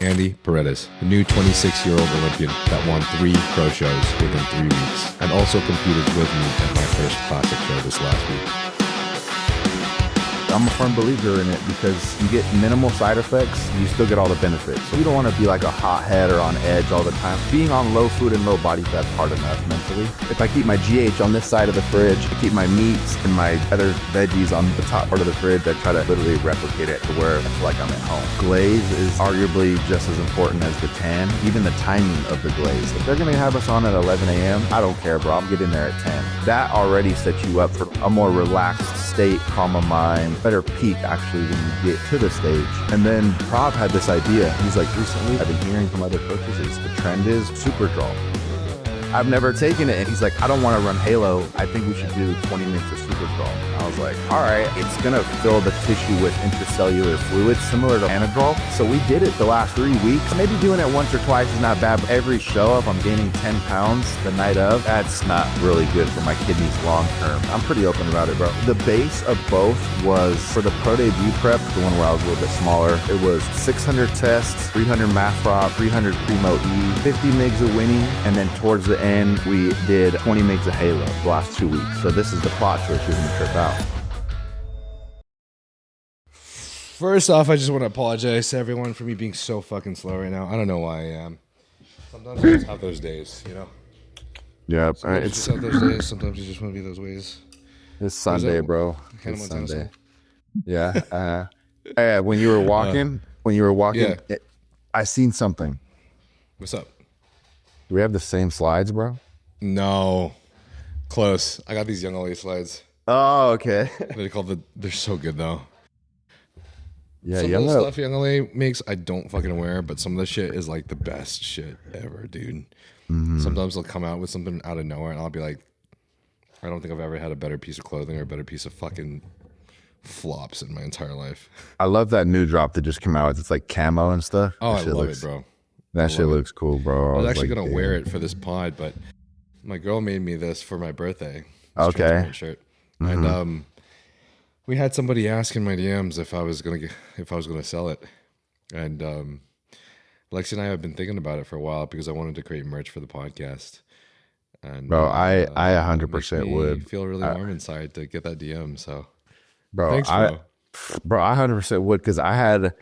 Andy Paredes, the new 26-year-old Olympian that won 3 pro shows within 3 weeks and also competed with me at my first classic show this last week. I'm a firm believer in it because you get minimal side effects, you still get all the benefits. So you don't want to be like a hothead or on edge all the time. Being on low food and low body fat's hard enough mentally. If I keep my GH on this side of the fridge, I keep my meats and my other veggies on the top part of the fridge, I try to literally replicate it to where I feel like I'm at home. Glaze is arguably just as important as the tan, even the timing of the glaze. If they're going to have us on at 11 a.m., I don't care, bro. I'm getting there at 10. That already sets you up for a more relaxed state, calm of mind, better peak actually when you get to the stage. And then Prav had this idea. He's like, recently I've been hearing from other coaches is the trend is super draw. I've never taken it. And he's like, I don't want to run Halo. I think we should do 20 minutes of super draw. I was like, all right, it's going to fill the tissue with intracellular fluid similar to Anadrol. So we did it the last 3 weeks. Maybe doing it once or twice is not bad. But every show, if I'm gaining 10 pounds the night of, that's not really good for my kidneys long term. I'm pretty open about it, bro. The base of both was for the pro debut prep, the one where I was a little bit smaller. It was 600 tests, 300 mass prop, 300 primo E, 50 mgs of winning, and then towards the end, we did 20 mgs of Halo the last 2 weeks. So this is the plot choice you're gonna trip out. First off, I just want to apologize to everyone for me being so fucking slow right now. I don't know why I am. Sometimes I just have those days, you know? Yeah, Sometimes you just have those days. Sometimes you just want to be those ways. It's Sunday, bro. It's Montana Sunday. song? Yeah. When you were walking, yeah. I seen something. What's up? Do we have the same slides, bro? No. Close. I got these Young Ollie slides. Oh, okay. They're so good though. Yeah, some of the stuff Young Ollie makes, I don't fucking wear, but some of the shit is like the best shit ever, dude. Mm-hmm. Sometimes they'll come out with something out of nowhere, and I'll be like, I don't think I've ever had a better piece of clothing or a better piece of fucking flops in my entire life. I love that new drop that just came out. It's like camo and stuff. Oh, I love it, bro. That shit looks cool, bro. I was actually gonna wear it for this pod, but my girl made me this for my birthday. Okay. Shirt. Mm-hmm. And we had somebody ask in my DMs if I was gonna sell it, and Lexi and I have been thinking about it for a while because I wanted to create merch for the podcast. And bro, I 100% would feel really warm inside to get that DM. So, bro, thanks, I 100% would, because I had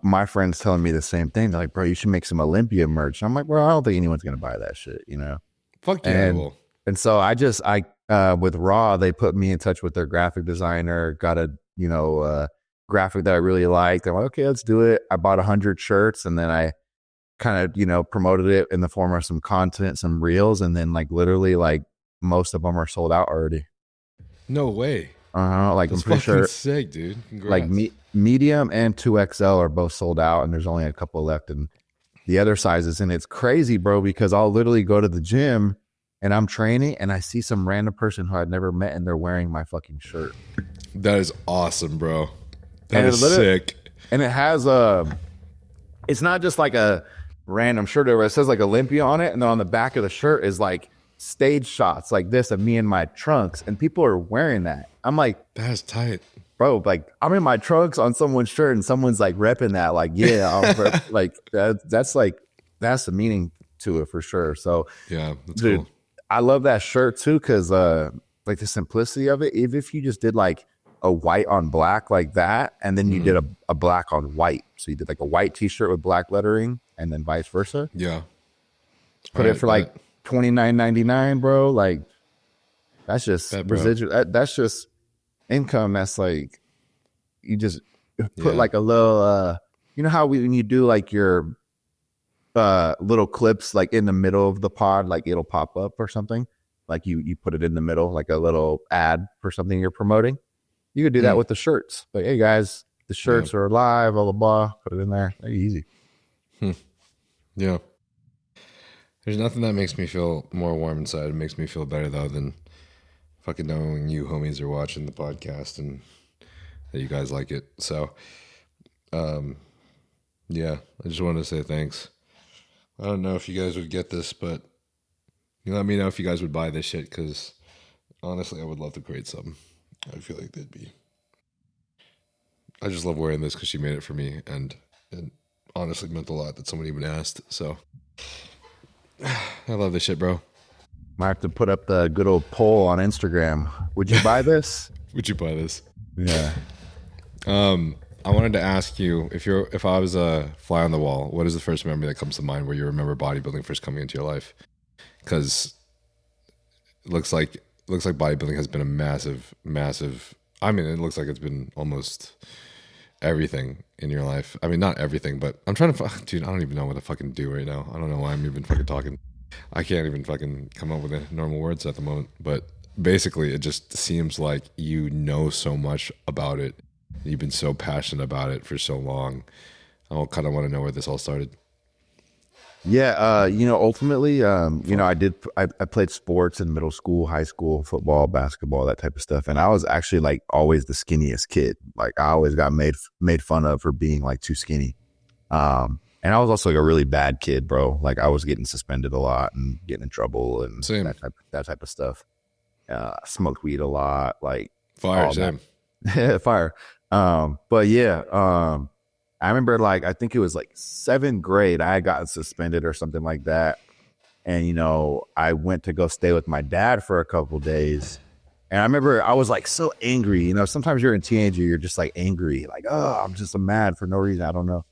my friends telling me the same thing. They're like, bro, you should make some Olympia merch. I'm like, bro, I don't think anyone's gonna buy that shit, you know? Fuck yeah, and so I with Raw, they put me in touch with their graphic designer, got a, graphic that I really liked. I'm like, okay, let's do it. I bought 100 shirts, and then I kind of, promoted it in the form of some content, some reels. And then literally most of them are sold out already. No way. Like, that's I'm pretty sure sick, dude. Congrats. Like medium and 2XL are both sold out, and there's only a couple left in the other sizes. And it's crazy, bro, because I'll literally go to the gym and I'm training and I see some random person who I'd never met and they're wearing my fucking shirt. That is awesome, bro. That is sick. And it has it's not just like a random shirt. It says like Olympia on it, and then on the back of the shirt is like stage shots like this of me in my trunks, and people are wearing that. I'm like, that's tight, bro. Like, I'm in my trunks on someone's shirt, and someone's like repping that. Like, yeah, I'll rep. Like that's the meaning to it for sure. So yeah, that's dude, cool. I love that shirt too, because like the simplicity of it. Even if you just did like a white on black like that, and then you did a black on white, so you did like a white t-shirt with black lettering, and then vice versa. Yeah, put it for like $29.99, bro. Like, that's just residual. That's just income. That's like, you just put like a little you know how when you do like your little clips like in the middle of the pod, like it'll pop up or something, like you put it in the middle, like a little ad for something you're promoting. You could do that with the shirts. Like, hey guys, the shirts are live, blah blah blah. Put it in there. Very easy. Yeah. There's nothing that makes me feel more warm inside. It makes me feel better though than fucking knowing you homies are watching the podcast and that you guys like it. So, yeah, I just wanted to say thanks. I don't know if you guys would get this, but you let me know if you guys would buy this shit, because honestly, I would love to create something. I feel like they'd be. I just love wearing this because she made it for me, and honestly meant a lot that someone even asked. So I love this shit, bro. Might have to put up the good old poll on Instagram. Would you buy this? Would you buy this? Yeah. I wanted to ask you if I was a fly on the wall, what is the first memory that comes to mind where you remember bodybuilding first coming into your life? Because it looks like bodybuilding has been a massive. I mean, it looks like it's been almost everything in your life. I mean, not everything, but I'm trying to. Dude, I don't even know what to fucking do right now. I don't know why I'm even fucking talking. I can't even fucking come up with a normal words at the moment. But basically, it just seems like you know so much about it. You've been so passionate about it for so long. I kind of want to know where this all started. Yeah, ultimately, I played sports in middle school, high school, football, basketball, that type of stuff. And I was actually like always the skinniest kid. Like I always got made fun of for being like too skinny. And I was also like a really bad kid, bro. Like I was getting suspended a lot and getting in trouble and that type of stuff. Smoked weed a lot, like fire, same. Fire. But yeah, I remember like, I think it was like 7th grade, I had gotten suspended or something like that. And, I went to go stay with my dad for a couple days. And I remember I was like so angry, sometimes you're a teenager, you're just like angry, like, oh, I'm just mad for no reason. I don't know.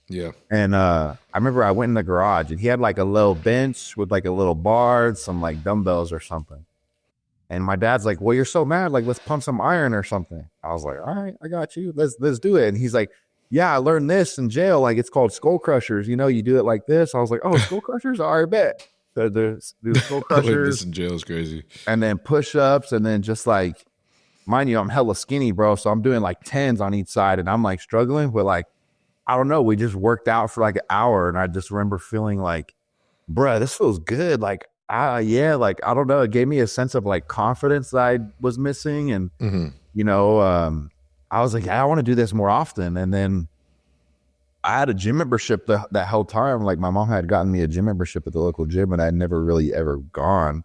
Yeah. And I remember I went in the garage and he had like a little bench with like a little bar, some like dumbbells or something. And my dad's like, well, you're so mad. Like, let's pump some iron or something. I was like, all right, I got you. Let's do it. And he's like, yeah, I learned this in jail. Like, it's called skull crushers. You do it like this. I was like, oh, skull crushers? All right, bet. So do skull crushers. This in jail is crazy. And then push-ups. And then just like, mind you, I'm hella skinny, bro. So I'm doing like 10s on each side. And I'm like struggling. But like, I don't know. We just worked out for like an hour. And I just remember feeling like, bruh, this feels good. Like, yeah, like, I don't know. It gave me a sense of like confidence that I was missing. And, I was like, yeah, I want to do this more often. And then I had a gym membership that whole time. Like my mom had gotten me a gym membership at the local gym and I'd never really ever gone.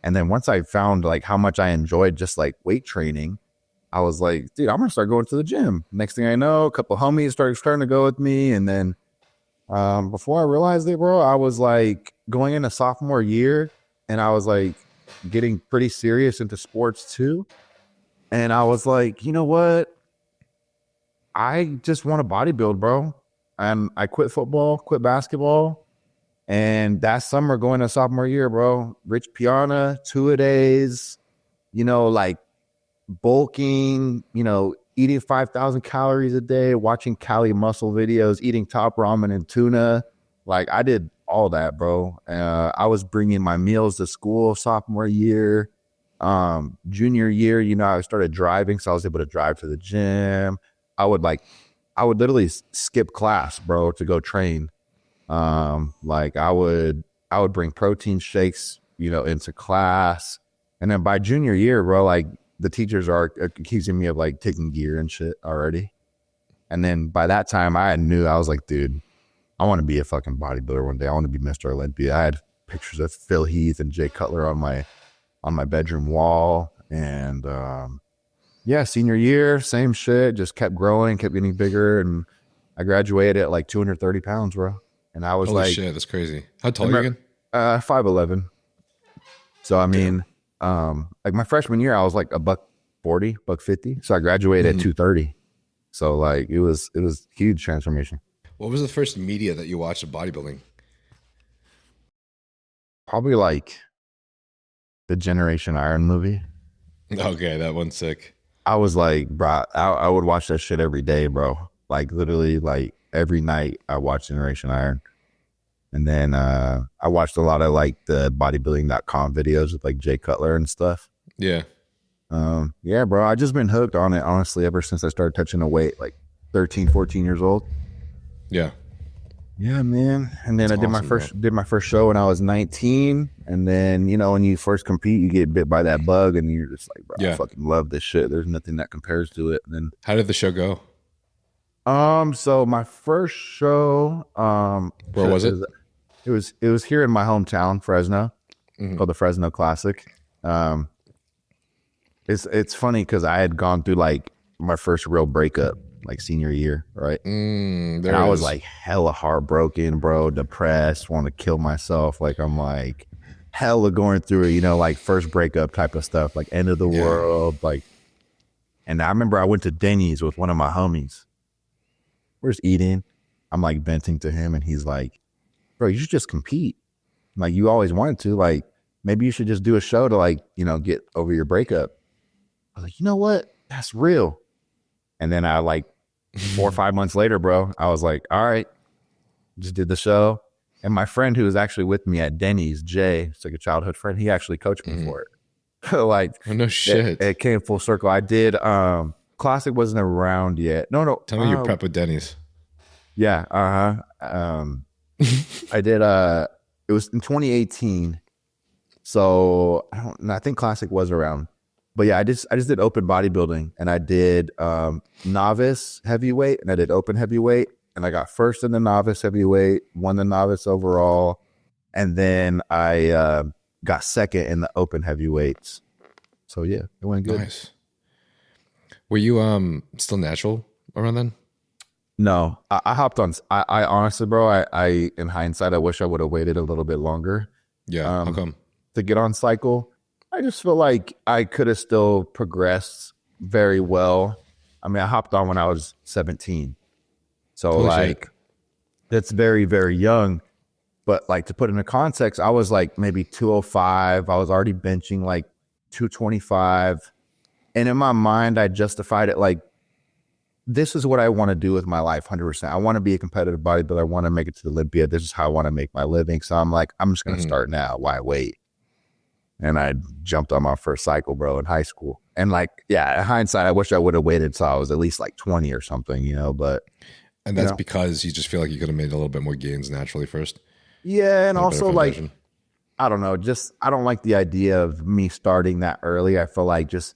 And then once I found like how much I enjoyed just like weight training, I was like, dude, I'm going to start going to the gym. Next thing I know, a couple of homies starting to go with me. And then before I realized it, bro, I was like going into sophomore year and I was like getting pretty serious into sports too. And I was like, you know what? I just want to bodybuild, bro. And I quit football, quit basketball. And that summer going to sophomore year, bro, Rich Piana, 2-a-days, like bulking, eating 5,000 calories a day, watching Cali muscle videos, eating top ramen and tuna. Like I did all that, bro. I was bringing my meals to school sophomore year. Junior year, I started driving. So I was able to drive to the gym. I would literally skip class, bro, to go train. Like I would bring protein shakes, into class. And then by junior year, bro, like the teachers are accusing me of like taking gear and shit already. And then by that time I knew, I was like, dude, I want to be a fucking bodybuilder one day. I want to be Mr. Olympia. I had pictures of Phil Heath and Jay Cutler on my bedroom wall. And, yeah, senior year, same shit, just kept growing, kept getting bigger. And I graduated at like 230 pounds, bro. And I was Holy shit, that's crazy. How tall are you again? 5'11". So, I mean, like my freshman year, I was like $140, $150. So I graduated at 230. So like, it was huge transformation. What was the first media that you watched of bodybuilding? Probably like the Generation Iron movie. Okay, that one's sick. I was like, bro, I would watch that shit every day, bro. Like literally, like every night I watched Generation Iron. And then I watched a lot of like the bodybuilding.com videos with like Jay Cutler and stuff. Yeah. Yeah, bro. I just been hooked on it, honestly, ever since I started touching a weight, like 13, 14 years old. Yeah. Yeah, man. And then That's I awesome, did my first show when I was 19. And then, when you first compete, you get bit by that bug and you're just like, bro, Yeah. I fucking love this shit. There's nothing that compares to it. And then How did the show go? so my first show, Where was it? It was here in my hometown, Fresno, called the Fresno Classic. It's funny because I had gone through like my first real breakup like senior year, right? There And I it was is. like hella heartbroken, bro, depressed, want to kill myself. Like I'm like hella going through it, you know, like first breakup type of stuff, like end of the Yeah. world. Like, and I remember I went to Denny's with one of my homies. We're just eating. I'm like venting to him, and he's like, bro, you should just compete. Like you always wanted to. Like maybe you should just do a show to like, you know, get over your breakup. I was like, you know what? That's real. And then I like 4 or 5 months later, bro, I was like, all right, just did the show. And my friend who was actually with me at Denny's, Jay, it's like a childhood friend, he actually coached me for it. Like Oh, no shit. it came full circle. I did Classic wasn't around yet. No. Tell me your prep with Denny's. Yeah, I did it was in 2018. So I think Classic was around. But yeah, I just did open bodybuilding, and I did novice heavyweight, and I did open heavyweight, and I got first in the novice heavyweight, won the novice overall, and then I got second in the open heavyweights. So yeah, it went good. Nice. Were you still natural around then? No, I hopped on. I honestly, bro, I in hindsight, I wish I would have waited a little bit longer. Yeah. How come? To get on cycle. I just feel like I could have still progressed very well. I mean, I hopped on when I was 17. So Holy like shit. that's very, very young. But like to put into context, I was like maybe 205. I was already benching like 225. And in my mind, I justified it like, this is what I want to do with my life, 100%. I want to be a competitive bodybuilder. I want to make it to the Olympia. This is how I want to make my living. So I'm like, I'm just going to start now. Why wait? And I jumped on my first cycle, bro, in high school. And like, yeah, in hindsight, I wish I would have waited until I was at least like 20 or something, you know, but. And that's because you just feel like you could have made a little bit more gains naturally first. Yeah. And also like, foundation. I don't know, just, I don't like the idea of me starting that early. I feel like just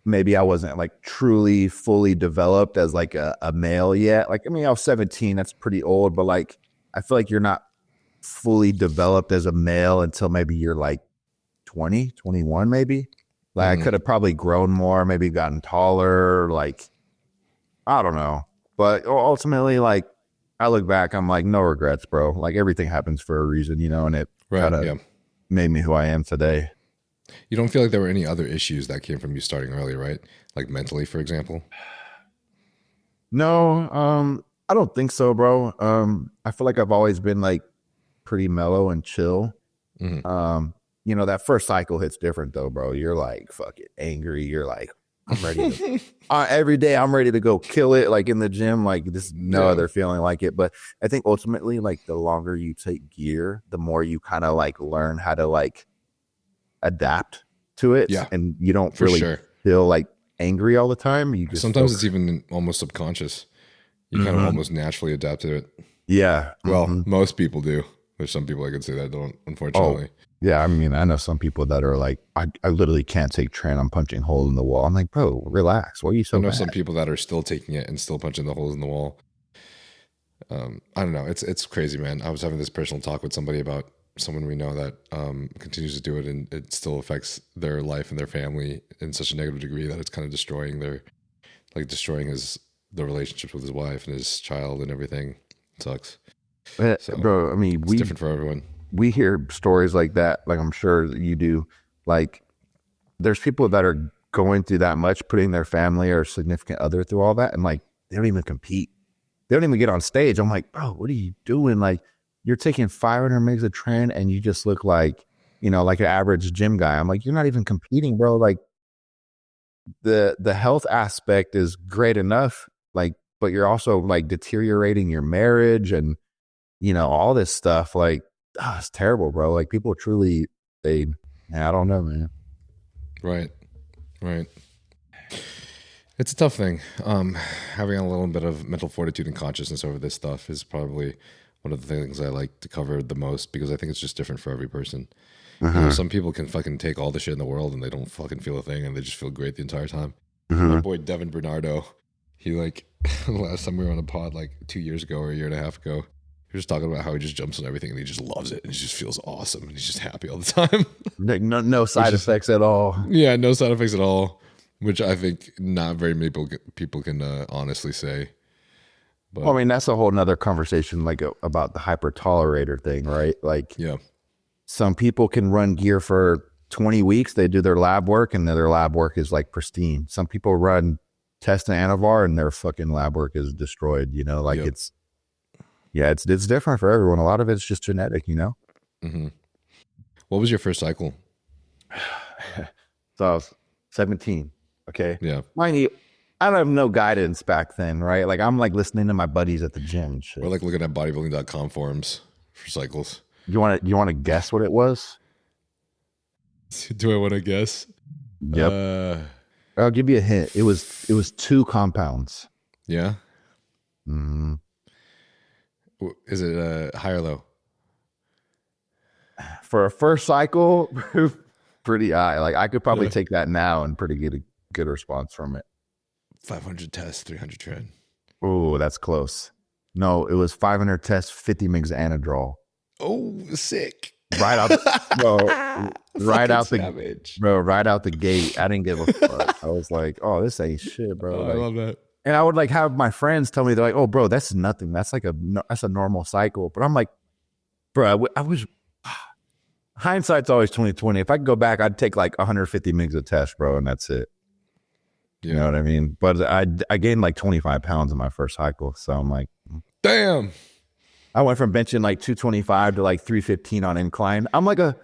maybe I wasn't like truly fully developed as like a male yet. Like, I mean, I was 17, that's pretty old, but like, I feel like you're not fully developed as a male until maybe you're like 20, 21 maybe. Like I could have probably grown more, maybe gotten taller, like I don't know. But ultimately, like I look back, I'm like, no regrets, bro. Like everything happens for a reason, you know, and it kind of made me who I am today. You don't feel like there were any other issues that came from you starting early, right? Like mentally, for example? No, I don't think so, bro. I feel like I've always been like pretty mellow and chill. You know, that first cycle hits different though, bro. You're like fucking angry. You're like, I'm ready to every day I'm ready to go kill it, like in the gym. Like there's no other feeling like it. But I think ultimately, like the longer you take gear, the more you kind of like learn how to like adapt to it. Yeah. And you don't really feel like angry all the time. You just sometimes it's even almost subconscious. You kind of almost naturally adapt to it. Yeah. Well, most people do. There's some people I could say that don't, unfortunately. Yeah, I mean, I know some people that are like, I literally can't take Tren. I'm punching holes in the wall. I'm like, bro, relax. Why are you so mad? Some people that are still taking it and still punching the holes in the wall. I don't know. It's crazy, man. I was having this personal talk with somebody about someone we know that continues to do it, and it still affects their life and their family in such a negative degree that it's kind of destroying the relationships with his wife and his child and everything. It sucks. So, bro, I mean, it's different for everyone. We hear stories like that, like I'm sure that you do. Like, there's people that are going through that much, putting their family or significant other through all that, and like they don't even compete. They don't even get on stage. I'm like, bro, what are you doing? Like, you're taking 500 megs of Tren, and you just look like, you know, like an average gym guy. I'm like, you're not even competing, bro. Like, the health aspect is great enough, like, but you're also like deteriorating your marriage and, you know, all this stuff. Like, it's terrible, bro. Like people truly, I don't know, man. Right. It's a tough thing. Having a little bit of mental fortitude and consciousness over this stuff is probably one of the things I like to cover the most, because I think it's just different for every person. You know, some people can fucking take all the shit in the world and they don't fucking feel a thing and they just feel great the entire time. My boy Devin Bernardo, he like last time we were on a pod like 2 years ago or a year and a half ago, he was just talking about how he just jumps on everything and he just loves it and he just feels awesome and he's just happy all the time. Like no side effects at all. Yeah, no side effects at all. which I think not very many people can honestly say. But Well, I mean, that's a whole nother conversation, like about the hyper-tolerator thing, right? Like, yeah, some people can run gear for 20 weeks. They do their lab work, and their lab work is like pristine. Some people run test and Anavar, and their fucking lab work is destroyed. You know, like it's different for everyone. A lot of it's just genetic. You know. Mm-hmm. What was your first cycle? So I was 17. Okay. Yeah. Mind you, I don't have no guidance back then, right? Like I'm like listening to my buddies at the gym and shit. Or like looking at bodybuilding.com forums for cycles. You want to guess what it was? Do I want to guess? Yep. I'll give you a hint. It was 2 compounds. Yeah. Mm. Is it high or low? For a first cycle, pretty high. Like I could probably take that now and pretty get a good response from it. 500 tests, 300 tread. Oh, that's close. No, it was 500 tests, 50 mgs Anadrol. Oh, sick. Right out, bro. Right out savage. right out the gate. I didn't give a fuck. I was like, oh, this ain't shit, bro. I love that. And I would like have my friends tell me, they're like, oh, bro, that's nothing. That's like that's a normal cycle. But I'm like, bro, I was, hindsight's always 20/20. If I could go back, I'd take like 150 mgs a test, bro, and that's it. Yeah. You know what I mean? But I gained like 25 pounds in my first cycle. So I'm like, damn. I went from benching like 225 to like 315 on incline. I'm like a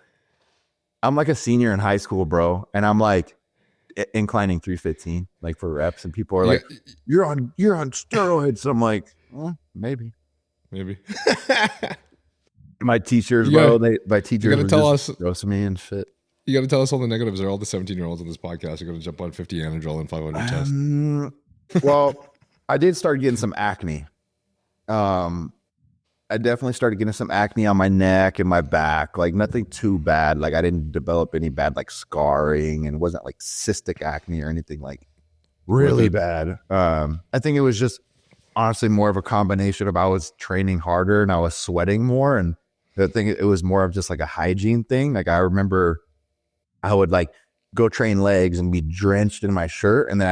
senior in high school, bro. And I'm like inclining 315, like for reps. And people are like, you're on steroids. I'm like, well, maybe. My teachers, bro, my teachers were just roasting me and shit. You got to tell us all the negatives. Are all the 17-year-olds on this podcast are going to jump on 50 Anadrol and 500 tests? Well, I did start getting some acne. I definitely started getting some acne on my neck and my back. Like nothing too bad. Like I didn't develop any bad like scarring, and it wasn't like cystic acne or anything like really bad. I think it was just honestly more of a combination of I was training harder and I was sweating more, and I think it was more of just like a hygiene thing. Like I remember I would like go train legs and be drenched in my shirt, and then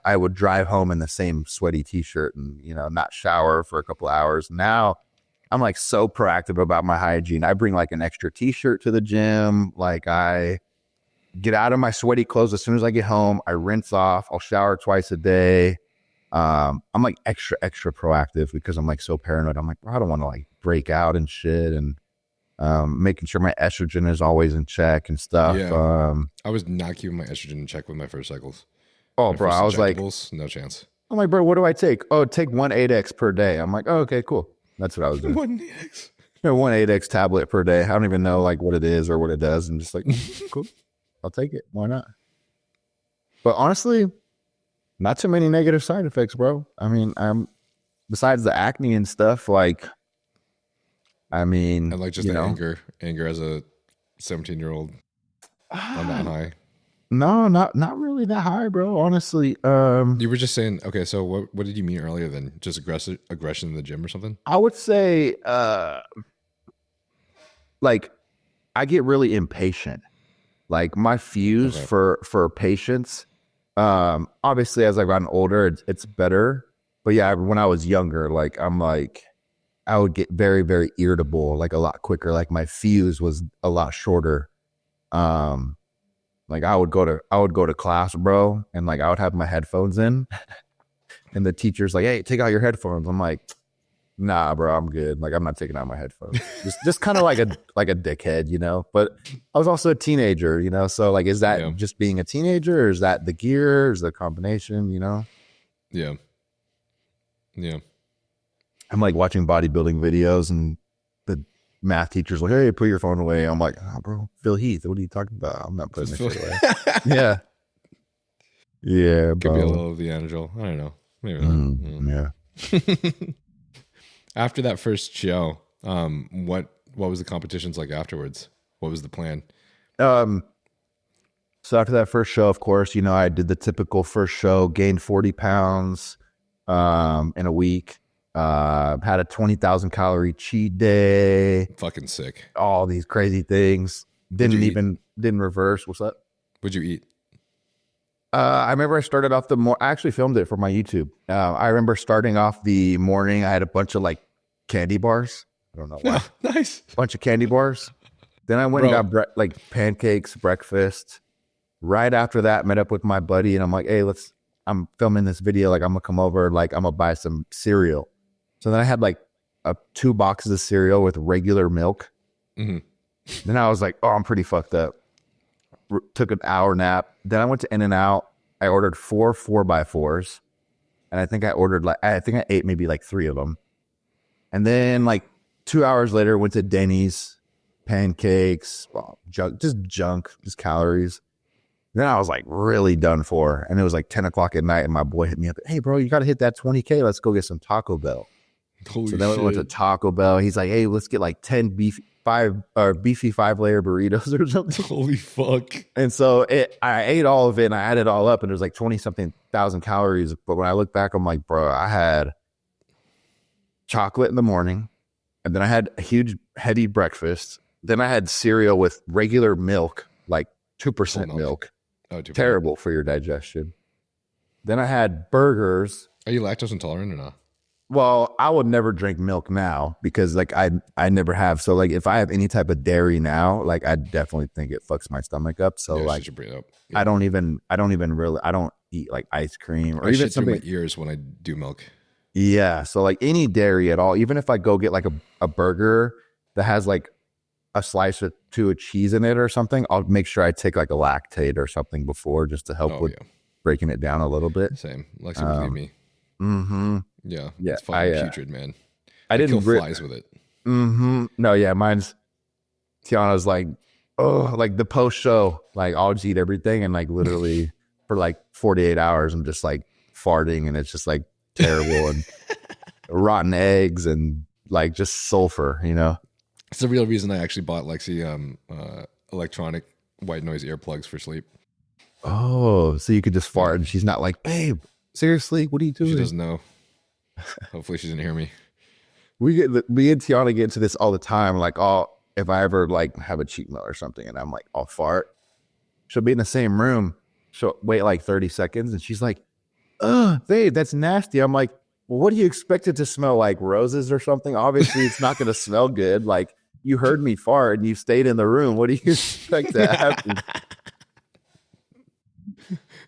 I would drive home in the same sweaty t-shirt and, you know, not shower for a couple of hours. Now I'm like so proactive about my hygiene. I bring like an extra t-shirt to the gym. Like I get out of my sweaty clothes as soon as I get home. I rinse off. I'll shower twice a day. I'm like extra proactive because I'm like so paranoid. I'm like, bro, I don't want to like break out and shit, and making sure my estrogen is always in check and stuff. Yeah. I was not keeping my estrogen in check with my first cycles. Oh, bro, I was like, no chance. I'm like, bro, what do I take? Oh, take 1/8x per day. I'm like, oh, okay, cool. That's what I was doing. 1/8x. 1/8x tablet per day. I don't even know like what it is or what it does. I'm just like, cool. I'll take it. Why not? But honestly, not too many negative side effects, bro. I mean, besides the acne and stuff, like, I mean, and like just the anger as a 17-year-old on that high. No, not really that high, bro. Honestly, you were just saying. Okay, so what did you mean earlier? Then just aggression in the gym or something? I would say, like, I get really impatient. Like my fuse for patience. Obviously, as I've gotten older, it's better. But yeah, when I was younger, like I would get very, very irritable, like a lot quicker. Like my fuse was a lot shorter. Like I would go to class, bro, and like I would have my headphones in, and the teacher's like, "Hey, take out your headphones." I'm like, "Nah, bro, I'm good. Like I'm not taking out my headphones." just kind of like a dickhead, you know. But I was also a teenager, you know. So like, is that just being a teenager, or is that the gear, or is the combination, you know? Yeah. I'm like watching bodybuilding videos, and the math teacher's like, "Hey, put your phone away." I'm like, "Oh, bro, Phil Heath, what are you talking about? I'm not putting this shit away." Yeah. Could be a little of the Anadrol. I don't know. Maybe not. Yeah. After that first show, what was the competitions like afterwards? What was the plan? So after that first show, of course, you know, I did the typical first show, gained 40 pounds in a week. Had a 20,000 calorie cheat day. Fucking sick. All these crazy things. Didn't reverse. What's up? What'd you eat? I remember I started off I actually filmed it for my YouTube. I remember starting off the morning. I had a bunch of like candy bars. I don't know why. Nice. Bunch of candy bars. Then I went and got like pancakes, breakfast. Right after that, met up with my buddy and I'm like, hey, I'm filming this video. Like I'm gonna come over. Like I'm gonna buy some cereal. So then I had like 2 boxes of cereal with regular milk. Mm-hmm. Then I was like, oh, I'm pretty fucked up. Took an hour nap. Then I went to In-N-Out. I ordered 4 4x4s. And I think I ate maybe like 3 of them. And then like 2 hours later, went to Denny's, pancakes, junk, just calories. Then I was like really done for. And it was like 10 o'clock at night. And my boy hit me up. Hey, bro, you got to hit that 20K. Let's go get some Taco Bell. So then we went to Taco Bell. He's like, hey, let's get like 10 beefy 5-layer burritos or something. Holy fuck. And so I ate all of it and I added it all up and there's like 20-something thousand calories. But when I look back, I'm like, bro, I had chocolate in the morning and then I had a huge heady breakfast. Then I had cereal with regular milk, like 2% milk. Oh, 2%. Terrible for your digestion. Then I had burgers. Are you lactose intolerant or not? Well, I would never drink milk now because like I never have. So like if I have any type of dairy now, like I definitely think it fucks my stomach up. So like yeah. I don't eat like ice cream or even something. My ears when I do milk. Yeah. So like any dairy at all, even if I go get like a burger that has like a slice or 2 of cheese in it or something, I'll make sure I take like a Lactate or something before just to help with breaking it down a little bit. Same. Like some me. Mm-hmm. Yeah. It's fucking putrid, man. I didn't kill flies with it. Mm-hmm. No, yeah, mine's Tiana's like, oh, like the post show, like I'll just eat everything and like literally for like 48 hours I'm just like farting and it's just like terrible and rotten eggs and like just sulfur, you know. It's the real reason I actually bought Lexi electronic white noise earplugs for sleep. Oh, so you could just fart and she's not like, babe, seriously, what are you doing? She doesn't know. Hopefully she didn't hear me. Me and Tiana get into this all the time. Like, if I ever like have a cheat meal or something and I'm like, I'll fart, she'll be in the same room. She'll wait like 30 seconds and she's like, babe, that's nasty. I'm like, well, what do you expect it to smell like? Roses or something? Obviously it's not going to smell good. Like you heard me fart and you stayed in the room. What do you expect to happen?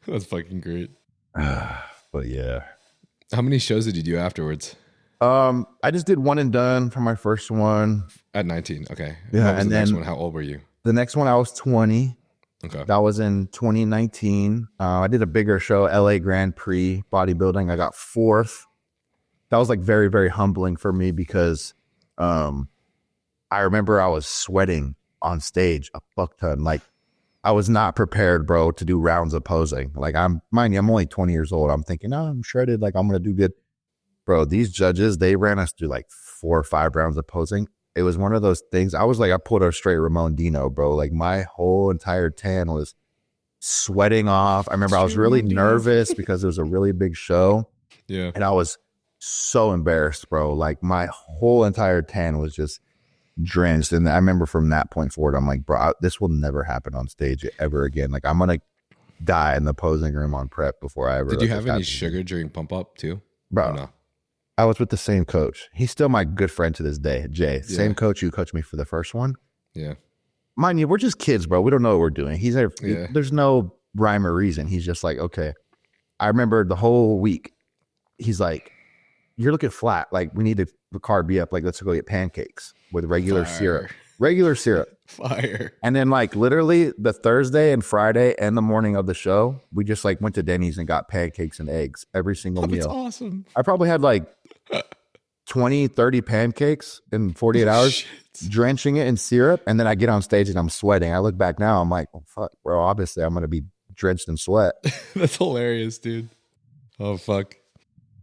That's fucking great. But yeah. How many shows did you do afterwards? I just did one and done for my first one. At 19, okay. Yeah, what was and the then next one? How old were you? The next one I was 20. Okay. That was in 2019. I did a bigger show, LA Grand Prix bodybuilding. I got 4th. That was like very, very humbling for me because I remember I was sweating on stage a fuck ton. Like I was not prepared, bro, to do rounds of posing. Like I'm only 20 years old. I'm thinking, oh, I'm shredded. Like I'm going to do good. Bro, these judges, they ran us through like 4 or 5 rounds of posing. It was one of those things. I was like, I pulled a straight Ramon Dino, bro. Like my whole entire tan was sweating off. I remember I was really nervous because it was a really big show. Yeah. And I was so embarrassed, bro. Like my whole entire tan was just drenched. And I remember from that point forward, I'm like, bro, this will never happen on stage ever again. Like I'm going to die in the posing room on prep before I ever. Did you have any sugar during pump up too? Bro, no. I was with the same coach. He's still my good friend to this day, Jay. Yeah. Same coach who coached me for the first one. Yeah. Mind you, we're just kids, bro. We don't know what we're doing. There's no rhyme or reason. He's just like, okay. I remember the whole week, he's like, you're looking flat. Like, we need the carb be up. Like, let's go get pancakes with regular syrup. Regular syrup. Fire. And then, like, literally the Thursday and Friday and the morning of the show, we just, like, went to Denny's and got pancakes and eggs every single meal. That's awesome. I probably had, like, 20, 30 pancakes in 48 hours, drenching it in syrup. And then I get on stage and I'm sweating. I look back now, I'm like, oh, fuck, bro, obviously I'm going to be drenched in sweat. That's hilarious, dude. Oh, fuck.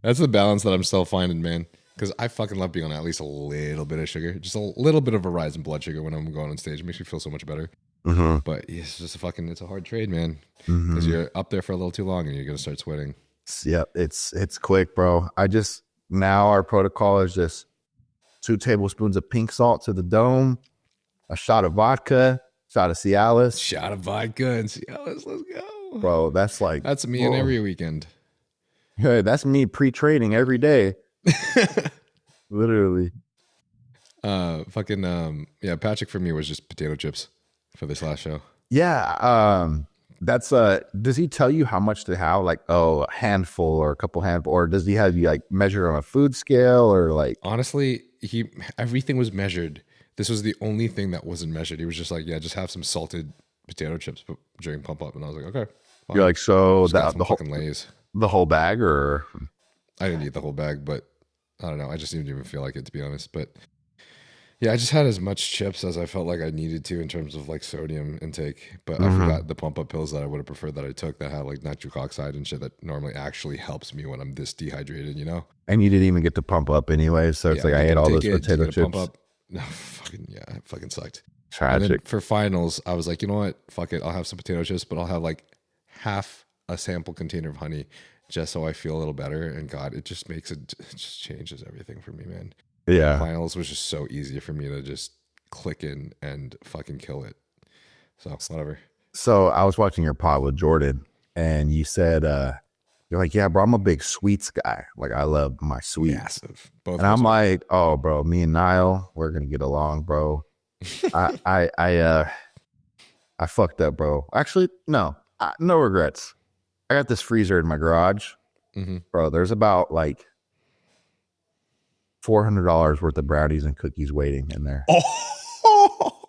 That's the balance that I'm still finding, man. Because I fucking love being on at least a little bit of sugar. Just a little bit of a rise in blood sugar when I'm going on stage. It makes me feel so much better. Mm-hmm. But it's just it's a hard trade, man. Because you're up there for a little too long and you're going to start sweating. Yep, it's quick, bro. Now our protocol is just 2 tablespoons of pink salt to the dome, a shot of vodka, shot of Cialis. Shot of vodka and Cialis, let's go. bro. That's like That's me in every weekend. Hey, that's me pre-training every day. Literally. Patrick for me was just potato chips for this last show. Yeah. That's does he tell you how much to have? Like, a handful or a couple handful, or does he have you like measure on a food scale or like? Honestly, everything was measured. This was the only thing that wasn't measured. He was just like, yeah, just have some salted potato chips during pump up. And I was like, okay. Fine. You're like, so that the fucking Lay's. The whole bag, or? I didn't eat the whole bag, but I don't know. I just didn't even feel like it, to be honest. But yeah, I just had as much chips as I felt like I needed to in terms of like sodium intake. But I forgot the pump up pills that I would have preferred that I took that had like nitric oxide and shit that normally actually helps me when I'm this dehydrated, you know? And you didn't even get to pump up anyway. So it's like I ate all those potato chips. Pump up. No, it fucking sucked. Tragic. And then for finals, I was like, you know what? Fuck it. I'll have some potato chips, but I'll have like half a sample container of honey just so I feel a little better. And God, it just changes everything for me, man. Yeah. Finals was just so easy for me to just click in and fucking kill it. So whatever. So I was watching your pod with Jordan and you said, you're like, yeah, bro, I'm a big sweets guy. Like I love my sweets. Massive. Both. And I'm like, oh, bro, me and Niall, we're going to get along, bro. I fucked up, bro. Actually, no regrets. I got this freezer in my garage, bro. There's about like $400 worth of brownies and cookies waiting in there.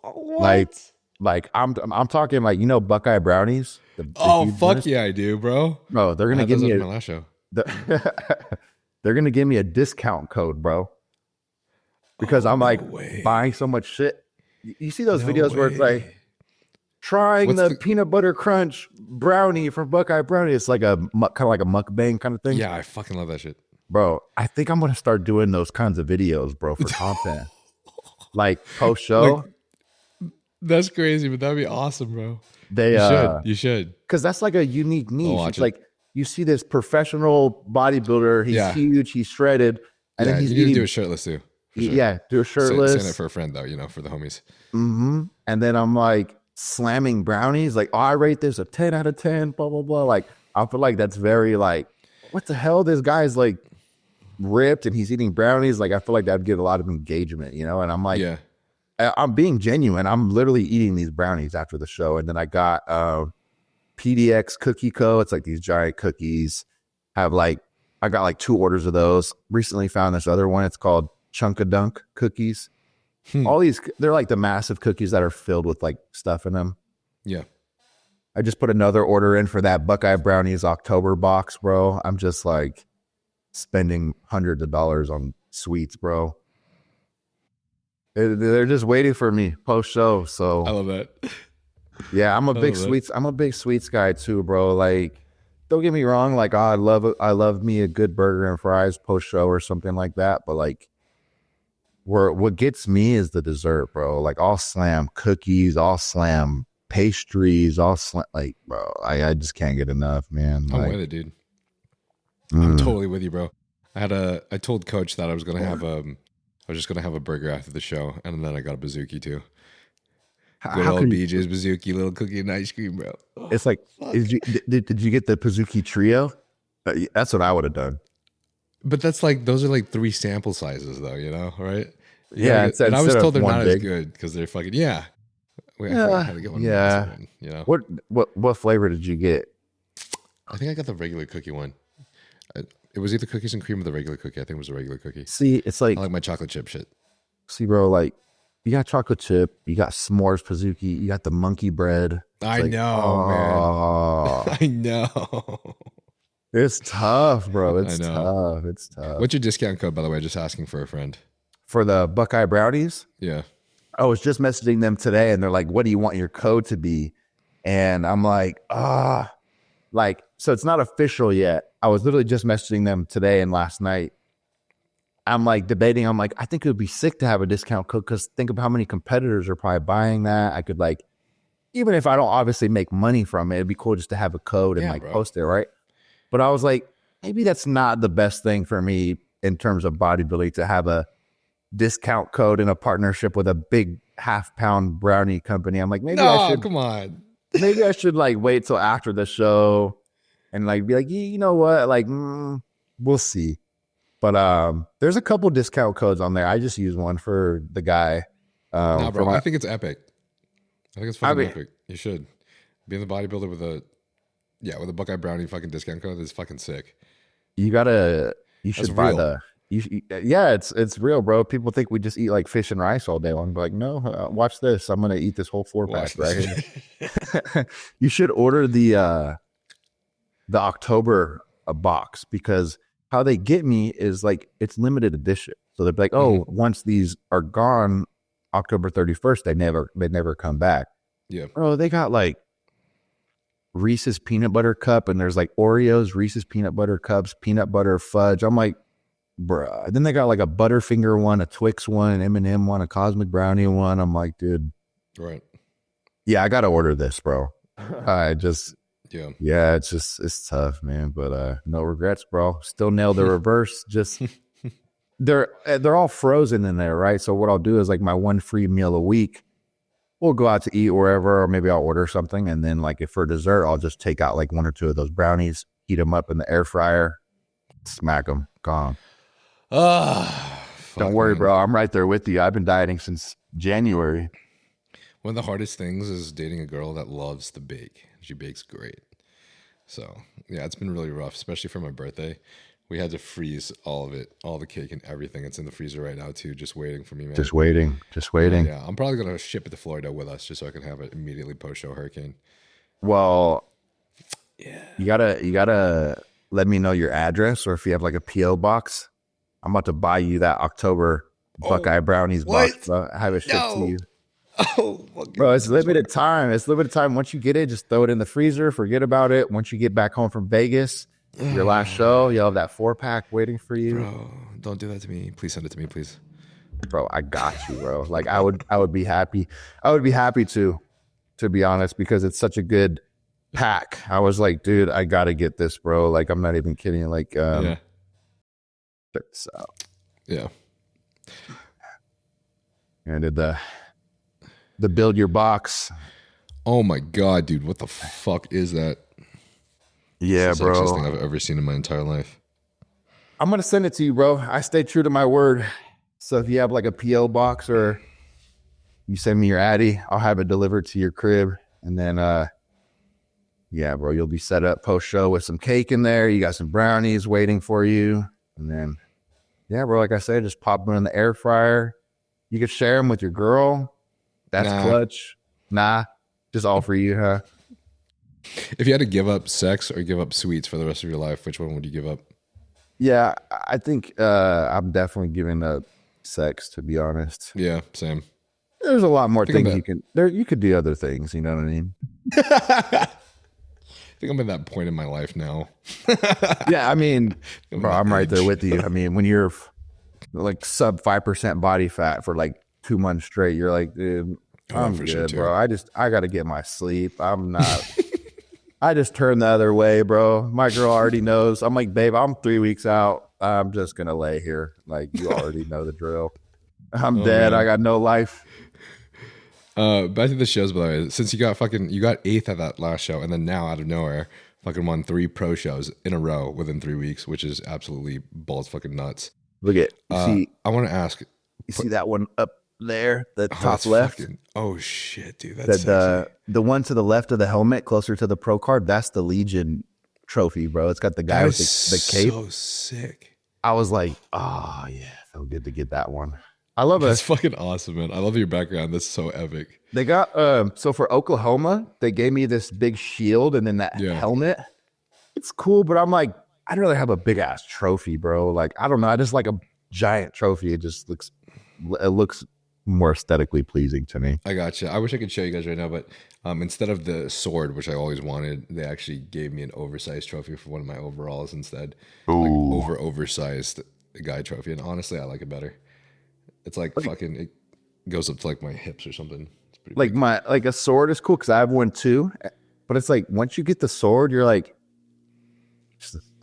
What? Like I'm talking like, you know, Buckeye brownies. Fuck yeah, I do, bro. Bro, they're gonna give me my last show. They're gonna give me a discount code, bro. Because I'm like buying so much shit. You see those videos where it's like trying the peanut butter crunch brownie from Buckeye Brownie. It's like kind of like a mukbang kind of thing. Yeah, I fucking love that shit. Bro, I think I'm going to start doing those kinds of videos, bro, for content. Like post-show. That's crazy, but that'd be awesome, bro. You should. Because that's like a unique niche. It's it. like you see this professional bodybuilder. He's huge. He's shredded. And then he's you need to do it shirtless, too. Sure. Yeah, do a shirtless. Send it for a friend, though, you know, for the homies. And then I'm like slamming brownies. Like, I rate this a 10 out of 10, blah, blah, blah. Like, I feel like that's very like, what the hell? This guy's like ripped and he's eating brownies. Like, I feel like that'd get a lot of engagement, you know? And I'm like, I'm being genuine. I'm literally eating these brownies after the show. And then I got PDX Cookie Co. It's like these giant cookies. I got like 2 orders of those. Recently found this other one. It's called Chunk-a-Dunk cookies. All these, they're like the massive cookies that are filled with like stuff in them. Yeah. I just put another order in for that Buckeye Brownies October box, bro. I'm just like spending hundreds of dollars on sweets, bro. They're just waiting for me post show. So I love that. Yeah, I'm a big sweets guy too, bro. Like, don't get me wrong. Like, I love me a good burger and fries post show or something like that. But like, what gets me is the dessert, bro. Like, I'll slam cookies, I'll slam pastries, like, bro. I just can't get enough, man. I'm with it, dude. I'm totally with you, bro. I told Coach that I was just gonna have a burger after the show, and then I got a Bazooki too. Good old BJ's Bazooki, little cookie and ice cream, bro. It's like, did you get the Bazooki trio? That's what I would have done. But that's like, those are like 3 sample sizes, though, you know, right? Yeah, and I was told they're not as good because they're fucking I had to get one. Yeah, you know. What flavor did you get? I think I got the regular cookie one. It was either cookies and cream or the regular cookie. I think it was the regular cookie. See, it's like, I like my chocolate chip shit. See, bro, like, you got chocolate chip, you got s'mores Bazooki, you got the monkey bread. I know, man. I know. It's tough, bro. It's tough. It's tough. What's your discount code, by the way? Just asking for a friend. For the Buckeye Brownies? Yeah. I was just messaging them today, and they're like, what do you want your code to be? And I'm like, like, so it's not official yet. I was literally just messaging them today and last night. I'm like debating. I'm like, I think it would be sick to have a discount code because think of how many competitors are probably buying that. I could like, even if I don't obviously make money from it, it'd be cool just to have a code and post it, right? But I was like, maybe that's not the best thing for me in terms of bodybuilding to have a discount code in a partnership with a big half-pound brownie company. I'm like, maybe I should. Come on. maybe I should like wait till after the show and like be like, you know what, like we'll see. But there's a couple discount codes on there. I just use one for the guy. Nah, bro, I think it's epic. I think it's fucking mean, epic. You should. Being the bodybuilder with a Buckeye Brownie fucking discount code is fucking sick. You should buy real. It's real, bro. People think we just eat like fish and rice all day long. But like, no, watch this. I'm gonna eat this whole 4-pack right here. You should order the October box, because how they get me is like it's limited edition. So they're like, oh, once these are gone, October 31st, they never come back. Yeah, bro, they got like Reese's peanut butter cup, and there's like Oreos, Reese's peanut butter cups, peanut butter fudge. I'm like, bruh. Then they got like a Butterfinger one, a Twix one, an M&M one, a Cosmic Brownie one. I'm like, dude, right? Yeah, I gotta order this, bro. Yeah, it's tough, man. But no regrets, bro. Still nailed the reverse. Just they're all frozen in there, right? So what I'll do is like my one free meal a week, we'll go out to eat wherever, or maybe I'll order something, and then like if for dessert, I'll just take out like 1 or 2 of those brownies, heat them up in the air fryer, smack them, gone. Don't worry, bro. I'm right there with you. I've been dieting since January. One of the hardest things is dating a girl that loves to bake. She bakes great. So yeah, it's been really rough, especially for my birthday. We had to freeze all of it, all the cake and everything. It's in the freezer right now too, just waiting for me, man. Just waiting. Yeah, I'm probably gonna ship it to Florida with us just so I can have it immediately post-show hurricane. Well, yeah, you gotta let me know your address, or if you have like a PO box. I'm about to buy you that October Buckeye Brownies box. I have it shipped to you. Oh, bro, it's limited time. It's limited time. Once you get it, just throw it in the freezer. Forget about it. Once you get back home from Vegas, your last show, you'll have that 4-pack waiting for you. Bro, don't do that to me. Please send it to me, please. Bro, I got you, bro. Like I would be happy. I would be happy to be honest, because it's such a good pack. I was like, dude, I gotta get this, bro. Like, I'm not even kidding. Like, check this out. Yeah. And did the build your box. Oh my god, dude, what the fuck is that? Yeah, it's the bro. sexiest thing I've ever seen in my entire life. I'm gonna send it to you, bro. I stay true to my word. So if you have like a PO box, or you send me your Addy, I'll have it delivered to your crib. And then yeah, bro, you'll be set up post show with some cake in there. You got some brownies waiting for you. And then yeah, bro, like I said, just pop them in the air fryer. You could share them with your girl. That's clutch. Nah, just all for you, huh? If you had to give up sex or give up sweets for the rest of your life, which one would you give up? Yeah, I think I'm definitely giving up sex, to be honest. Yeah, same. There's a lot more things you could do other things, you know what I mean? I think I'm at that point in my life now. Yeah, I mean, bro, I'm right there with you. I mean, when you're like sub 5% body fat for like 2 months straight, you're like, dude, I'm good, sure, bro. I got to get my sleep. I'm not. I just turn the other way, bro. My girl already knows. I'm like, babe, I'm 3 weeks out. I'm just going to lay here. Like, you already know the drill. I'm dead. Man. I got no life. Back to the shows, by the way. Since you got 8th at that last show, and then now out of nowhere, fucking won 3 pro shows in a row within 3 weeks, which is absolutely balls fucking nuts. Look at, see, I want to ask. You see that one up there, the top left? Oh shit, dude. That's the one to the left of the helmet, closer to the pro card, that's the Legion trophy, bro. It's got the guy with the cape. So sick. I was like, oh yeah, felt good to get that one. I love it. It's fucking awesome, man. I love your background. That's so epic. They got so for Oklahoma, they gave me this big shield and then that helmet. It's cool, but I'm like, I'd rather have a big ass trophy, bro. Like, I don't know. I just like a giant trophy. It just looks more aesthetically pleasing to me. I gotcha. I wish I could show you guys right now, but instead of the sword, which I always wanted, they actually gave me an oversized trophy for one of my overalls instead. Ooh. Like oversized guy trophy. And honestly, I like it better. It's like fucking, it goes up to like my hips or something. It's pretty like big. Like a sword is cool because I have one too. But it's like once you get the sword, you're like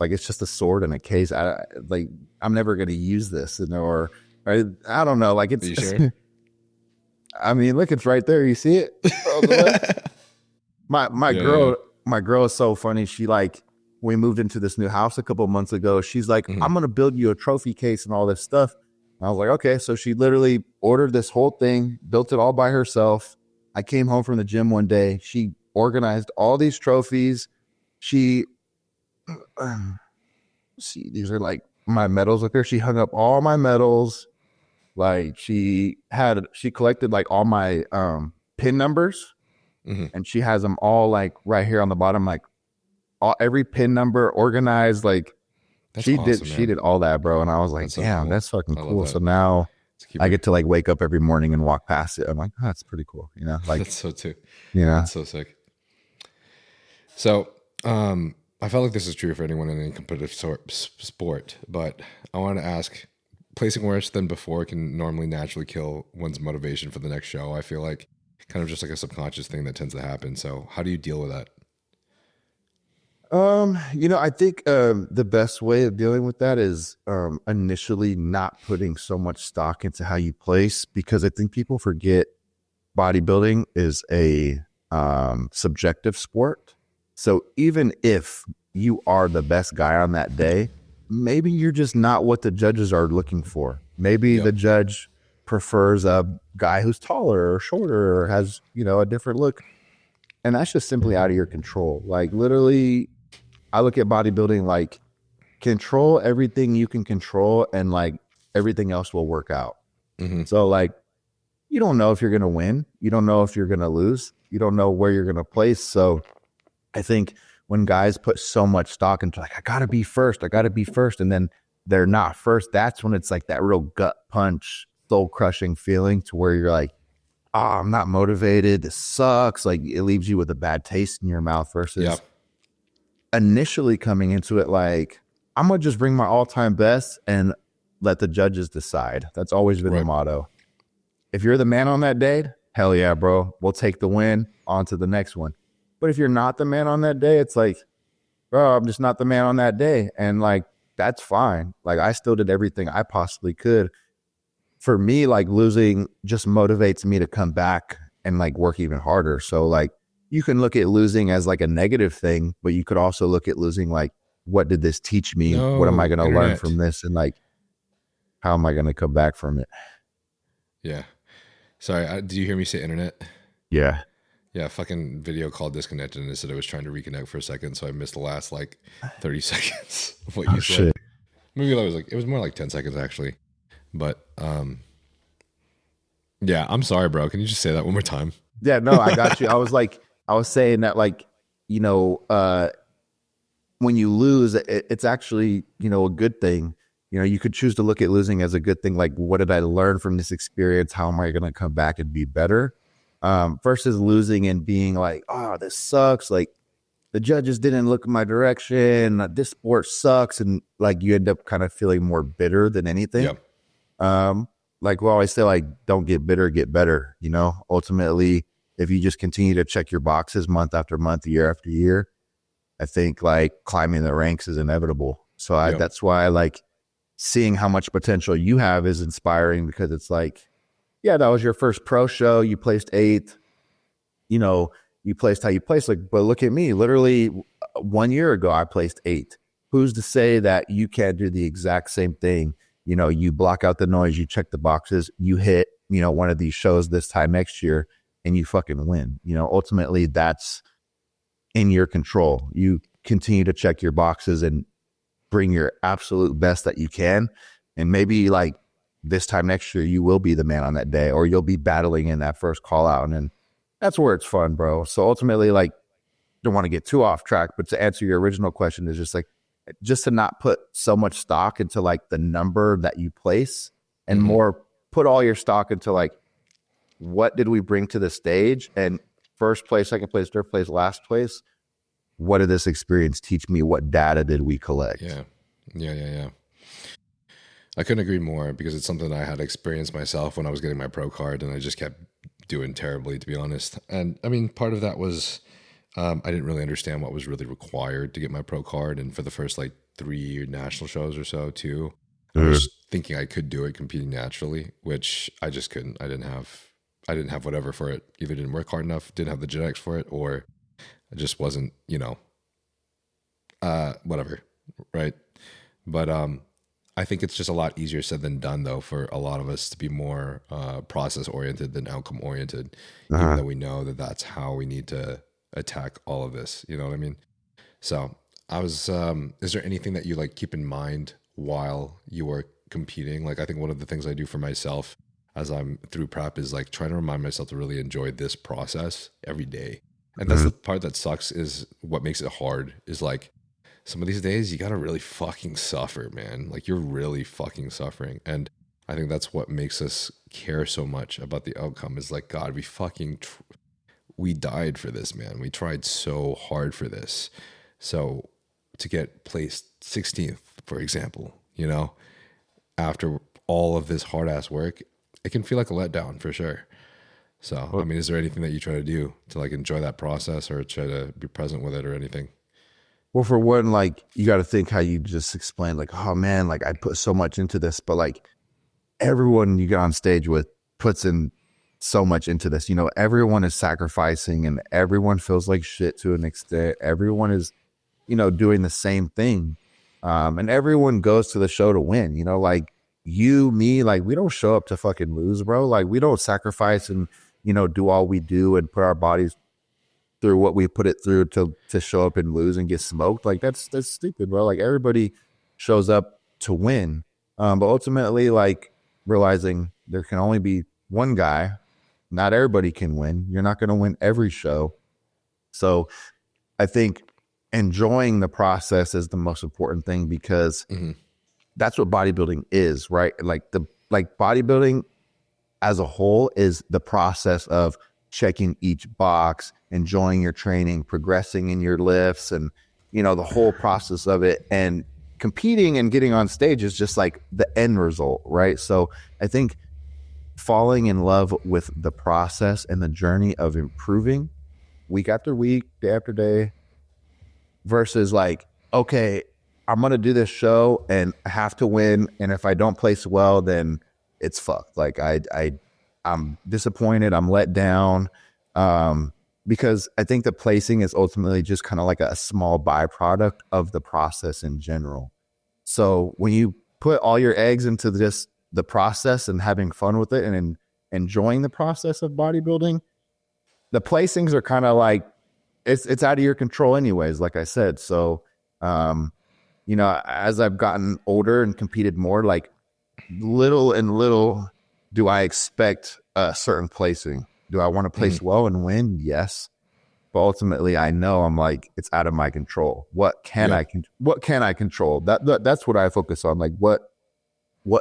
it's just a sword in a case. I'm never gonna use this, or I don't know. Like it's. Are you sure? I mean, look, it's right there. You see it? My Yeah, yeah, girl is so funny. She like when we moved into this new house a couple months ago, she's like, yeah. I'm gonna build you a trophy case and all this stuff. And I was like, okay. So she literally ordered this whole thing, built it all by herself. I came home from the gym one day. She organized all these trophies. She see, these are like my medals up here. She hung up all my medals. Like she collected like all my pin numbers, Hmm. and she has them all like right here on the bottom, like every pin number organized. Like That's awesome, she man. did all that, bro. And I was like, That's so damn, cool. that's fucking I love cool. that. So now To keep I her. get to like wake up every morning and walk past it. I'm like, oh, that's pretty cool. Like, That's so too. you know, That's so sick. So, I felt like this is true for anyone in any competitive sport, but I want to ask, placing worse than before can normally naturally kill one's motivation for the next show. I feel like kind of just like a subconscious thing that tends to happen. So, how do you deal with that? I think the best way of dealing with that is initially not putting so much stock into how you place, because I think people forget bodybuilding is a subjective sport. So even if you are the best guy on that day, maybe you're just not what the judges are looking for. Maybe the Yep. judge prefers a guy who's taller or shorter or has, a different look. And that's just simply out of your control. Like literally, I look at bodybuilding like control everything you can control, and like everything else will work out. Hmm. So like you don't know if you're going to win. You don't know if you're going to lose. You don't know where you're going to place. So I think when guys put so much stock into like, I got to be first, I got to be first, and then they're not first, that's when it's like that real gut punch, soul crushing feeling to where you're like, oh, I'm not motivated. This sucks. Like it leaves you with a bad taste in your mouth Yeah. versus initially coming into it like, I'm going to just bring my all time best and let the judges decide. That's always been the Right. motto. If you're the man on that day, hell yeah, bro. We'll take the win on to the next one. But if you're not the man on that day, it's like, bro, I'm just not the man on that day. And like, that's fine. Like, I still did everything I possibly could. For me, like, losing just motivates me to come back and like work even harder. So, like, you can look at losing as like a negative thing, but you could also look at losing like, what did this teach me? What am I No, going to learn internet. from this? And like, how am I going to come back from it? Yeah. Sorry. Did you hear me say internet? Yeah. Yeah, fucking video call disconnected and it said it was trying to reconnect for a second, so I missed the last like 30 seconds of what Oh, you said. shit. Maybe that was like it was more like 10 seconds actually. But yeah, I'm sorry, bro. Can you just say that one more time? Yeah, no, I got you. I was saying that like, you know, when you lose, it's actually, a good thing. You could choose to look at losing as a good thing. Like, what did I learn from this experience? How am I going to come back and be better? Versus losing and being like, oh, this sucks. Like the judges didn't look in my direction. This sport sucks. And like, you end up kind of feeling more bitter than anything. Yep. Um, like we always say, like, don't get bitter, get better. Ultimately, if you just continue to check your boxes month after month, year after year, I think like climbing the ranks is inevitable. So Yep. that's why I like seeing how much potential you have is inspiring, because it's like, yeah, that was your first pro show. You placed eighth, you placed how you placed. Like, but look at me, literally 1 year ago, I placed eighth. Who's to say that you can't do the exact same thing? You block out the noise, you check the boxes, you hit, one of these shows this time next year and you fucking win. Ultimately that's in your control. You continue to check your boxes and bring your absolute best that you can. And maybe like this time next year, you will be the man on that day, or you'll be battling in that first call out. And then that's where it's fun, bro. So ultimately, like, don't want to get too off track, but to answer your original question is just like, just to not put so much stock into like the number that you place, and Hmm. more put all your stock into like, what did we bring to the stage? And first place, second place, third place, last place, what did this experience teach me? What data did we collect? Yeah. Yeah. I couldn't agree more because it's something I had experienced myself when I was getting my pro card and I just kept doing terribly, to be honest. And I mean, part of that was I didn't really understand what was really required to get my pro card. And for the first like 3 national shows or so, too, I was thinking I could do it competing naturally, which I just couldn't. I didn't have whatever for it. Either didn't work hard enough, didn't have the genetics for it, or I just wasn't, whatever, right? But I think it's just a lot easier said than done, though, for a lot of us to be more process oriented than outcome oriented, even Uh-huh. though we know that that's how we need to attack all of this. You know what I mean? So I was, is there anything that you like keep in mind while you are competing? Like, I think one of the things I do for myself as I'm through prep is like trying to remind myself to really enjoy this process every day. And that's Mhm. the part that sucks, is what makes it hard is like, some of these days you gotta really fucking suffer, man. Like, you're really fucking suffering. And I think that's what makes us care so much about the outcome, is like, God, we died for this, man. We tried so hard for this. So to get placed 16th, for example, after all of this hard ass work, it can feel like a letdown for sure. So, I Well, mean, is there anything that you try to do to like enjoy that process or try to be present with it or anything? well, for one, like you got to think how you just explained, like, oh man, like I put so much into this, but like everyone you get on stage with puts in so much into this. Everyone is sacrificing and everyone feels like shit to an extent. Everyone is, doing the same thing. And everyone goes to the show to win, like you, me, like we don't show up to fucking lose, bro. Like we don't sacrifice and, do all we do and put our bodies through what we put it through to show up and lose and get smoked. Like that's stupid, bro. Like everybody shows up to win. But ultimately, like realizing there can only be one guy, not everybody can win. You're not going to win every show. So I think enjoying the process is the most important thing, because Mm-hmm. that's what bodybuilding is, right? Like bodybuilding as a whole is the process of checking each box, enjoying your training, progressing in your lifts, and the whole process of it. And competing and getting on stage is just like the end result, right? So I think falling in love with the process and the journey of improving week after week, day after day, versus like, okay, I'm gonna do this show and I have to win, and if I don't place well, then it's fucked. Like I'm disappointed, I'm let down, because I think the placing is ultimately just kind of like a small byproduct of the process in general. So when you put all your eggs into just the process and having fun with it and enjoying the process of bodybuilding, the placings are kind of like it's out of your control anyways, like I said. So as I've gotten older and competed more, like little and little do I expect a certain placing. Do I want to place Mm-hmm. well and win? Yes. But ultimately I know I'm like, it's out of my control. What can Yeah. I control? That's what I focus on. Like what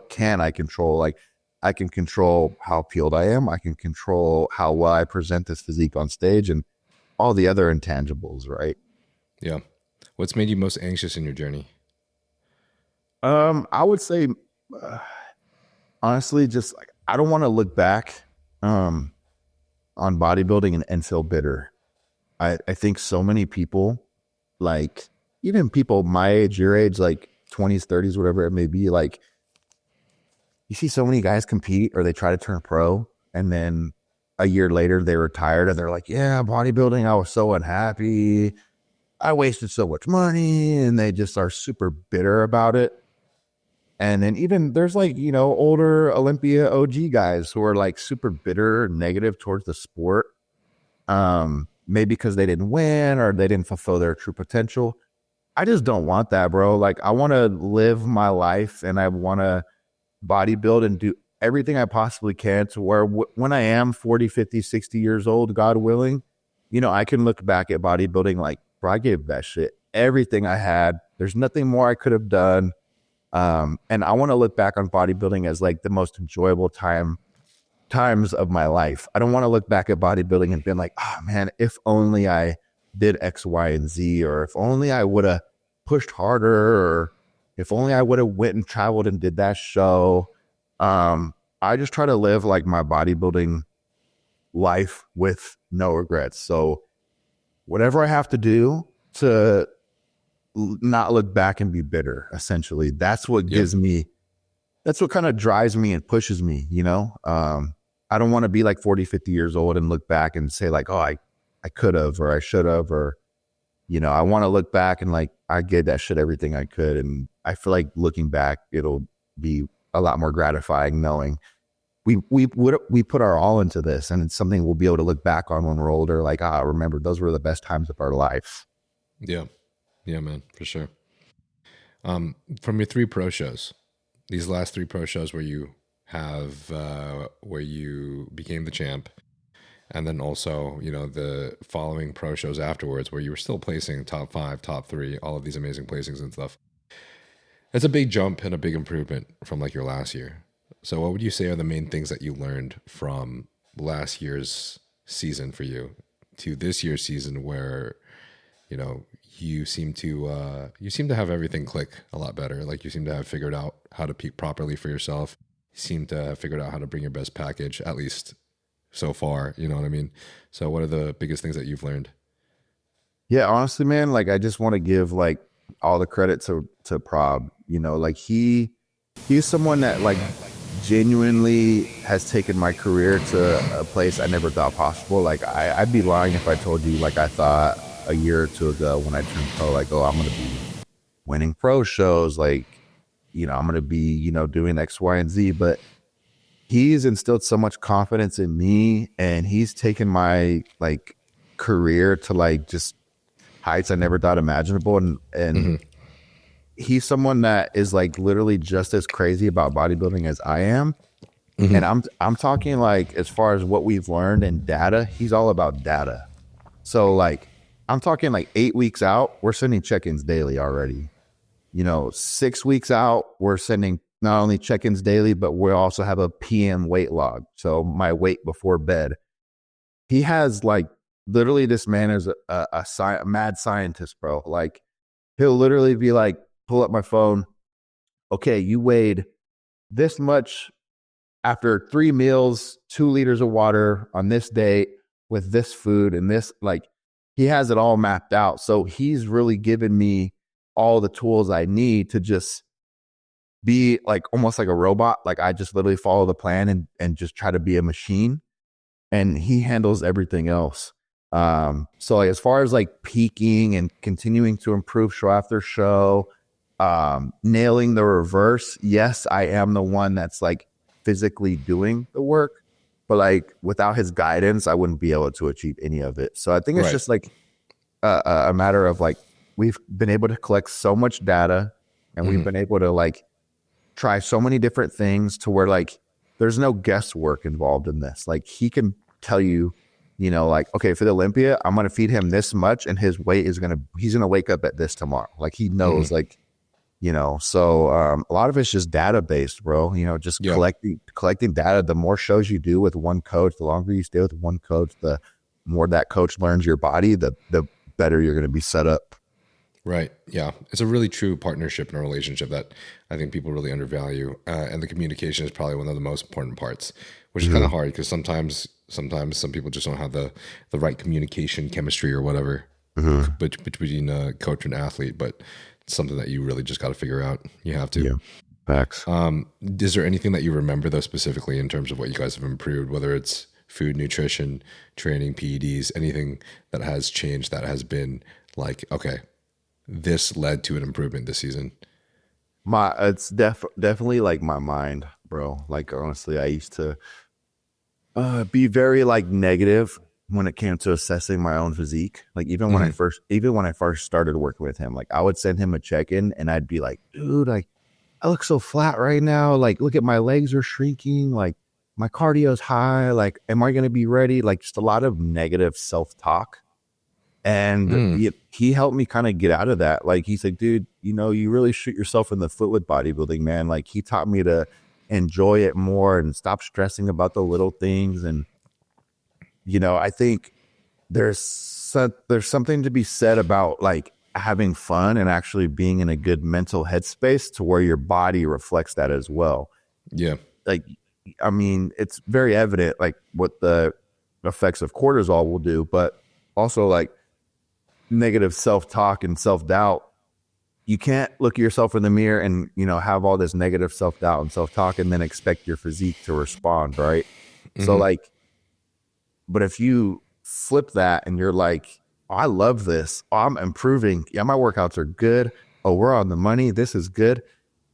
can I control? Like I can control how peeled I am. I can control how well I present this physique on stage and all the other intangibles, right? Yeah. What's made you most anxious in your journey? I would say, uh, honestly, just like I don't want to look back um, on bodybuilding and feel bitter. I think so many people, like even people my age, your age, like 20s, 30s, whatever it may be, like you see so many guys compete or they try to turn pro, and then a year later they retired and they're like, yeah, bodybuilding, I was so unhappy. I wasted so much money, and they just are super bitter about it. And then even there's like, older Olympia OG guys who are like super bitter, negative towards the sport. Maybe because they didn't win or they didn't fulfill their true potential. I just don't want that, bro. Like I want to live my life and I want to bodybuild and do everything I possibly can to where when I am 40, 50, 60 years old, God willing, I can look back at bodybuilding like, bro, I gave that shit everything I had. There's nothing more I could have done. And I want to look back on bodybuilding as like the most enjoyable times of my life. I don't want to look back at bodybuilding and be like, oh man, if only I did X, Y, and Z, or if only I would have pushed harder, or if only I would have went and traveled and did that show. I just try to live like my bodybuilding life with no regrets. So whatever I have to do to not look back and be bitter, essentially, that's what Yep. that's what kind of drives me and pushes me, I don't want to be like 40, 50 years old and look back and say like, oh, I could have, or I should have, or, I want to look back and like, I gave that shit everything I could. And I feel like looking back, it'll be a lot more gratifying knowing we put our all into this, and it's something we'll be able to look back on when we're older. Like, remember, those were the best times of our life. Yeah. Yeah, man, for sure. From your 3 pro shows, these last 3 pro shows where you became the champ, and then also, the following pro shows afterwards where you were still placing top 5, top 3, all of these amazing placings and stuff. It's a big jump and a big improvement from like your last year. So what would you say are the main things that you learned from last year's season for you to this year's season where, you know, you seem to have everything click a lot better. Like you seem to have figured out how to peak properly for yourself. You seem to have figured out how to bring your best package, at least so far. You know what I mean? So what are the biggest things that you've learned? Yeah, honestly, man, like I just want to give like all the credit to Prob. Like he's someone that like genuinely has taken my career to a place I never thought possible. Like I'd be lying if I told you like I thought a year or two ago when I turned pro, like, oh, I'm gonna be winning pro shows, like, I'm gonna be, doing X, Y, and Z. But he's instilled so much confidence in me, and he's taken my like career to like just heights I never thought imaginable. And he's someone that is like literally just as crazy about bodybuilding as I am. And I'm talking like as far as what we've learned in data, he's all about data. So like I'm talking like 8 weeks out, we're sending check-ins daily already. 6 weeks out, we're sending not only check-ins daily, but we also have a PM weight log. So my weight before bed. He has like literally, this man is a mad scientist, bro. Like he'll literally be like, pull up my phone. Okay, you weighed this much after 3 meals, 2 liters of water on this date with this food and this, like, he has it all mapped out. So he's really given me all the tools I need to just be like almost like a robot. Like I just literally follow the plan and just try to be a machine. And he handles everything else. So like, as far as like peaking and continuing to improve show after show, nailing the reverse. Yes, I am the one that's like physically doing the work, but like without his guidance, I wouldn't be able to achieve any of it. So I think it's just like a matter of like, we've been able to collect so much data, and we've been able to like try so many different things to where like there's no guesswork involved in this. Like he can tell you, like, okay, for the Olympia, I'm going to feed him this much and his weight is he's going to wake up at this tomorrow. Like he knows, like, so a lot of it's just data based, bro. Just collecting data. The more shows you do with one coach, the longer you stay with one coach, the more that coach learns your body, the better you're going to be set up. Right. Yeah. It's a really true partnership in a relationship that I think people really undervalue. And the communication is probably one of the most important parts, which is kind of hard because sometimes some people just don't have the right communication chemistry or whatever between a coach and athlete, but it's something that you really just got to figure out. You have to. Yeah. Facts. Is there anything that you remember though specifically in terms of what you guys have improved, whether it's food, nutrition, training, PEDs, anything that has changed that has been like, okay, this led to an improvement this season? It's definitely like my mind, bro. Like honestly, I used to be very like negative when it came to assessing my own physique. Like even when I first started working with him, like I would send him a check-in and I'd be like, dude, like I look so flat right now. Like look at my legs are shrinking. Like my cardio's high. Like am I going to be ready? Like just a lot of negative self-talk. And he helped me kind of get out of that. Like he's like, dude, you really shoot yourself in the foot with bodybuilding, man. Like he taught me to enjoy it more and stop stressing about the little things. And I think there's something to be said about like having fun and actually being in a good mental headspace to where your body reflects that as well. Yeah. Like, I mean, it's very evident like what the effects of cortisol will do, but also like negative self-talk and self-doubt. You can't look at yourself in the mirror and, have all this negative self-doubt and self-talk and then expect your physique to respond, right? So like, but if you flip that and you're like, oh, I love this. Oh, I'm improving. Yeah, my workouts are good. Oh, we're on the money. This is good.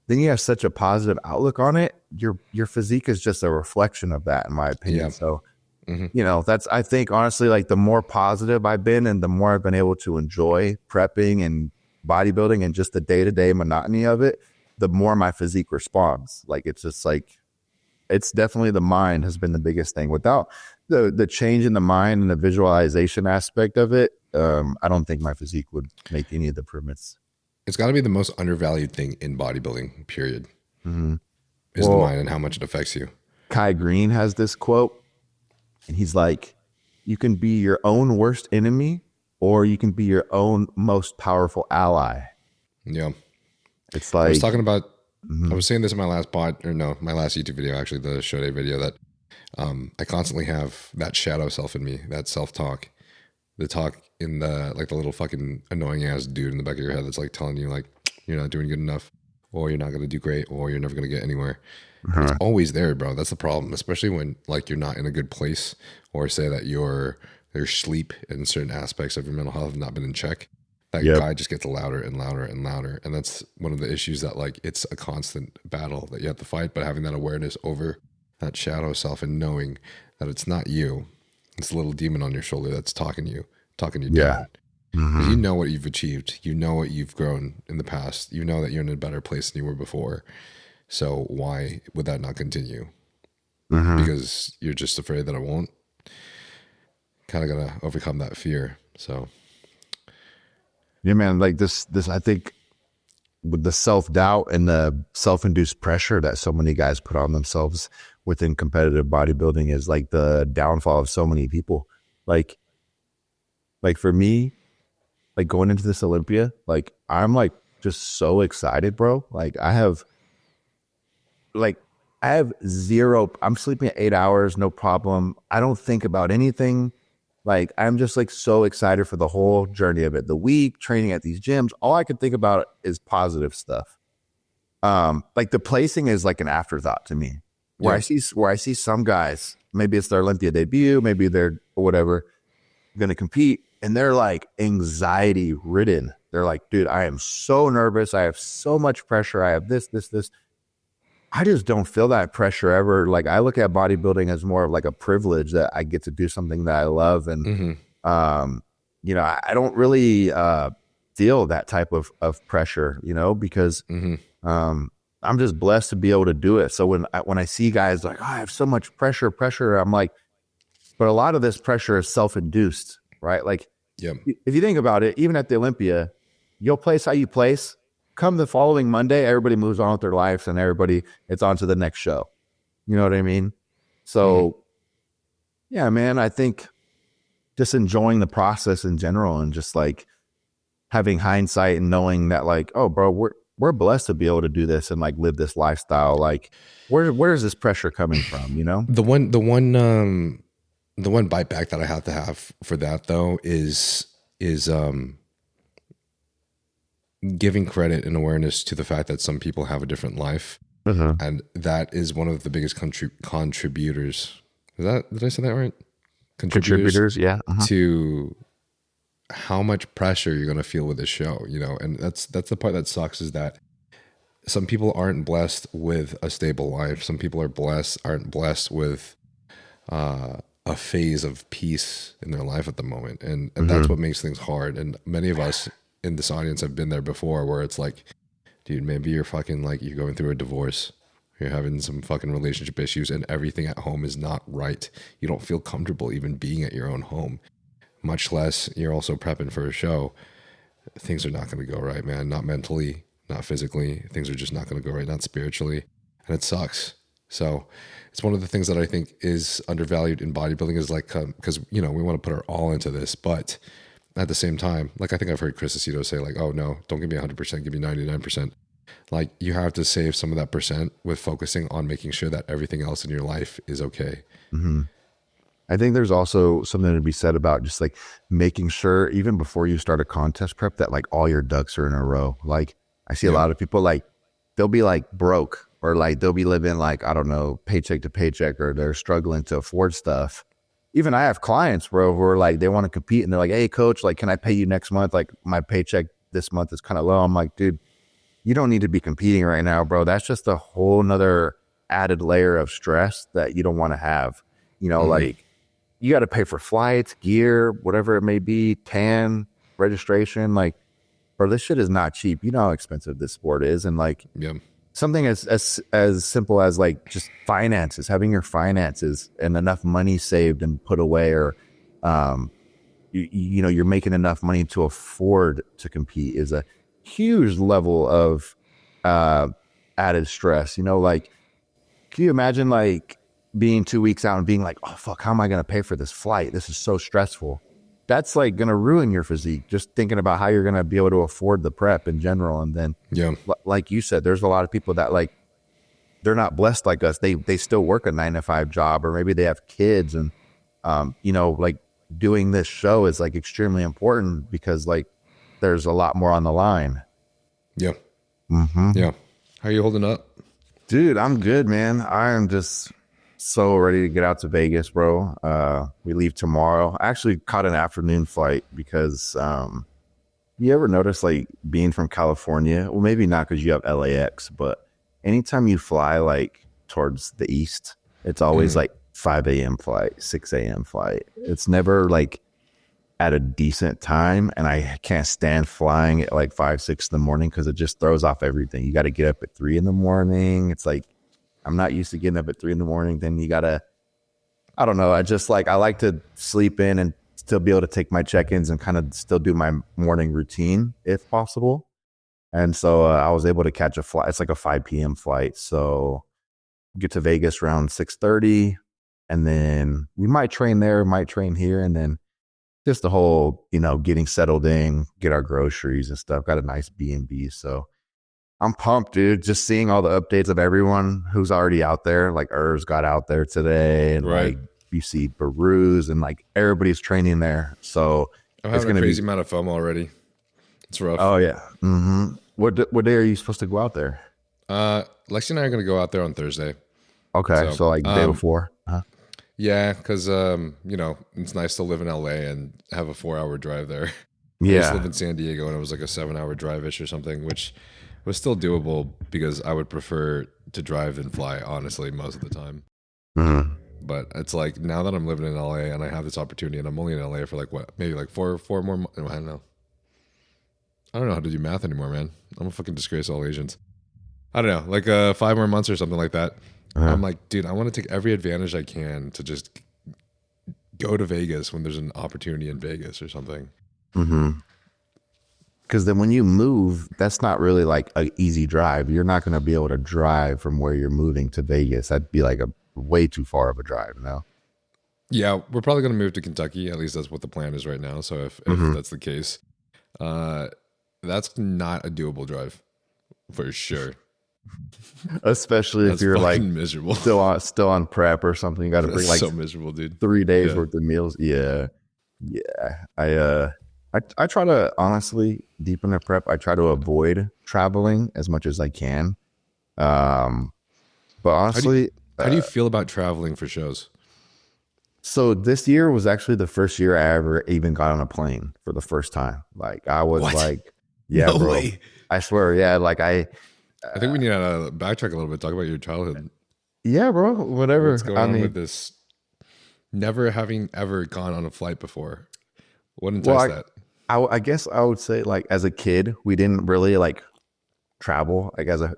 Then you have such a positive outlook on it. Your physique is just a reflection of that, in my opinion. Yeah. So, that's, I think, honestly, like the more positive I've been and the more I've been able to enjoy prepping and bodybuilding and just the day-to-day monotony of it, the more my physique responds. Like, it's just like, it's definitely the mind has been the biggest thing. Without the change in the mind and the visualization aspect of it, I don't think my physique would make any of the improvements. It's got to be the most undervalued thing in bodybuilding, period, is the Well, mind and how much it affects you. Kai Green has this quote, and he's like, you can be your own worst enemy or you can be your own most powerful ally. Yeah. It's like, I was talking about, I was saying this in my last my last YouTube video, actually, the show day video, that I constantly have that shadow self in me, that self-talk, the talk in the, like the little fucking annoying ass dude in the back of your head that's like telling you like, you're not doing good enough, or you're not going to do great, or you're never going to get anywhere. It's always there, bro. That's the problem, especially when like you're not in a good place, or say that your sleep and certain aspects of your mental health have not been in check. That guy just gets louder and louder and louder. And that's one of the issues, that like it's a constant battle that you have to fight, but having that awareness over that shadow self and knowing that it's not you, it's a little demon on your shoulder that's talking you down. Because you know what you've achieved, you know what you've grown in the past, you know that you're in a better place than you were before. So why would that not continue? Because you're just afraid that it won't. Kind of gotta overcome that fear. So yeah, man, like this, I think with the self-doubt and the self-induced pressure that so many guys put on themselves within competitive bodybuilding is like the downfall of so many people. Like for me, like going into this Olympia, like I'm like just so excited, bro. Like I have zero, I'm sleeping at 8 hours, no problem. I don't think about anything. Like I'm just like so excited for the whole journey of it. The week training at these gyms, all I can think about is positive stuff. Like the placing is like an afterthought to me. Where I see some guys, maybe it's their Olympia debut, maybe they're whatever, going to compete, and they're like anxiety ridden. They're like, dude, I am so nervous. I have so much pressure. I have this. I just don't feel that pressure ever. Like I look at bodybuilding as more of like a privilege that I get to do something that I love. And, I don't really feel that type of pressure, because I'm just blessed to be able to do it. So when I see guys like, oh, I have so much pressure, I'm like, but a lot of this pressure is self-induced, right? Like if you think about it, even at the Olympia, you'll place how you place. Come the following Monday, everybody moves on with their lives and it's on to the next show. You know what I mean? So yeah, man, I think just enjoying the process in general and just like having hindsight and knowing that like, oh bro, we're blessed to be able to do this and like live this lifestyle. Like where's this pressure coming from? The one bite back that I have to have for that though is giving credit and awareness to the fact that some people have a different life. And that is one of the biggest contributors. Did I say that right? Contributors, yeah. To how much pressure you're going to feel with this show, and that's the part that sucks, is that some people aren't blessed with a stable life. Some people aren't blessed with a phase of peace in their life at the moment. And that's what makes things hard. And many of us in this audience have been there before, where it's like, dude, maybe you're fucking like, you're going through a divorce, you're having some fucking relationship issues, and everything at home is not right. You don't feel comfortable even being at your own home, much less you're also prepping for a show. Things are not going to go right, man. Not mentally, not physically. Things are just not going to go right, not spiritually. And it sucks. So it's one of the things that I think is undervalued in bodybuilding, is like, because, we want to put our all into this, but at the same time, like I think I've heard Chris Aceto say like, oh no, don't give me 100%, give me 99%. Like you have to save some of that percent with focusing on making sure that everything else in your life is okay. I think there's also something to be said about just like making sure even before you start a contest prep that like all your ducks are in a row. Like I see a lot of people like they'll be like broke, or like they'll be living like, I don't know, paycheck to paycheck, or they're struggling to afford stuff. even I have clients, bro, who are like, they want to compete and they're like, hey, coach, like, can I pay you next month? Like, my paycheck this month is kind of low. I'm like, dude, you don't need to be competing right now, bro. That's just a whole nother added layer of stress that you don't want to have. Like, you got to pay for flights, gear, whatever it may be, registration. Like, bro, this shit is not cheap. You know how expensive this sport is. And like, Yeah. something as simple as like just finances, having your finances and enough money saved and put away, or you're making enough money to afford to compete, is a huge level of added stress. Like, can you imagine like being 2 weeks out and being like, oh fuck, how am I going to pay for this flight? This is so stressful. That's like going to ruin your physique, just thinking about how you're going to be able to afford the prep in general. And then, like you said, there's a lot of people that like, they're not blessed like us. They still work a 9-to-5 job, or maybe they have kids. And, like doing this show is like extremely important because like there's a lot more on the line. Yeah. Yeah. How are you holding up? Dude, I'm good, man. I am just so ready to get out to Vegas, bro. We leave tomorrow. I actually caught an afternoon flight because you ever notice like being from California? Well, maybe not because you have LAX, but anytime you fly like towards the east, it's always like 5 a.m. flight, 6 a.m. flight. It's never like at a decent time, and I can't stand flying at like 5, 6 in the morning because it just throws off everything. You got to get up at 3 in the morning. It's like, I'm not used to getting up at 3 in the morning. Then you gotta, I don't know. I like to sleep in and still be able to take my check-ins and kind of still do my morning routine if possible. And so I was able to catch a flight. It's like a 5 p.m. flight. So get to Vegas around 6:30, and then we might train there, might train here, and then just the whole, getting settled in, get our groceries and stuff. Got a nice B&B. So I'm pumped, dude. Just seeing all the updates of everyone who's already out there. Like Urs got out there today, and like you see Baruz, and like everybody's training there. So I'm having a crazy amount of FOMO already. It's rough. Oh yeah. What day are you supposed to go out there? Lexi and I are going to go out there on Thursday. Okay, so like the day before. Huh? Yeah, because it's nice to live in LA and have a 4-hour drive there. Yeah, I used to live in San Diego, and it was like a 7-hour drive-ish or something, which was still doable because I would prefer to drive than fly, honestly, most of the time. But it's like, now that I'm living in LA and I have this opportunity, and I'm only in LA for like what, maybe like four more months. I don't know how to do math anymore, man. I'm a fucking disgrace to all Asians. I don't know, like 5 more months or something like that. I'm like, dude, I want to take every advantage I can to just go to Vegas when there's an opportunity in Vegas or something. Because then when you move, that's not really like an easy drive. You're not going to be able to drive from where you're moving to Vegas. That'd be like a way too far of a drive, no? Yeah, we're probably going to move to Kentucky. At least that's what the plan is right now. So if that's the case, that's not a doable drive for sure. Especially if you're like miserable, still on prep or something. You got to bring like so miserable, dude. 3 days worth of meals. Yeah. I try to honestly deepen the prep. I try to avoid traveling as much as I can. But honestly, how do you feel about traveling for shows? So this year was actually the first year I ever even got on a plane for the first time. Like I was like, yeah, no bro. Way. I swear, yeah. Like I think we need to backtrack a little bit. Talk about your childhood. Yeah, bro. Whatever. What's going on with this? Never having ever gone on a flight before. What enticed that? I guess I would say like as a kid, we didn't really like travel. Like as a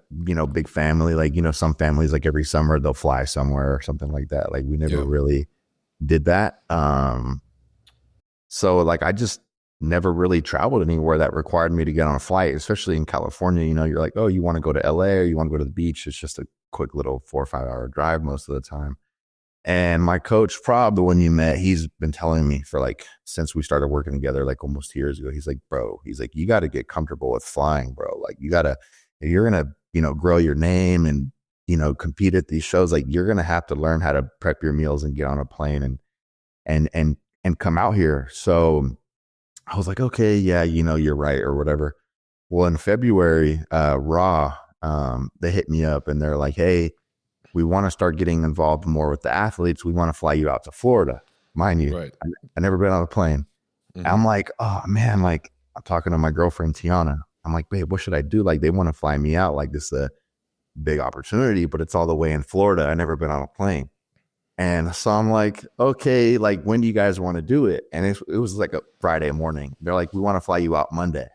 big family, like some families like every summer they'll fly somewhere or something like that. Like we never really did that. So like I just never really traveled anywhere that required me to get on a flight, especially in California. You're like, oh, you want to go to LA or you want to go to the beach. It's just a quick little 4 or 5 hour drive most of the time. And my coach, Prob, the one you met, he's been telling me for like, since we started working together, like almost years ago, he's like, bro, you got to get comfortable with flying, bro. Like you got to, if you're going to, grow your name and, compete at these shows, like you're going to have to learn how to prep your meals and get on a plane and come out here. So I was like, okay, yeah, you're right or whatever. Well, in February, Raw, they hit me up and they're like, hey, we want to start getting involved more with the athletes. We want to fly you out to Florida. mind you. Right. I never been on a plane. Mm-hmm. I'm like, oh man, like I'm talking to my girlfriend Tiana. I'm like, babe, what should I do? Like they want to fly me out. Like this is a big opportunity, but it's all the way in Florida. I never been on a plane. And so I'm like, okay, like when do you guys want to do it? And it was like a Friday morning. They're like, we want to fly you out Monday.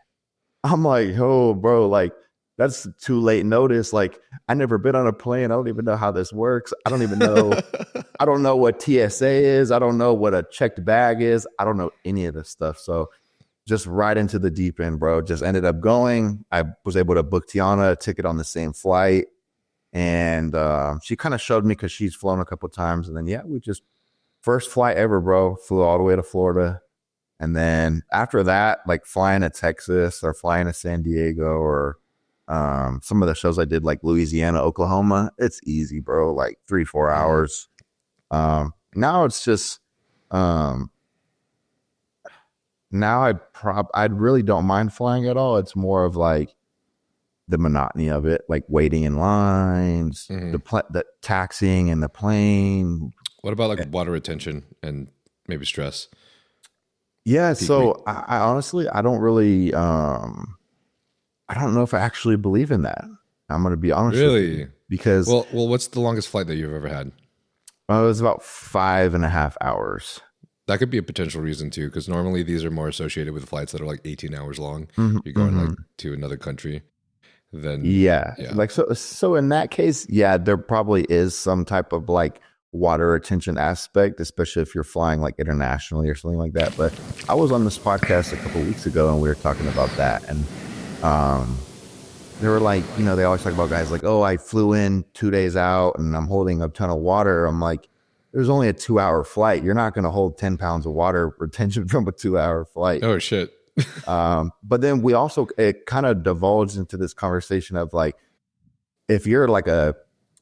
I'm like, oh, bro, like that's too late notice. Like I never been on a plane. I don't even know how this works. I don't even know. I don't know what TSA is. I don't know what a checked bag is. I don't know any of this stuff. So just right into the deep end, bro. Just ended up going. I was able to book Tiana a ticket on the same flight. And she kind of showed me because she's flown a couple times. And then, yeah, we just first flight ever, bro. Flew all the way to Florida. And then after that, like flying to Texas or flying to San Diego or some of the shows I did like Louisiana, Oklahoma, it's easy, bro. Like 3-4 hours. Now it's just now I really don't mind flying at all. It's more of like the monotony of it, like waiting in lines, the taxiing in the plane. What about like water retention and maybe stress? Yeah, so I honestly, I don't really, I don't know if I actually believe in that. I'm going to be honest with you, because well, what's the longest flight that you've ever had? It was about 5.5 hours. That could be a potential reason too, because normally these are more associated with flights that are like 18 hours long. You're going like to another country. Then yeah, like so in that case, yeah, there probably is some type of like water retention aspect, especially if you're flying like internationally or something like that. But I was on this podcast a couple of weeks ago and we were talking about that, and they were like, you know, they always talk about guys like, oh, I flew in 2 days out and I'm holding a ton of water. I'm like, there's only a 2-hour flight. You're not going to hold 10 pounds of water retention from a 2-hour flight. Oh shit. But then it kind of divulged into this conversation of like, if you're like a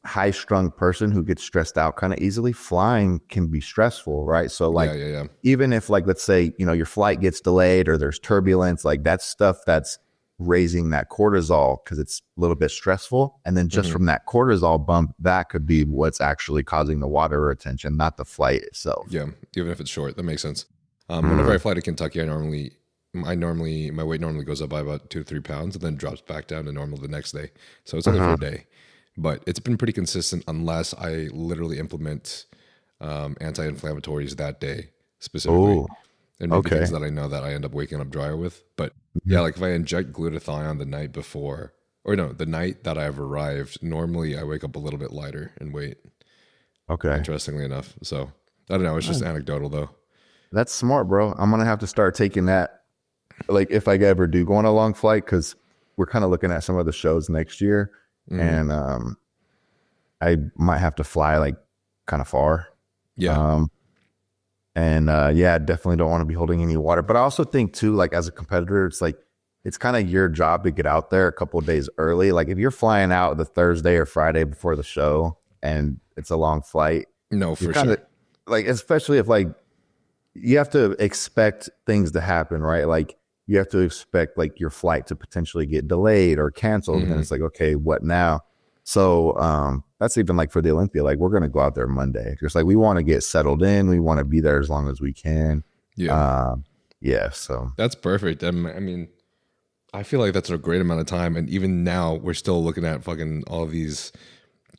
high strung person who gets stressed out kind of easily, flying can be stressful, right? So like, even if like, let's say, you know, your flight gets delayed or there's turbulence, like that's stuff that's raising that cortisol because it's a little bit stressful. And then just from that cortisol bump, that could be what's actually causing the water retention, not the flight itself. Yeah. Even if it's short, that makes sense. Whenever I fly to Kentucky, my weight normally goes up by about 2 to 3 pounds and then drops back down to normal the next day. So it's only for a day, but it's been pretty consistent unless I literally implement anti-inflammatories that day specifically. And maybe things that I know that I end up waking up drier with. But yeah, like if I inject glutathione the night before, or no, the night that I've arrived, normally I wake up a little bit lighter in weight. Okay. Interestingly enough. So I don't know. It's just anecdotal though. That's smart, bro. I'm going to have to start taking that. Like if I ever do go on a long flight, because we're kind of looking at some of the shows next year, and I might have to fly like kind of far. Yeah. I definitely don't want to be holding any water. But I also think too, like as a competitor, it's like it's kind of your job to get out there a couple of days early. Like if you're flying out the Thursday or Friday before the show and it's a long flight, for sure. Like especially if like you have to expect things to happen, right? Like you have to expect like your flight to potentially get delayed or canceled. And it's like, okay, what now? So that's even like for the Olympia, like we're going to go out there Monday. Just like we want to get settled in. We want to be there as long as we can. Yeah. So that's perfect. I mean, I feel like that's a great amount of time. And even now we're still looking at fucking all of these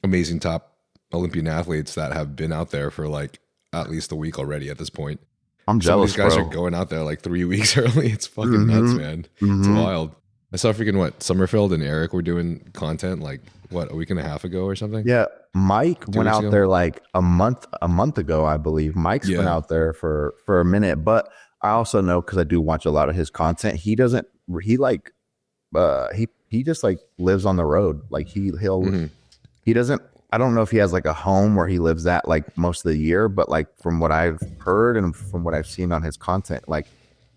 amazing top Olympian athletes that have been out there for like at least a week already at this point. I'm jealous, Some of these guys bro. are going out there like 3 weeks early. It's fucking nuts, man. It's wild. I saw freaking Summerfield and Eric were doing content like a week and a half ago or something. Yeah, Mike went out there like a month ago, I believe. Mike's been out there for a minute, but I also know because I do watch a lot of his content. He just like lives on the road. Like he doesn't. I don't know if he has like a home where he lives at like most of the year, but like from what I've heard and from what I've seen on his content, like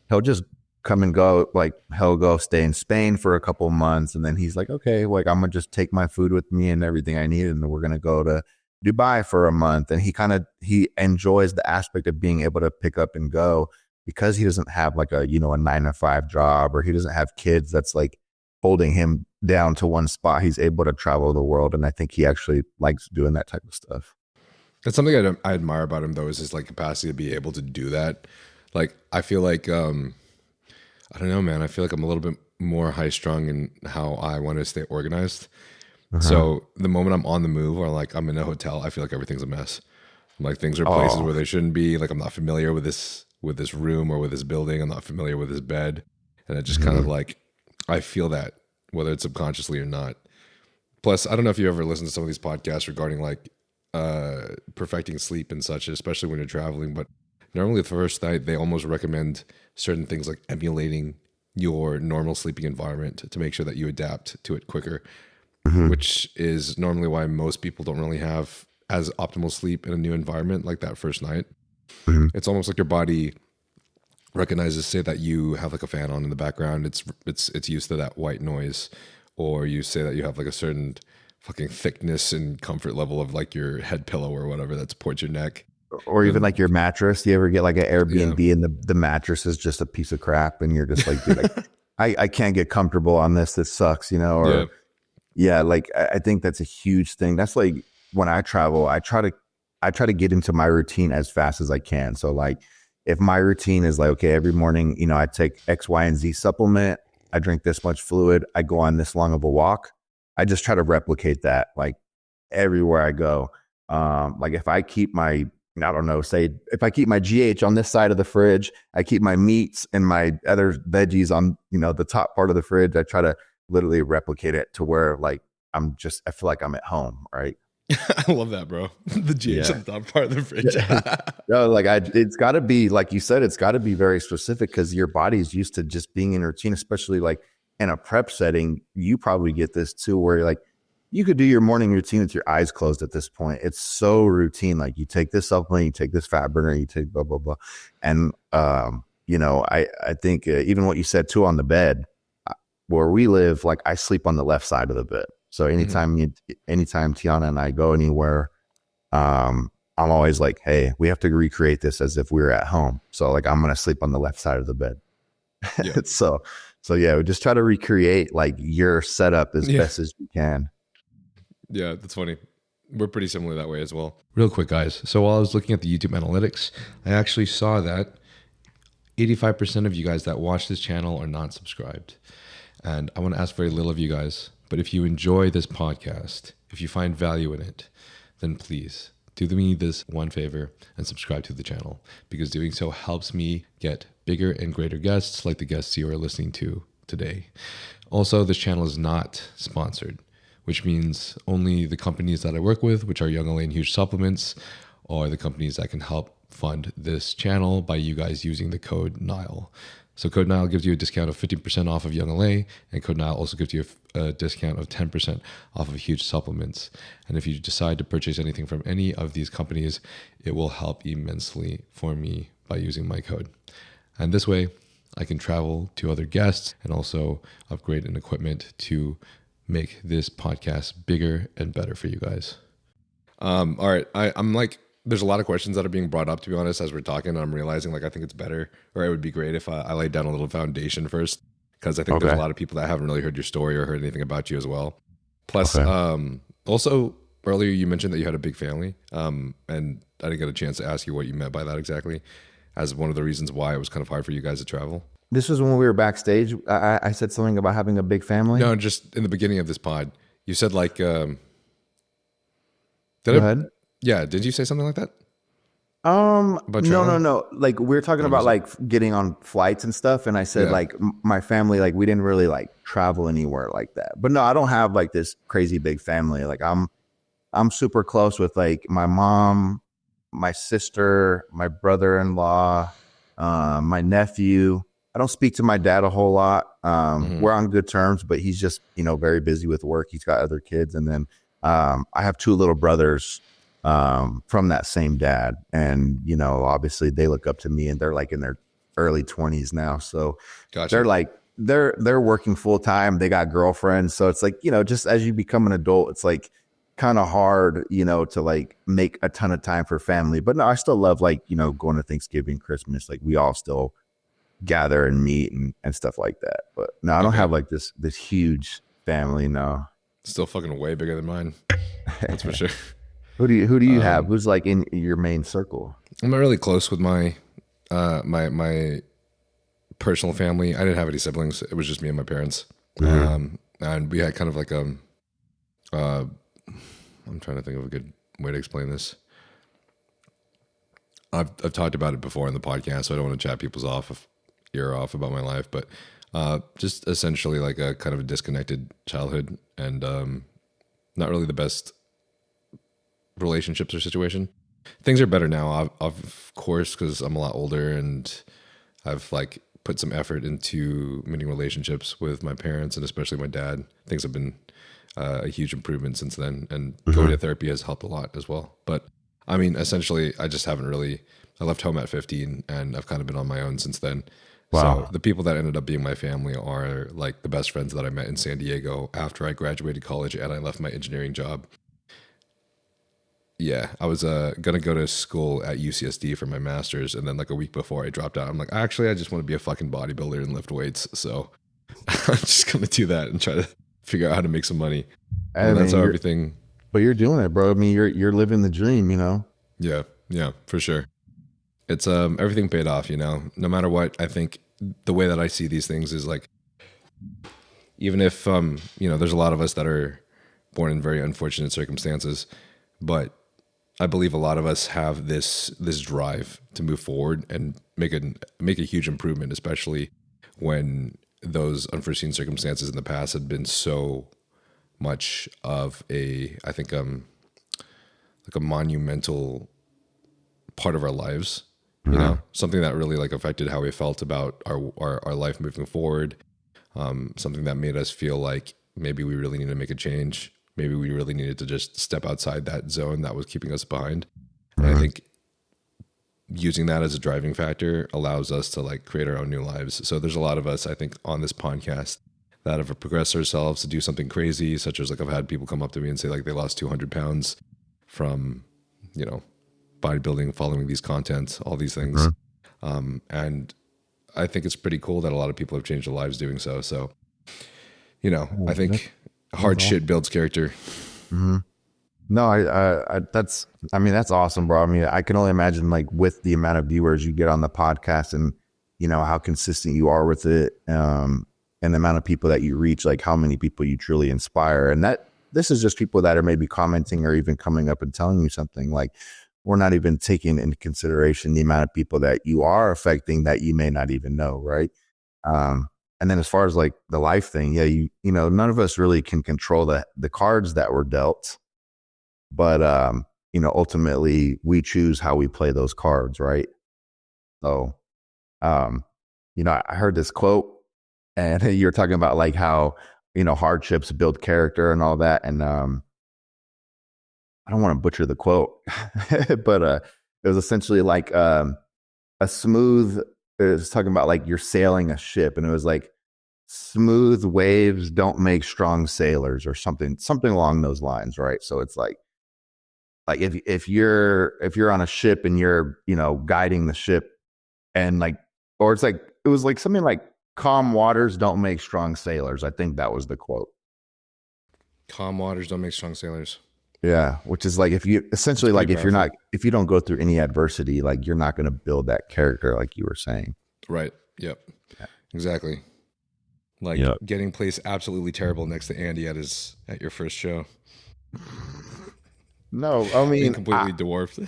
he'll just come and go. Like he'll go stay in Spain for a couple of months, and then he's like, okay, like I'm gonna just take my food with me and everything I need, and then we're gonna go to Dubai for a month. And he enjoys the aspect of being able to pick up and go because he doesn't have like a 9-to-5 job, or he doesn't have kids that's like holding him down to one spot. He's able to travel the world, and I think he actually likes doing that type of stuff. That's something I admire about him, though, is his like capacity to be able to do that. Like, I feel like, I don't know, man. I feel like I'm a little bit more high strung in how I want to stay organized. So the moment I'm on the move or like I'm in a hotel, I feel like everything's a mess. Like things are places where they shouldn't be. Like I'm not familiar with this room or with this building. I'm not familiar with this bed. And it just kind of like, I feel that whether it's subconsciously or not. Plus, I don't know if you ever listen to some of these podcasts regarding like perfecting sleep and such, especially when you're traveling. But normally the first night, they almost recommend certain things like emulating your normal sleeping environment to make sure that you adapt to it quicker, which is normally why most people don't really have as optimal sleep in a new environment like that first night. It's almost like your body recognizes, say that you have like a fan on in the background, it's used to that white noise, or you say that you have like a certain fucking thickness and comfort level of like your head pillow or whatever that supports your neck. Or even like your mattress. You ever get like an Airbnb and the mattress is just a piece of crap and you're just like, dude, I can't get comfortable on this. This sucks, you know? Or like I think that's a huge thing. That's like when I travel, I try to get into my routine as fast as I can. So like if my routine is like, okay, every morning, you know, I take X, Y, and Z supplement, I drink this much fluid, I go on this long of a walk, I just try to replicate that like everywhere I go. Like if I keep my, I don't know, say if I keep my GH on this side of the fridge, I keep my meats and my other veggies on, you know, the top part of the fridge. I try to literally replicate it to where like I feel like I'm at home, right? I love that, bro. The GH on the top part of the fridge. No, like it's got to be, like you said, it's got to be very specific because your body's used to just being in routine, especially like in a prep setting. You probably get this too, where you're like, you could do your morning routine with your eyes closed at this point. It's so routine. Like you take this supplement, you take this fat burner, you take blah, blah, blah. And, you know, I think even what you said too on the bed where we live, like I sleep on the left side of the bed. So anytime Tiana and I go anywhere, I'm always like, hey, we have to recreate this as if we were at home. So like, I'm going to sleep on the left side of the bed. Yeah. so yeah, we just try to recreate like your setup as best as we can. Yeah, that's funny. We're pretty similar that way as well. Real quick, guys. So while I was looking at the YouTube analytics, I actually saw that 85% of you guys that watch this channel are not subscribed. And I want to ask very little of you guys. But if you enjoy this podcast, if you find value in it, then please do me this one favor and subscribe to the channel, because doing so helps me get bigger and greater guests like the guests you are listening to today. Also, this channel is not sponsored, which means only the companies that I work with, which are Young LA and Huge Supplements, are the companies that can help fund this channel by you guys using the code NILE. So code NILE gives you a discount of 15% off of Young LA, and code NILE also gives you a discount of 10% off of Huge Supplements. And if you decide to purchase anything from any of these companies, it will help immensely for me by using my code. And this way, I can travel to other guests and also upgrade an equipment to make this podcast bigger and better for you guys. All right, I'm like, there's a lot of questions that are being brought up, to be honest, as we're talking. And I'm realizing like I think it's better, or it would be great if I laid down a little foundation first, because I think there's a lot of people that haven't really heard your story or heard anything about you as well. Plus, also earlier you mentioned that you had a big family, and I didn't get a chance to ask you what you meant by that exactly, as one of the reasons why it was kind of hard for you guys to travel. This was when we were backstage. I said something about having a big family. No, just in the beginning of this pod, you said like, Go ahead. Yeah, did you say something like that? No. Like we were talking about like getting on flights and stuff, and I said like my family, like we didn't really like travel anywhere like that. But no, I don't have like this crazy big family. Like I'm super close with like my mom, my sister, my brother-in-law, my nephew. I don't speak to my dad a whole lot. We're on good terms, but he's just, you know, very busy with work. He's got other kids, and then I have two little brothers from that same dad, and you know, obviously they look up to me, and they're like in their early 20s now, so they're like they're working full time, they got girlfriends, so it's like, you know, just as you become an adult, it's like kind of hard, you know, to like make a ton of time for family. But no, I still love, like, you know, going to Thanksgiving, Christmas, like we all still gather and meet and stuff like that. But no, I don't have like this huge family. No, still fucking way bigger than mine, that's for sure. Who do you have? Who's like in your main circle? I'm not really close with my my personal family. I didn't have any siblings. It was just me and my parents. And we had kind of like uh, I'm trying to think of a good way to explain this. I've talked about it before in the podcast, so I don't want to chat people's ear off about my life, but just essentially like a kind of a disconnected childhood and not really the best relationships or situation. Things are better now, of course, because I'm a lot older and I've like put some effort into mending relationships with my parents and especially my dad. Things have been a huge improvement since then, and going to therapy has helped a lot as well. But I mean, essentially, I just haven't really. I left home at 15, and I've kind of been on my own since then. Wow. So the people that ended up being my family are like the best friends that I met in San Diego after I graduated college and I left my engineering job. Yeah, I was gonna go to school at UCSD for my master's, and then like a week before I dropped out, I'm like, actually, I just want to be a fucking bodybuilder and lift weights. So I'm just gonna do that and try to figure out how to make some money. I And mean, that's how everything. but you're doing it, bro. I mean, you're living the dream, you know. Yeah, for sure. It's everything paid off. No matter what. I think the way that I see these things is like, even if there's a lot of us that are born in very unfortunate circumstances, but I believe a lot of us have this drive to move forward and make a huge improvement, especially when those unforeseen circumstances in the past had been so much of I think like a monumental part of our lives. Something that really like affected how we felt about our life moving forward. Something that made us feel like maybe we really need to make a change. Maybe we really needed to just step outside that zone that was keeping us behind. And I think using that as a driving factor allows us to like create our own new lives. So there's a lot of us, I think, on this podcast that have progressed ourselves to do something crazy, such as like I've had people come up to me and say like they lost 200 pounds from, bodybuilding, following these contents, all these things. And I think it's pretty cool that a lot of people have changed their lives doing so. So, I think hard shit builds character. No, that's awesome, bro. I mean, I can only imagine like with the amount of viewers you get on the podcast and, how consistent you are with it. And the amount of people that you reach, like how many people you truly inspire. And this is just people that are maybe commenting or even coming up and telling you something. Like, we're not even taking into consideration the amount of people that you are affecting that you may not even know, right? And then as far as like the life thing, yeah, none of us really can control the cards that were dealt, but ultimately we choose how we play those cards, right? So, I heard this quote, and you're talking about like how hardships build character and all that, and I don't want to butcher the quote, but it was essentially like a smooth. It was talking about like you're sailing a ship, and it was like smooth waves don't make strong sailors, or something along those lines, right? So it's like if you're on a ship and you're guiding the ship, and like, or it's like it was like something like calm waters don't make strong sailors. I think that was the quote. Calm waters don't make strong sailors. Yeah, which is like if you essentially like if you don't go through any adversity, like you're not going to build that character, like you were saying. Right. Yep. Yeah. Exactly. Like getting placed absolutely terrible next to Andy at your first show. No, I mean being completely dwarfed.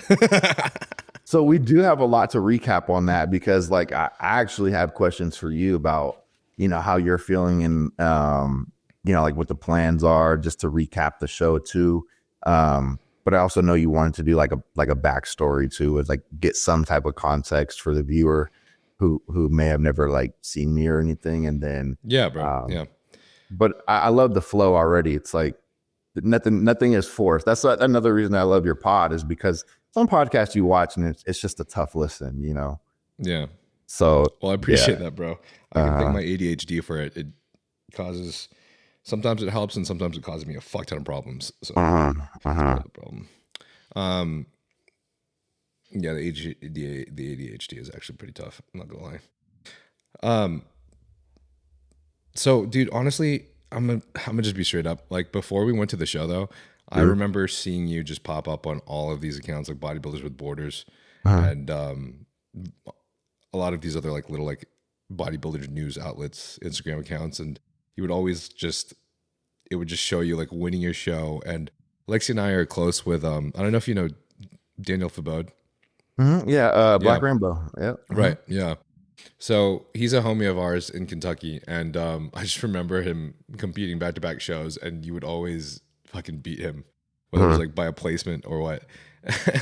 So we do have a lot to recap on that, because like I actually have questions for you about how you're feeling and like what the plans are, just to recap the show too. But I also know you wanted to do like a backstory too, is like get some type of context for the viewer who may have never like seen me or anything. And then yeah, bro. Yeah. But I love the flow already. It's like nothing is forced. That's another reason I love your pod, is because some podcasts you watch and it's just a tough listen, Yeah. So well, I appreciate that, bro. I can thank my ADHD for it. It causes. Sometimes it helps, and sometimes it causes me a fuck ton of problems. So that's the problem. Yeah, the ADHD is actually pretty tough. I'm not gonna lie. So, dude, honestly, I'm gonna just be straight up. Like before we went to the show, though, I remember seeing you just pop up on all of these accounts, like Bodybuilders with Borders, and a lot of these other like little like bodybuilder news outlets, Instagram accounts, and you would always just it would just show you like winning your show. And Lexi and I are close with I don't know if you know Daniel Fabode. Yeah, Yeah, Black Rainbow. Yeah. right. Yeah. So he's a homie of ours in Kentucky, and I just remember him competing back to back shows, and you would always fucking beat him, whether it was like by a placement or what.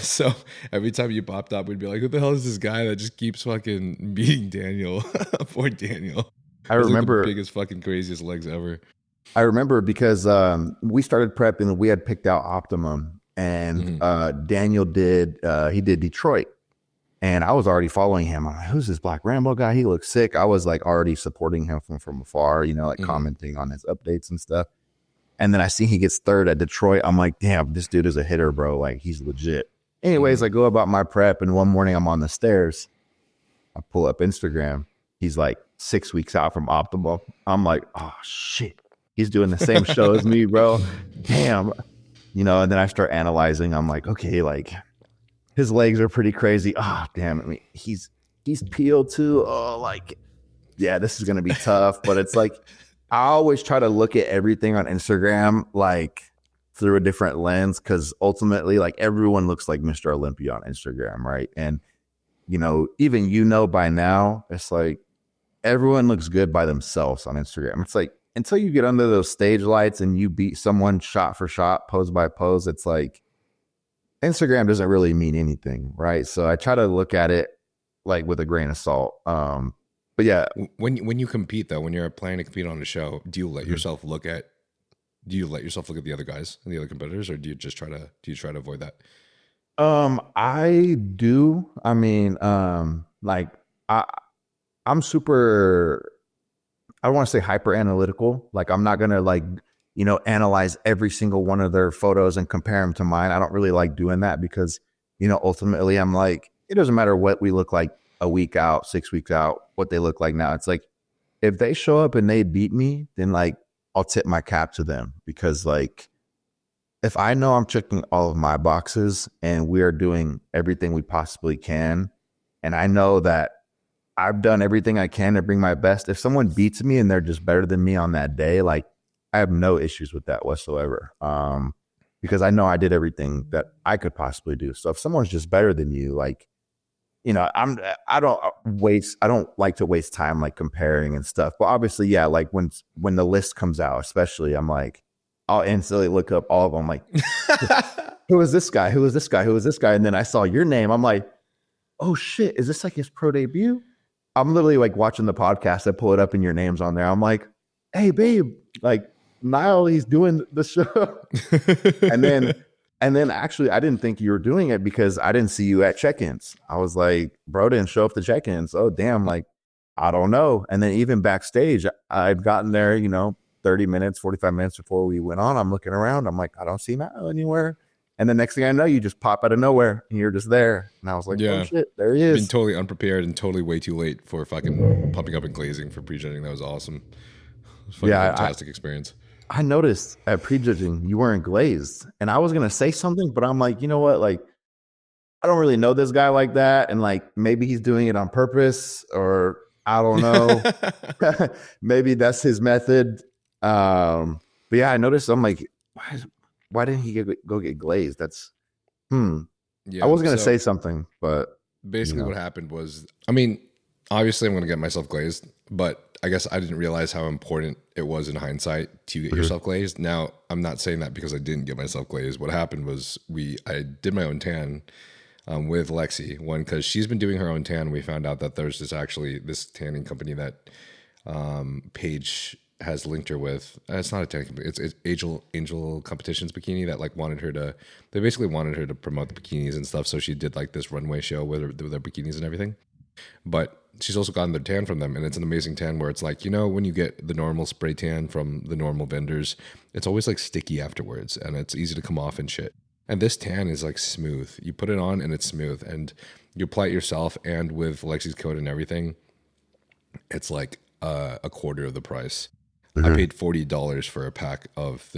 So every time you popped up, we'd be like, "Who the hell is this guy that just keeps fucking beating Daniel?" Poor Daniel. I Has like the remember. biggest fucking craziest legs ever. I remember because we started prepping. We had picked out Optimum, and Daniel did. He did Detroit, and I was already following him. I'm like, "Who's this Black Rambo guy? He looks sick." I was like already supporting him from afar, like commenting on his updates and stuff. And then I see he gets third at Detroit. I'm like, "Damn, this dude is a hitter, bro. Like he's legit." Anyways, I go about my prep, and one morning I'm on the stairs. I pull up Instagram. He's like 6 weeks out from Optimal. I'm like, "Oh shit." He's doing the same show as me, bro. Damn. And then I start analyzing. I'm like, okay, like his legs are pretty crazy. Oh, damn. I mean, he's peeled too. Oh, like, yeah, this is going to be tough. But it's like, I always try to look at everything on Instagram, like through a different lens. Cause ultimately, like everyone looks like Mr. Olympia on Instagram. Right. And, even, by now, it's like everyone looks good by themselves on Instagram. It's like, until you get under those stage lights and you beat someone shot for shot, pose by pose, it's like Instagram doesn't really mean anything, right? So I try to look at it like with a grain of salt. But yeah, When you compete though, when you're planning to compete on a show, do you let yourself look at the other guys and the other competitors, or do you try to avoid that? I do. I mean, like I'm super. I don't want to say hyper analytical. Like I'm not going to analyze every single one of their photos and compare them to mine. I don't really like doing that because, ultimately I'm like, it doesn't matter what we look like a week out, 6 weeks out, what they look like now. It's like, if they show up and they beat me, then like, I'll tip my cap to them because like, if I know I'm checking all of my boxes and we are doing everything we possibly can, and I know that I've done everything I can to bring my best. If someone beats me and they're just better than me on that day, like I have no issues with that whatsoever. Because I know I did everything that I could possibly do. So if someone's just better than you, like, I don't like to waste time like comparing and stuff. But obviously, yeah, like when the list comes out, especially, I'm like, I'll instantly look up all of them. Like, who is this guy? Who is this guy? Who is this guy? And then I saw your name. I'm like, oh shit, is this like his pro debut? I'm literally like watching the podcast. I pull it up and your name's on there. I'm like, hey, babe, like Niall, he's doing the show. and then actually, I didn't think you were doing it because I didn't see you at check-ins. I was like, bro, didn't show up to check-ins. Oh, damn. Like, I don't know. And then even backstage, I'd gotten there, 30 minutes, 45 minutes before we went on. I'm looking around. I'm like, I don't see Niall anywhere. And the next thing I know, you just pop out of nowhere and you're just there. And I was like, oh shit, there he is. Been totally unprepared and totally way too late for fucking pumping up and glazing for prejudging. That was awesome. It was fucking fantastic experience. I noticed at prejudging you weren't glazed. And I was going to say something, but I'm like, you know what? Like, I don't really know this guy like that. And like, maybe he's doing it on purpose or I don't know. Maybe that's his method. But yeah, I noticed, I'm like, why didn't he go get glazed? That's, Yeah, I was going to say something, but. Basically what happened was, I mean, obviously I'm going to get myself glazed, but I guess I didn't realize how important it was in hindsight to get yourself glazed. Now, I'm not saying that because I didn't get myself glazed. What happened was I did my own tan with Lexi. One, because she's been doing her own tan. We found out that there's this tanning company that Paige has linked her with. It's not a tanning company. It's Angel Competitions Bikini that like they basically wanted her to promote the bikinis and stuff. So she did like this runway show with their bikinis and everything. But she's also gotten their tan from them, and it's an amazing tan where it's like, when you get the normal spray tan from the normal vendors, it's always like sticky afterwards and it's easy to come off and shit. And this tan is like smooth. You put it on and it's smooth, and you apply it yourself, and with Lexi's code and everything, it's like a quarter of the price. I paid $40 for a pack of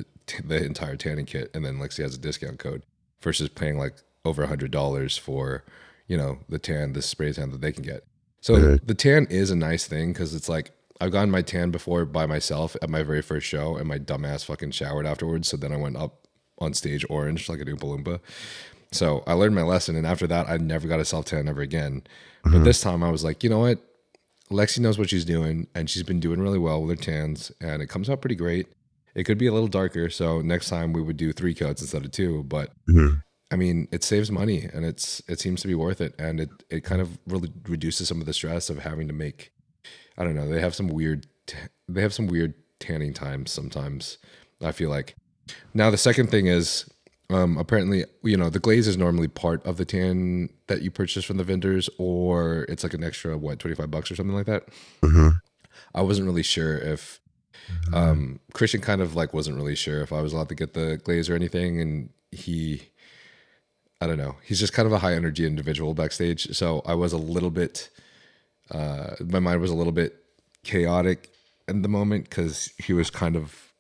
the entire tanning kit, and then Lexi has a discount code versus paying like over $100 for, the spray tan that they can get. So the tan is a nice thing because it's like I've gotten my tan before by myself at my very first show, and my dumbass fucking showered afterwards. So then I went up on stage orange like an Oompa Loompa. So I learned my lesson, and after that, I never got a self tan ever again. But this time I was like, you know what? Lexi knows what she's doing, and she's been doing really well with her tans, and it comes out pretty great. It could be a little darker, so next time we would do 3 coats instead of 2. But I mean, it saves money, and it seems to be worth it, and it kind of really reduces some of the stress of having to make. I don't know. They have some weird tanning times sometimes, I feel like. Now the second thing is. Apparently, the glaze is normally part of the tan that you purchase from the vendors, or it's like an extra, $25 or something like that. I wasn't really sure if, Christian kind of like wasn't really sure if I was allowed to get the glaze or anything. And I don't know, he's just kind of a high energy individual backstage. So I was a little bit, my mind was a little bit chaotic in the moment because he was kind of,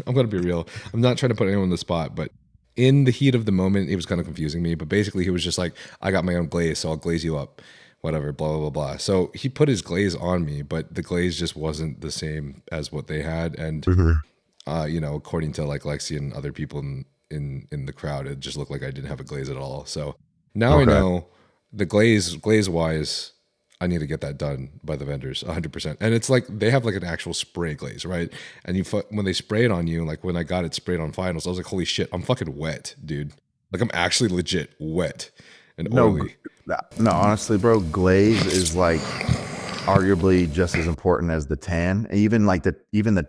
I'm going to be real. I'm not trying to put anyone on the spot, but in the heat of the moment, it was kind of confusing me. But basically, he was just like, I got my own glaze, so I'll glaze you up, whatever, blah, blah, blah, blah. So he put his glaze on me, but the glaze just wasn't the same as what they had. And, according to like Lexi and other people in the crowd, it just looked like I didn't have a glaze at all. So now I know the glaze-wise, I need to get that done by the vendors 100%. And it's like they have like an actual spray glaze, right? And when they spray it on you, like when I got it sprayed on finals, I was like, holy shit, I'm fucking wet, dude. Like I'm actually legit wet and oily. No, honestly, bro, glaze is like arguably just as important as the tan. Even like the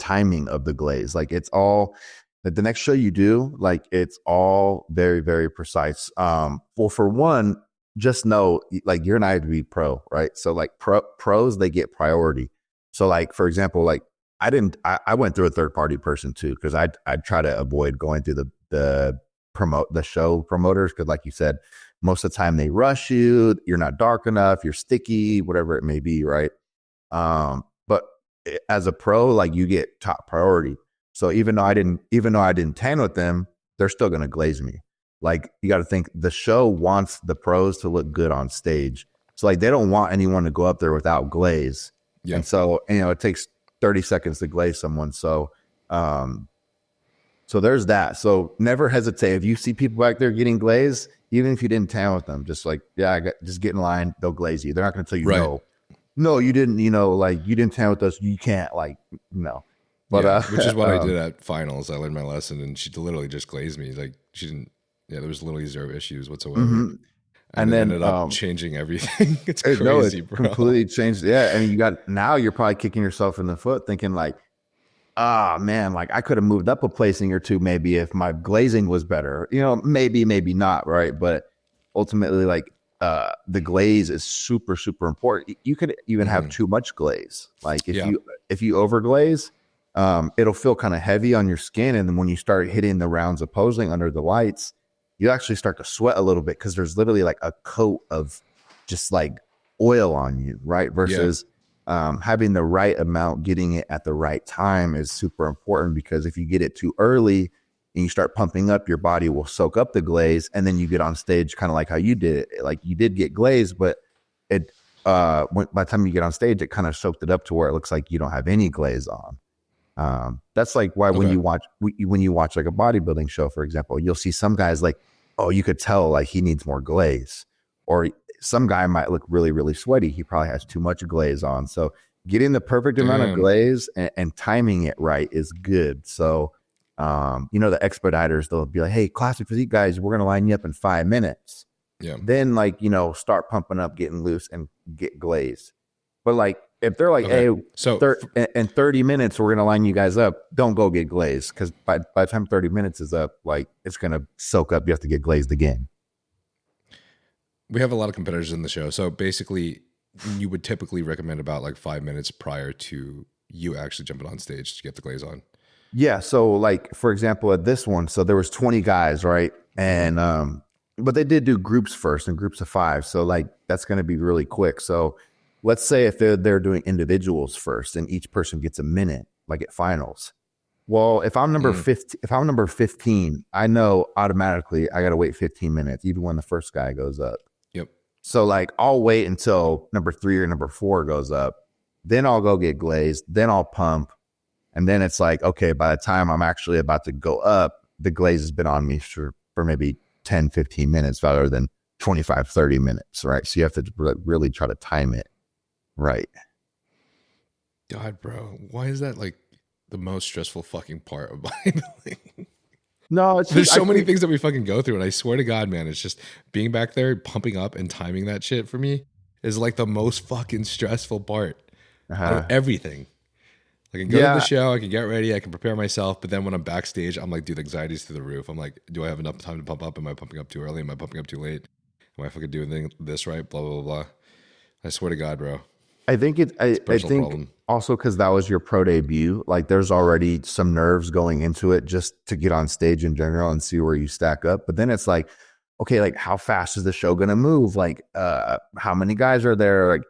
timing of the glaze. Like it's all the next show you do, like it's all very, very precise. Well, for one, just know like you're an IFBB pro, right? So like pros, they get priority. So like, for example, like I went through a third party person too, because I'd try to avoid going through the show promoters. Cause like you said, most of the time they rush you, you're not dark enough, you're sticky, whatever it may be. Right. But as a pro, like you get top priority. So even though I didn't tan with them, they're still going to glaze me. Like you got to think the show wants the pros to look good on stage. So like they don't want anyone to go up there without glaze. Yeah. And so, it takes 30 seconds to glaze someone. So, so there's that. So never hesitate. If you see people back there getting glazed, even if you didn't tan with them, just like, just get in line. They'll glaze you. They're not going to tell you no, you didn't, like you didn't tan with us. You can't no. But, which is what I did at finals. I learned my lesson and she literally just glazed me. Like she didn't. Yeah, there was literally zero issues whatsoever. And then ended up changing everything. It's crazy, bro. Completely changed. Yeah. And you're probably kicking yourself in the foot thinking like, man, like I could have moved up a placing or two maybe if my glazing was better. Maybe not, right? But ultimately, like the glaze is super, super important. You could even have too much glaze. Like if you overglaze, it'll feel kind of heavy on your skin. And then when you start hitting the rounds of posing under the lights, you actually start to sweat a little bit because there's literally like a coat of just like oil on you, right? Versus having the right amount, getting it at the right time is super important, because if you get it too early and you start pumping up, your body will soak up the glaze, and then you get on stage kind of like how you did it. Like you did get glazed, but it by the time you get on stage, it kind of soaked it up to where it looks like you don't have any glaze on. That's like why when you watch like a bodybuilding show, for example, you'll see some guys like, oh, you could tell like he needs more glaze, or some guy might look really, really sweaty. He probably has too much glaze on. So getting the perfect amount of glaze and timing it right is good. So, the expediters, they'll be like, hey, classic physique guys, we're going to line you up in 5 minutes. Yeah. Then start pumping up, getting loose and get glazed. But like, if they're like, hey, so in 30 minutes, we're going to line you guys up, don't go get glazed. Because by the time 30 minutes is up, like it's going to soak up. You have to get glazed again. We have a lot of competitors in the show. So basically, you would typically recommend about like 5 minutes prior to you actually jumping on stage to get the glaze on. Yeah. So like, for example, at this one, so there was 20 guys, right? And, but they did do groups first, and groups of 5. So like, that's going to be really quick. So let's say if they're doing individuals first and each person gets a minute, like at finals. Well, if I'm number 15, I know automatically I got to wait 15 minutes, even when the first guy goes up. Yep. So like I'll wait until number 3 or number 4 goes up. Then I'll go get glazed. Then I'll pump. And then it's like, okay, by the time I'm actually about to go up, the glaze has been on me for maybe 10, 15 minutes rather than 25, 30 minutes, right? So you have to really try to time it right. God, bro, why is that like the most stressful fucking part of bodybuilding? No, it's there's just, so many things that we fucking go through, and I swear to God, man, it's just being back there, pumping up and timing that shit for me is like the most fucking stressful part out of everything. I can go to the show, I can get ready, I can prepare myself, but then when I'm backstage, I'm like, dude, the anxiety's through the roof. I'm like, do I have enough time to pump up? Am I pumping up too early? Am I pumping up too late? Am I fucking doing this right? Blah, blah, blah, blah. I swear to God, bro. I think I think problem. Also because that was your pro debut, like there's already some nerves going into it just to get on stage in general and see where you stack up. But then it's like, okay, like how fast is the show going to move? Like, how many guys are there?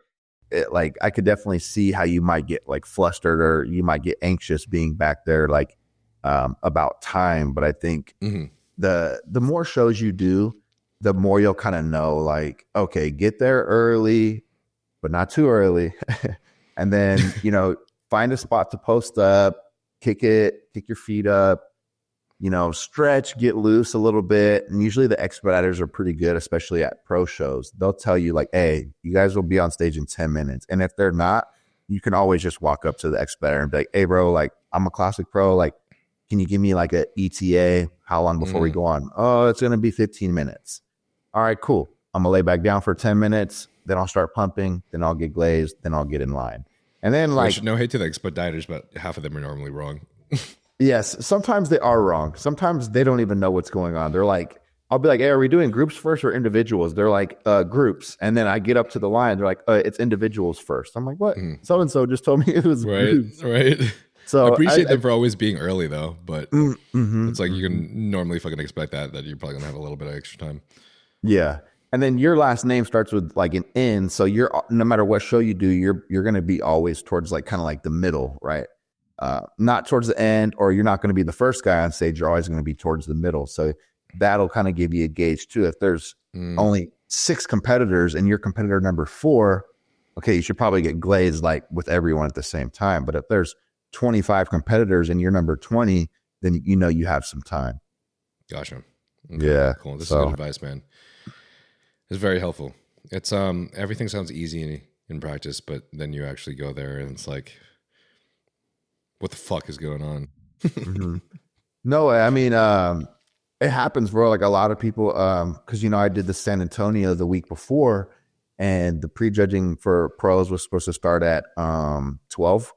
Like I could definitely see how you might get like flustered or you might get anxious being back there, like, about time. But I think the more shows you do, the more you'll kind of know, like, okay, get there early, but not too early. And then, find a spot to post up, kick your feet up, stretch, get loose a little bit. And usually the expediters are pretty good, especially at pro shows. They'll tell you like, hey, you guys will be on stage in 10 minutes. And if they're not, you can always just walk up to the expediter and be like, hey, bro, like I'm a classic pro. Like, can you give me like a ETA? How long before we go on? Oh, it's going to be 15 minutes. All right, cool. I'm going to lay back down for 10 minutes. Then I'll start pumping. Then I'll get glazed. Then I'll get in line. And then like, no hate to the expediters, but half of them are normally wrong. Yes, sometimes they are wrong. Sometimes they don't even know what's going on. They're like, I'll be like, hey, are we doing groups first or individuals? They're like, groups. And then I get up to the line. They're like, it's individuals first. I'm like, what? So-and-so just told me it was groups. Right. So I appreciate them for always being early though, but it's like you can normally fucking expect that you're probably gonna have a little bit of extra time. Yeah. And then your last name starts with like an N. So you're, no matter what show you do, you're going to be always towards like kind of like the middle, right? Not towards the end, or you're not going to be the first guy on stage. You're always going to be towards the middle. So that'll kind of give you a gauge too. If there's only 6 competitors and you're competitor number 4, okay, you should probably get glazed like with everyone at the same time. But if there's 25 competitors and you're number 20, then you have some time. Gotcha. Okay, yeah. Cool. This is good advice, man. It's very helpful. It's everything sounds easy in practice, but then you actually go there and it's like, what the fuck is going on? No, I mean, it happens, bro. Like a lot of people, because I did the San Antonio the week before, and the prejudging for pros was supposed to start at 12.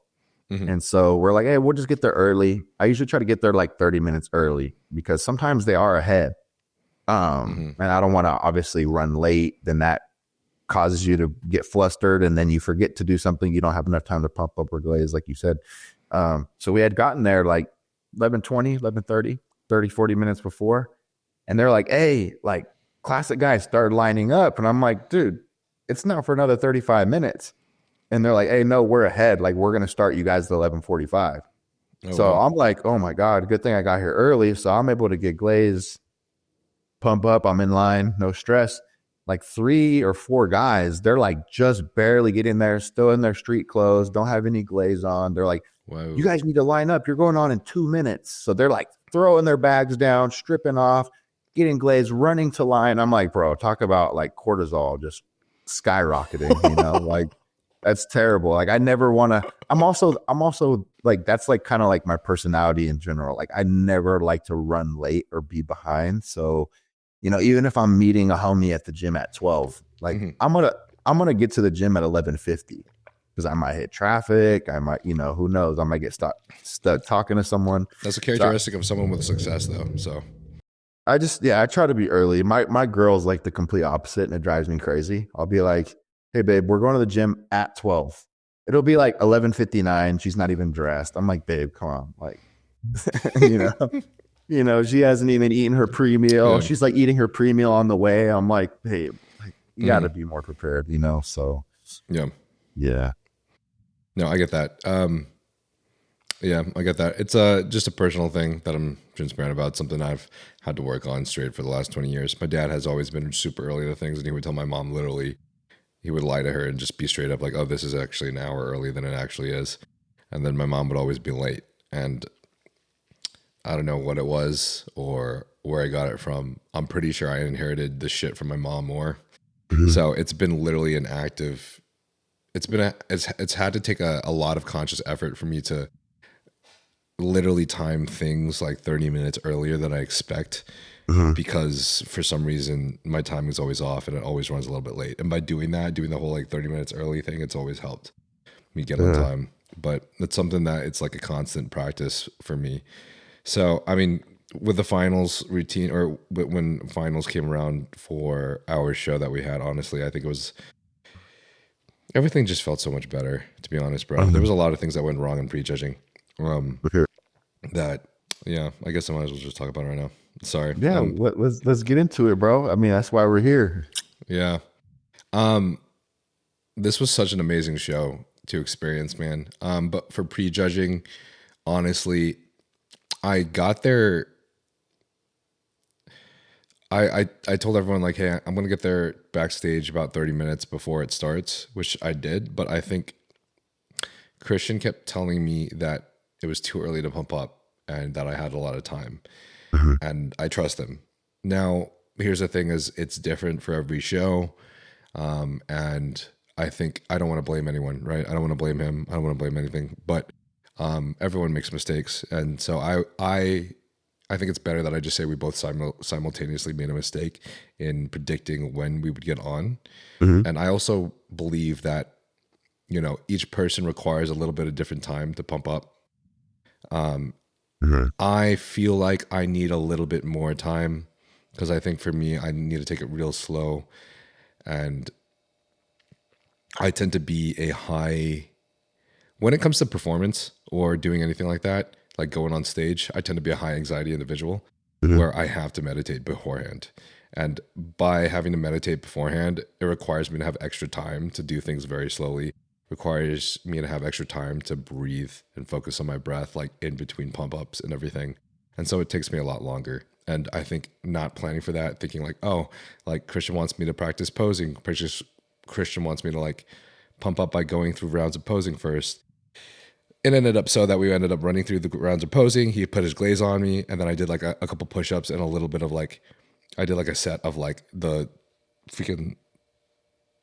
And so we're like, hey, we'll just get there early. I usually try to get there like 30 minutes early because sometimes they are ahead. And I don't want to obviously run late. Then that causes you to get flustered, and then you forget to do something. You don't have enough time to pump up or glaze, like you said. So we had gotten there like 11:20, 11:30, 30, 40 minutes before. And they're like, hey, like classic guys started lining up. And I'm like, dude, it's not for another 35 minutes. And they're like, hey, no, we're ahead. Like, we're going to start you guys at 11:45. So wow. I'm like, oh my God, good thing I got here early. So I'm able to get glaze, pump up. I'm in line, no stress. Like 3 or 4 guys, they're like just barely getting there, still in their street clothes, don't have any glaze on. They're like, whoa, you guys need to line up. You're going on in 2 minutes. So they're like throwing their bags down, stripping off, getting glaze, running to line. I'm like, bro, talk about like cortisol just skyrocketing, like that's terrible. Like I never want to, I'm also like, that's like kind of like my personality in general. Like I never like to run late or be behind. So, even if I'm meeting a homie at the gym at 12, like I'm going to get to the gym at 11:50 because I might hit traffic. I might, who knows? I might get stuck talking to someone. That's a characteristic of someone with success though. So I try to be early. My girl's like the complete opposite and it drives me crazy. I'll be like, hey babe, we're going to the gym at 12. It'll be like 11:59. She's not even dressed. I'm like, babe, come on. Like, she hasn't even eaten her pre-meal. Yeah. She's like eating her pre-meal on the way. I'm like, hey, like, you got to be more prepared, So yeah. No, I get that. Yeah, I get that. It's just a personal thing that I'm transparent about, something I've had to work on straight for the last 20 years. My dad has always been super early to things, and he would tell my mom literally, he would lie to her and just be straight up like, oh, this is actually an hour earlier than it actually is. And then my mom would always be late. And I don't know what it was or where I got it from. I'm pretty sure I inherited the shit from my mom more. So it's been literally an active, it's had to take a lot of conscious effort for me to literally time things like 30 minutes earlier than I expect, because for some reason my timing is always off and it always runs a little bit late. And by doing that, doing the whole like 30 minutes early thing, it's always helped me get on time. But it's something that it's like a constant practice for me. So, I mean, with the finals routine, or when finals came around for our show that we had, honestly, I think it was, everything just felt so much better, to be honest, bro. There was a lot of things that went wrong in prejudging. That, yeah, I guess I might as well just talk about it right now. Sorry. Yeah, let's get into it, bro. I mean, that's why we're here. Yeah. This was such an amazing show to experience, man. But for prejudging, honestly, I got there. I told everyone like, hey, I'm gonna get there backstage about 30 minutes before it starts, which I did. But I think Christian kept telling me that it was too early to pump up and that I had a lot of time, and I trust him. Now, here's the thing: is it's different for every show, and I think I don't want to blame anyone, right? I don't want to blame him. I don't want to blame anything, but everyone makes mistakes, and so I think it's better that I just say we both simultaneously made a mistake in predicting when we would get on. And I also believe that, you know, each person requires a little bit of different time to pump up. I feel like I need a little bit more time because I think for me, I need to take it real slow. And I tend to be when it comes to performance or doing anything like that, like going on stage, I tend to be a high anxiety individual where I have to meditate beforehand. And by having to meditate beforehand, it requires me to have extra time to do things very slowly, requires me to have extra time to breathe and focus on my breath, like in between pump ups and everything. And so it takes me a lot longer. And I think not planning for that, thinking like, oh, like Christian wants me to practice posing. Christian wants me to like pump up by going through rounds of posing first. It ended up so that we ended up running through the rounds of posing. He put his glaze on me, and then I did like a couple push-ups and a little bit of like, I did like a set of like the freaking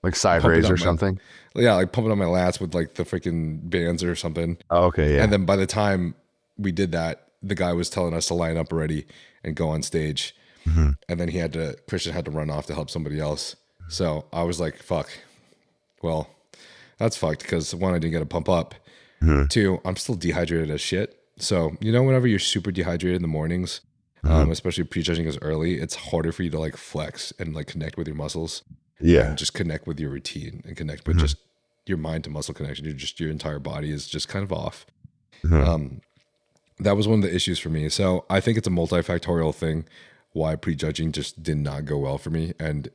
like side raise or something. Yeah, like pumping on my lats with like the freaking bands or something. Oh, okay, yeah. And then by the time we did that, the guy was telling us to line up already and go on stage. And then Christian had to run off to help somebody else. So I was like, fuck. Well, that's fucked because one, I didn't get a pump up. Two, I'm still dehydrated as shit. So, you know, whenever you're super dehydrated in the mornings, especially prejudging as early, it's harder for you to like flex and like connect with your muscles. Yeah. And just connect with your routine and connect with just your mind to muscle connection. Your entire body is just kind of off. That was one of the issues for me. So I think it's a multifactorial thing why prejudging just did not go well for me. And,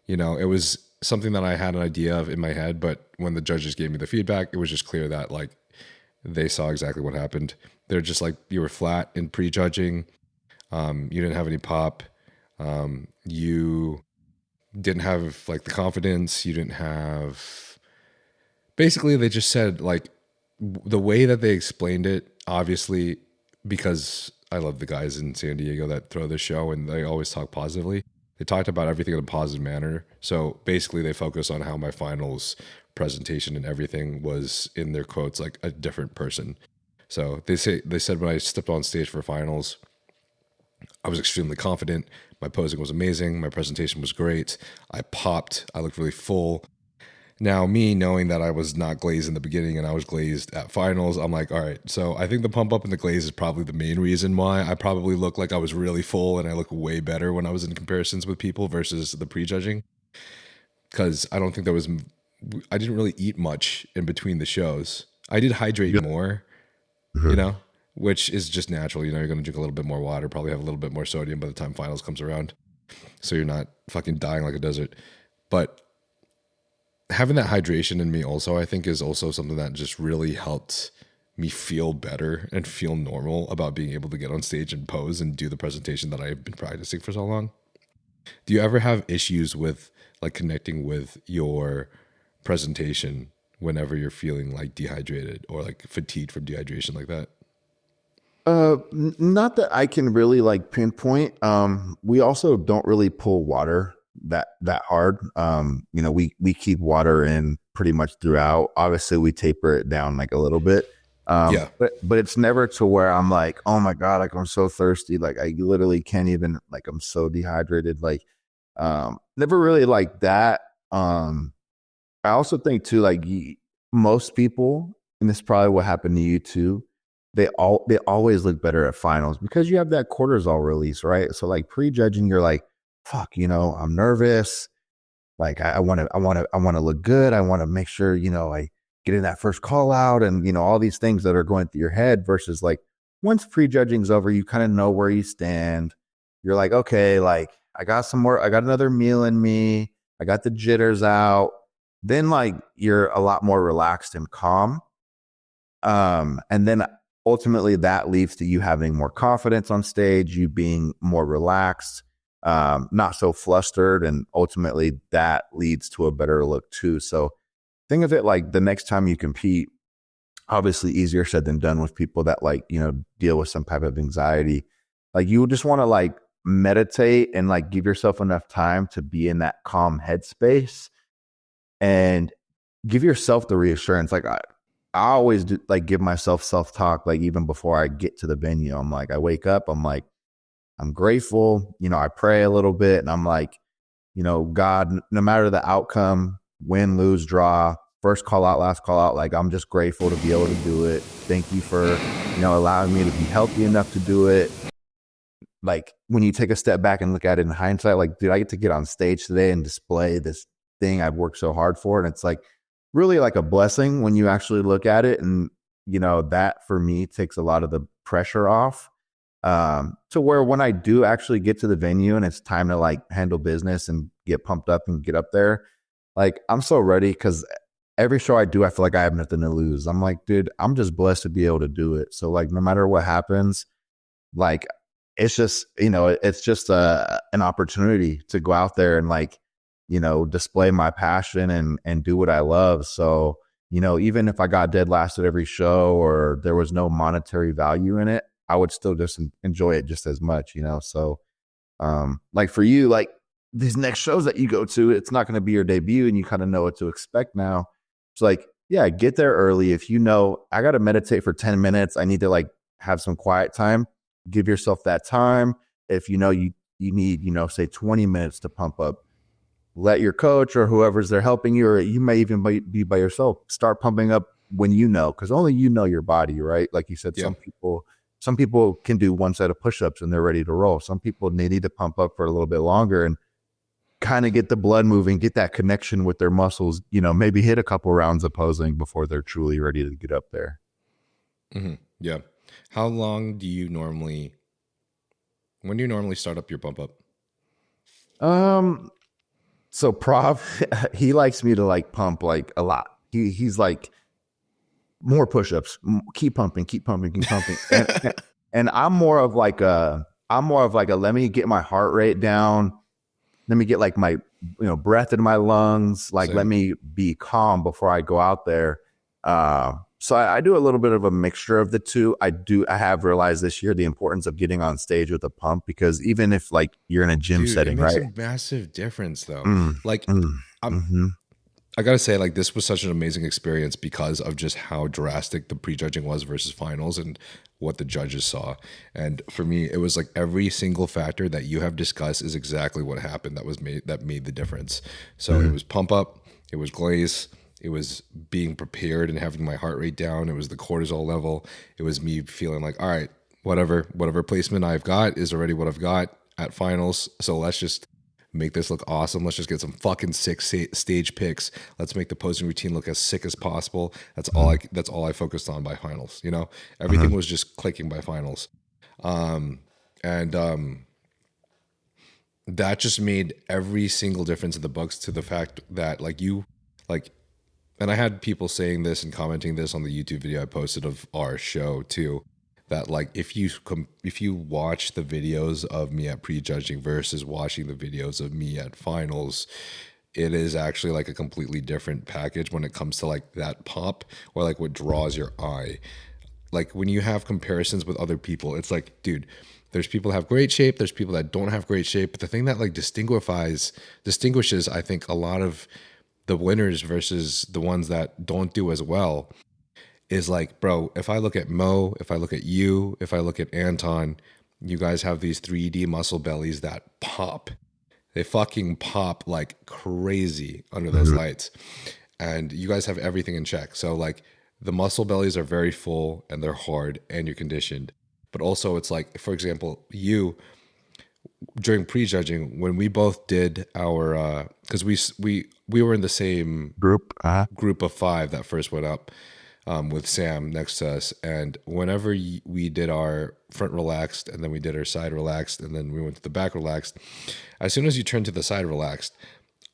you know, it was something that I had an idea of in my head, but when the judges gave me the feedback, it was just clear that like they saw exactly what happened. They're just like, you were flat in prejudging. You didn't have any pop. You didn't have like the confidence. You didn't have, basically they just said like the way that they explained it, obviously, because I love the guys in San Diego that throw the show and they always talk positively. They talked about everything in a positive manner. So basically they focus on how my finals presentation and everything was, in their quotes, like a different person. So they said when I stepped on stage for finals, I was extremely confident. My posing was amazing. My presentation was great. I popped. I looked really full. Now, me knowing that I was not glazed in the beginning and I was glazed at finals, I'm like, all right, so I think the pump up and the glaze is probably the main reason why I probably look like I was really full and I look way better when I was in comparisons with people versus the prejudging. Because I don't think I didn't really eat much in between the shows. I did hydrate more, you know, which is just natural. You know, you're going to drink a little bit more water, probably have a little bit more sodium by the time finals comes around. So you're not fucking dying like a desert. But having that hydration in me also, I think, is also something that just really helped me feel better and feel normal about being able to get on stage and pose and do the presentation that I've been practicing for so long. Do you ever have issues with like connecting with your presentation whenever you're feeling like dehydrated or like fatigued from dehydration like that? Not that I can really like pinpoint. We also don't really pull water that hard. We keep water in pretty much throughout. Obviously, we taper it down like a little bit. Yeah. But it's never to where I'm like, oh my God, like I'm so thirsty. Like I literally can't even, like I'm so dehydrated. Like, never really like that. I also think too, like most people, and this is probably what happened to you too. They always look better at finals because you have that cortisol release, right? So like prejudging, you're like, fuck, I'm nervous. Like I want to look good. I want to make sure, I get in that first call out and, all these things that are going through your head versus like once prejudging's over, you kind of know where you stand. You're like, okay, like I got another meal in me. I got the jitters out. Then like you're a lot more relaxed and calm. And then ultimately that leads to you having more confidence on stage, you being more relaxed, not so flustered. And ultimately that leads to a better look too. So think of it like the next time you compete, obviously easier said than done with people that like, deal with some type of anxiety. Like you just want to like meditate and like give yourself enough time to be in that calm headspace and give yourself the reassurance. Like I always do, like give myself self-talk, like even before I get to the venue. I'm like, I wake up, I'm like, I'm grateful, I pray a little bit and I'm like, God, no matter the outcome, win, lose, draw, first call out, last call out, like I'm just grateful to be able to do it. Thank you for, allowing me to be healthy enough to do it. Like when you take a step back and look at it in hindsight, like, dude, I get to get on stage today and display this thing I've worked so hard for. And it's like really like a blessing when you actually look at it. And, that for me takes a lot of the pressure off. To where when I do actually get to the venue and it's time to like handle business and get pumped up and get up there, like I'm so ready because every show I do, I feel like I have nothing to lose. I'm like, dude, I'm just blessed to be able to do it. So like, no matter what happens, like, it's just, it's just an opportunity to go out there and like, display my passion and do what I love. So, even if I got dead last at every show or there was no monetary value in it, I would still just enjoy it just as much, So, like for you, like these next shows that you go to, it's not going to be your debut and you kind of know what to expect now. It's like, yeah, get there early. If I got to meditate for 10 minutes, I need to like have some quiet time. Give yourself that time. If you need, say 20 minutes to pump up, let your coach or whoever's there helping you, or you may even be by yourself, start pumping up when because only your body, right? Like you said, Yeah. some people can do one set of push-ups and they're ready to roll. Some people, they need to pump up for a little bit longer and kind of get the blood moving, get that connection with their muscles, maybe hit a couple rounds of posing before they're truly ready to get up there. Mm-hmm. Yeah. How long when do you normally start up your pump up? So Prof, he likes me to like pump like a lot. He's like more push-ups, keep pumping. And I'm more of like a let me get my heart rate down. Let me get like my breath in my lungs. Like, let me be calm before I go out there. So I do a little bit of a mixture of the two. I have realized this year the importance of getting on stage with a pump, because even if like you're in a gym setting, it makes right? a massive difference though. Mm-hmm. I gotta say, like, this was such an amazing experience because of just how drastic the prejudging was versus finals and what the judges saw. And for me, it was like every single factor that you have discussed is exactly what happened that made the difference. So it was pump up, it was glaze, it was being prepared and having my heart rate down, it was the cortisol level, it was me feeling like, all right, whatever placement I've got is already what I've got at finals. So let's just make this look awesome. Let's just get some fucking sick stage pics. Let's make the posing routine look as sick as possible. That's all I focused on by finals. Everything was just clicking by finals. That just made every single difference in the books, to the fact that like and I had people saying this and commenting this on the YouTube video I posted of our show too, that like if you watch the videos of me at prejudging versus watching the videos of me at finals, it is actually like a completely different package when it comes to like that pop or like what draws your eye. Like when you have comparisons with other people, it's like, dude, there's people that have great shape, there's people that don't have great shape, but the thing that like distinguishes, I think, a lot of the winners versus the ones that don't do as well is like, bro, if I look at Mo, if I look at you, if I look at Anton, you guys have these 3D muscle bellies that pop. They fucking pop like crazy under those lights. And you guys have everything in check. So like the muscle bellies are very full and they're hard and you're conditioned. But also it's like, for example, you during prejudging, when we both did our because we were in the same group of 5 that first went up with Sam next to us, and whenever we did our front relaxed and then we did our side relaxed and then we went to the back relaxed, as soon as you turned to the side relaxed,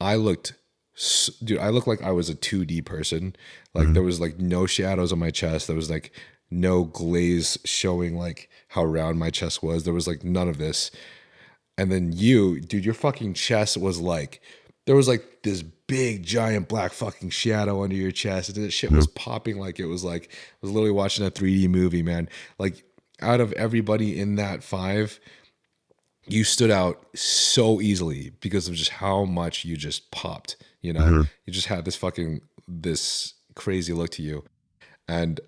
I looked like I was a 2D person. Like there was like no shadows on my chest, there was like no glaze showing like how round my chest was, there was like none of this. And then you, dude, your fucking chest was like, there was like this big giant black fucking shadow under your chest. And this shit was popping like it was like, I was literally watching a 3D movie, man. Like out of everybody in that 5, you stood out so easily because of just how much you just popped, you know? You just had this crazy look to you. And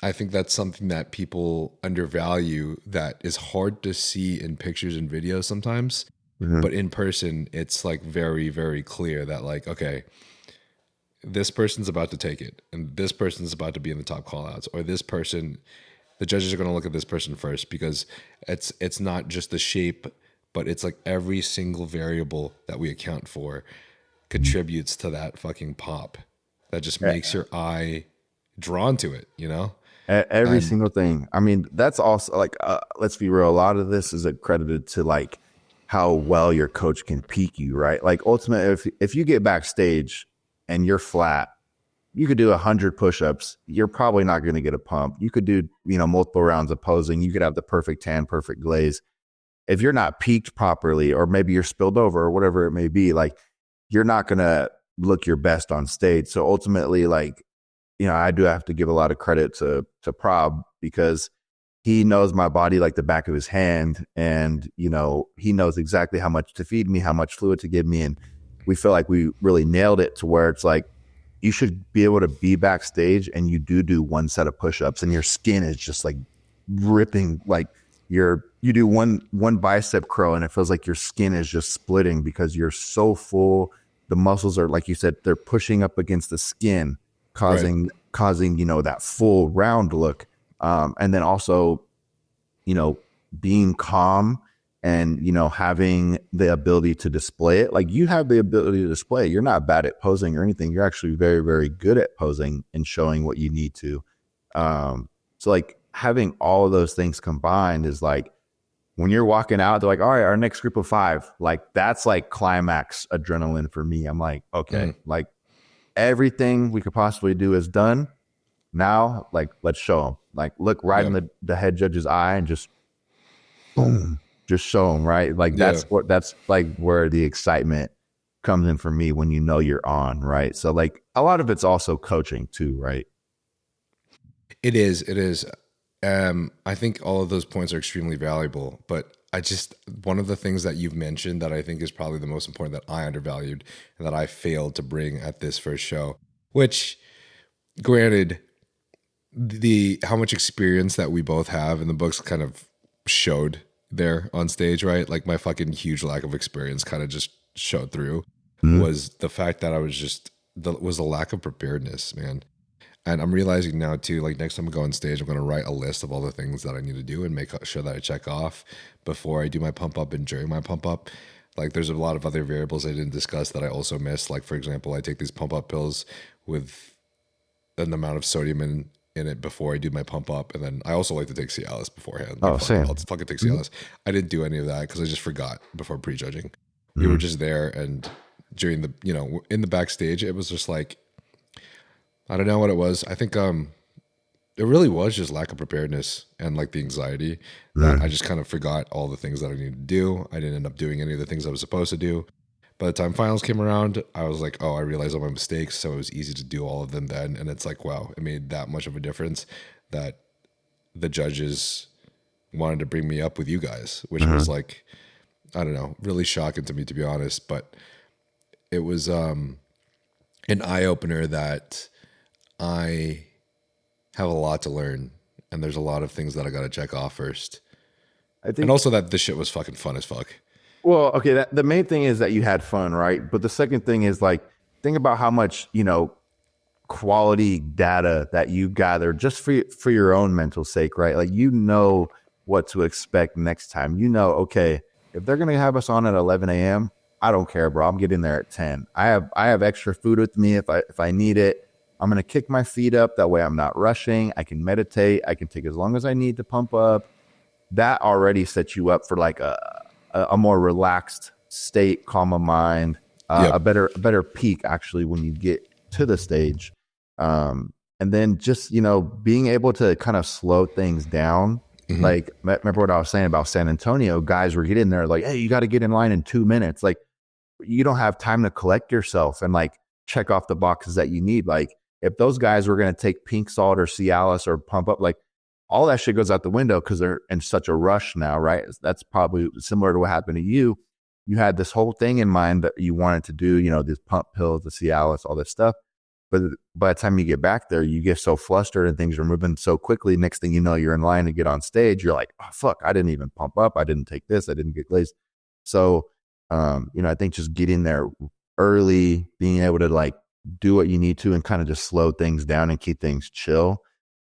I think that's something that people undervalue that is hard to see in pictures and videos sometimes. But in person, it's like very, very clear that like, okay, this person's about to take it and this person's about to be in the top call outs, or this person, the judges are going to look at this person first because it's not just the shape, but it's like every single variable that we account for contributes to that fucking pop that just makes your eye drawn to it, you know? Every single thing. I mean, that's also like, let's be real. A lot of this is accredited to like how well your coach can peak you, right? Like ultimately, if you get backstage and you're flat, you could do 100 push-ups. You're probably not going to get a pump. You could do, multiple rounds of posing. You could have the perfect tan, perfect glaze. If you're not peaked properly, or maybe you're spilled over or whatever it may be, like you're not going to look your best on stage. So ultimately, like, I do have to give a lot of credit to Prob because he knows my body like the back of his hand, and he knows exactly how much to feed me, how much fluid to give me, and we feel like we really nailed it to where it's like you should be able to be backstage and you do one set of push-ups and your skin is just like ripping, like you do one bicep curl and it feels like your skin is just splitting because you're so full. The muscles are, like you said, they're pushing up against the skin, causing that full round look, and then also being calm and having the ability to display it. Like you have the ability to display it. You're not bad at posing or anything. You're actually very, very good at posing and showing what you need to. So like having all of those things combined is like when you're walking out, they're like, all right, our next group of 5, like that's like climax adrenaline for me. I'm like, okay, like everything we could possibly do is done. Now, like, let's show them. Like, look right in the head judge's eye and just boom, just show them, right? Like, that's like where the excitement comes in for me when you're on, right? So, like, a lot of it's also coaching too, right? It is. I think all of those points are extremely valuable, but one of the things that you've mentioned that I think is probably the most important that I undervalued and that I failed to bring at this first show, which granted, how much experience that we both have in the books kind of showed there on stage, right? Like my fucking huge lack of experience kind of just showed through was the fact that I was was the lack of preparedness, man. And I'm realizing now too, like next time I go on stage, I'm going to write a list of all the things that I need to do and make sure that I check off before I do my pump up and during my pump up. Like there's a lot of other variables I didn't discuss that I also missed. Like for example, I take these pump up pills with an amount of sodium in it before I do my pump up. And then I also like to take Cialis beforehand. Oh, same. I'll fucking take Cialis. I didn't do any of that because I just forgot before prejudging. We were just there, and during the, in the backstage, it was just like, I don't know what it was. I think it really was just lack of preparedness and like the anxiety that I just kind of forgot all the things that I needed to do. I didn't end up doing any of the things I was supposed to do. By the time finals came around, I was like, oh, I realized all my mistakes. So it was easy to do all of them then. And it's like, wow, it made that much of a difference that the judges wanted to bring me up with you guys, which was like, I don't know, really shocking to me, to be honest. But it was an eye opener that I have a lot to learn. And there's a lot of things that I got to check off first. I think, and also that this shit was fucking fun as fuck. well, okay, the main thing is that you had fun, right? But the second thing is like, think about how much, quality data that you gather just for your own mental sake, right? Like, what to expect next time. Okay, if they're going to have us on at 11 a.m., I don't care, bro. I'm getting there at 10. I have extra food with me if I need it. I'm going to kick my feet up. That way I'm not rushing. I can meditate. I can take as long as I need to pump up. That already sets you up for like a more relaxed state, calm of mind, a better peak actually when you get to the stage. And then just, being able to kind of slow things down. Like, remember what I was saying about San Antonio? Guys were getting there like, hey, you got to get in line in 2 minutes. Like, you don't have time to collect yourself and like check off the boxes that you need. Like, if those guys were going to take pink salt or Cialis or pump up, like, all that shit goes out the window because they're in such a rush now, right? That's probably similar to what happened to you. You had this whole thing in mind that you wanted to do, these pump pills, the Cialis, all this stuff. But by the time you get back there, you get so flustered and things are moving so quickly. Next thing you know, you're in line to get on stage. You're like, oh, fuck, I didn't even pump up. I didn't take this. I didn't get Glaze. So, I think just getting there early, being able to like do what you need to and kind of just slow things down and keep things chill,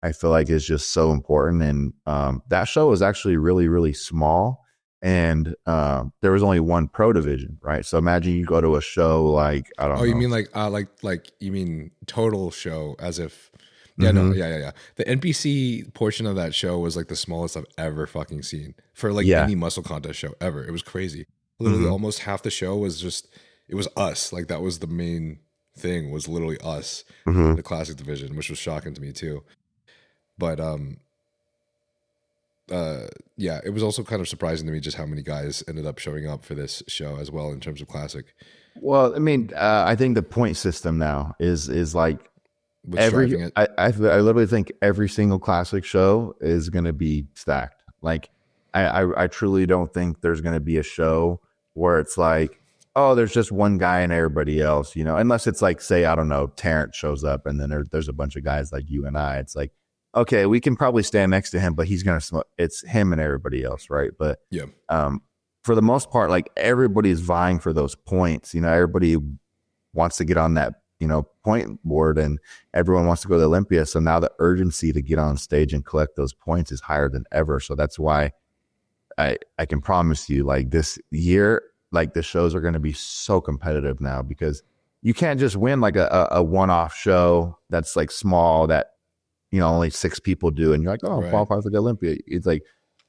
I feel like is just so important. And that show was actually really, really small. And there was only one pro division, right? So imagine you go to a show like, I don't know. Oh, you mean like you mean total show as if, yeah, no, yeah. The NPC portion of that show was like the smallest I've ever fucking seen for like any muscle contest show ever. It was crazy. Literally almost half the show was just, it was us. Like that was the main thing, was literally us, the classic division, which was shocking to me too. But yeah, it was also kind of surprising to me just how many guys ended up showing up for this show as well in terms of classic. Well, I mean, I think the point system now is like What's driving it? I literally think every single classic show is going to be stacked. Like I truly don't think there's going to be a show where it's like, oh, there's just one guy and everybody else, unless it's like, say, I don't know, Terrence shows up and then there's a bunch of guys like you and I. It's like, okay, we can probably stand next to him, but he's going to smoke. It's him and everybody else, right? But yeah, for the most part, like everybody's vying for those points. Everybody wants to get on that, point board, and everyone wants to go to Olympia. So now the urgency to get on stage and collect those points is higher than ever. So that's why I can promise you, like this year, like the shows are going to be so competitive now, because you can't just win like a one-off show that's like small that, only 6 people do. And you're like, oh, qualify for the Olympia. It's like,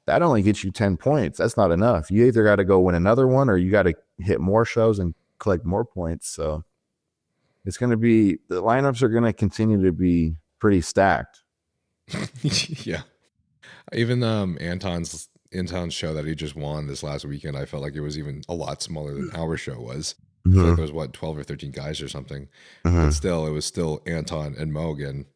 that only gets you 10 points. That's not enough. You either got to go win another one or you got to hit more shows and collect more points. So it's going to be, the lineups are going to continue to be pretty stacked. Yeah. Even Anton's show that he just won this last weekend, I felt like it was even a lot smaller than our show was. I feel like there was 12 or 13 guys or something. But still, it was still Anton and Mogan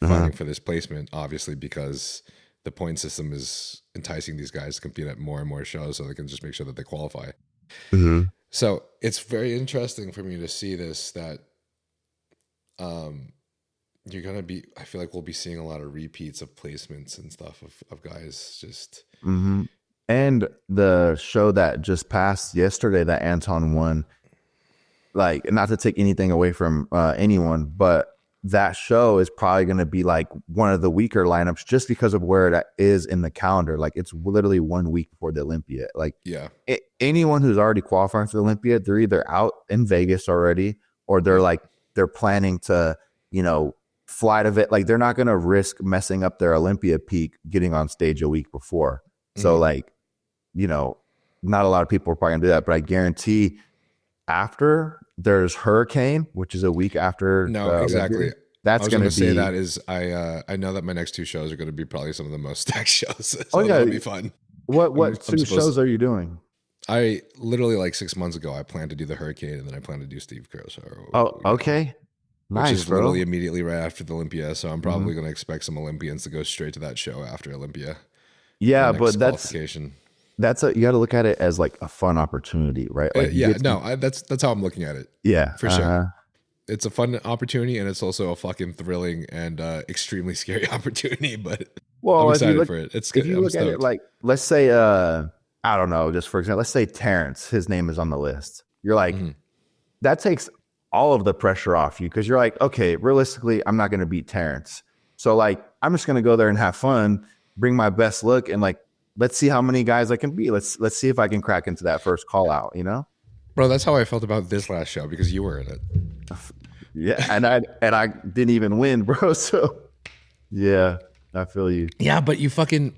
fighting for this placement, obviously, because the point system is enticing these guys to compete at more and more shows so they can just make sure that they qualify. So it's very interesting for me to see this, that you're going to be, I feel like we'll be seeing a lot of repeats of placements and stuff of guys just. And the show that just passed yesterday that Anton won, like, not to take anything away from anyone, but that show is probably going to be like one of the weaker lineups just because of where it is in the calendar. Like, it's literally 1 week before the Olympia. Like, anyone who's already qualifying for the Olympia, they're either out in Vegas already, or they're planning to, fly to it. Like, they're not going to risk messing up their Olympia peak getting on stage a week before. So like, not a lot of people are probably going to do that, but I guarantee after there's Hurricane, which is a week after. No, exactly. Olympia. I that's was going going to to say be. that is I know that my next 2 shows are going to be probably some of the most stacked shows, Oh so yeah, that'll be fun. what I'm two supposed. shows are you doing? I literally like 6 months ago I planned to do the Hurricane and then I plan to do Steve Kerr, so Oh, okay, which nice, is literally bro. immediately right after the Olympia. So I'm Hmm. probably going to expect some Olympians to go straight to that show after Olympia, my Yeah, next but qualification. you got to look at it as like a fun opportunity, right? Like you Yeah, get to, no, that's how I'm looking at it yeah, for sure. It's a fun opportunity and it's also a fucking thrilling and extremely scary opportunity. But I'm Well, excited for it. It's if good. you I'm look at it stoked. like, let's say, I don't know, just for example, let's say Terrence, his name is on the list. You're like, Hmm. that takes all of the pressure off you because you're like, okay, realistically, I'm not going to beat Terrence. So like, I'm just going to go there and have fun, bring my best look, and like, let's see how many guys I can beat. Let's see if I can crack into that first call out. You know? Bro, that's how I felt about this last show because you were in it. Yeah, and I didn't even win, bro. So yeah, I feel you. Yeah, but you fucking.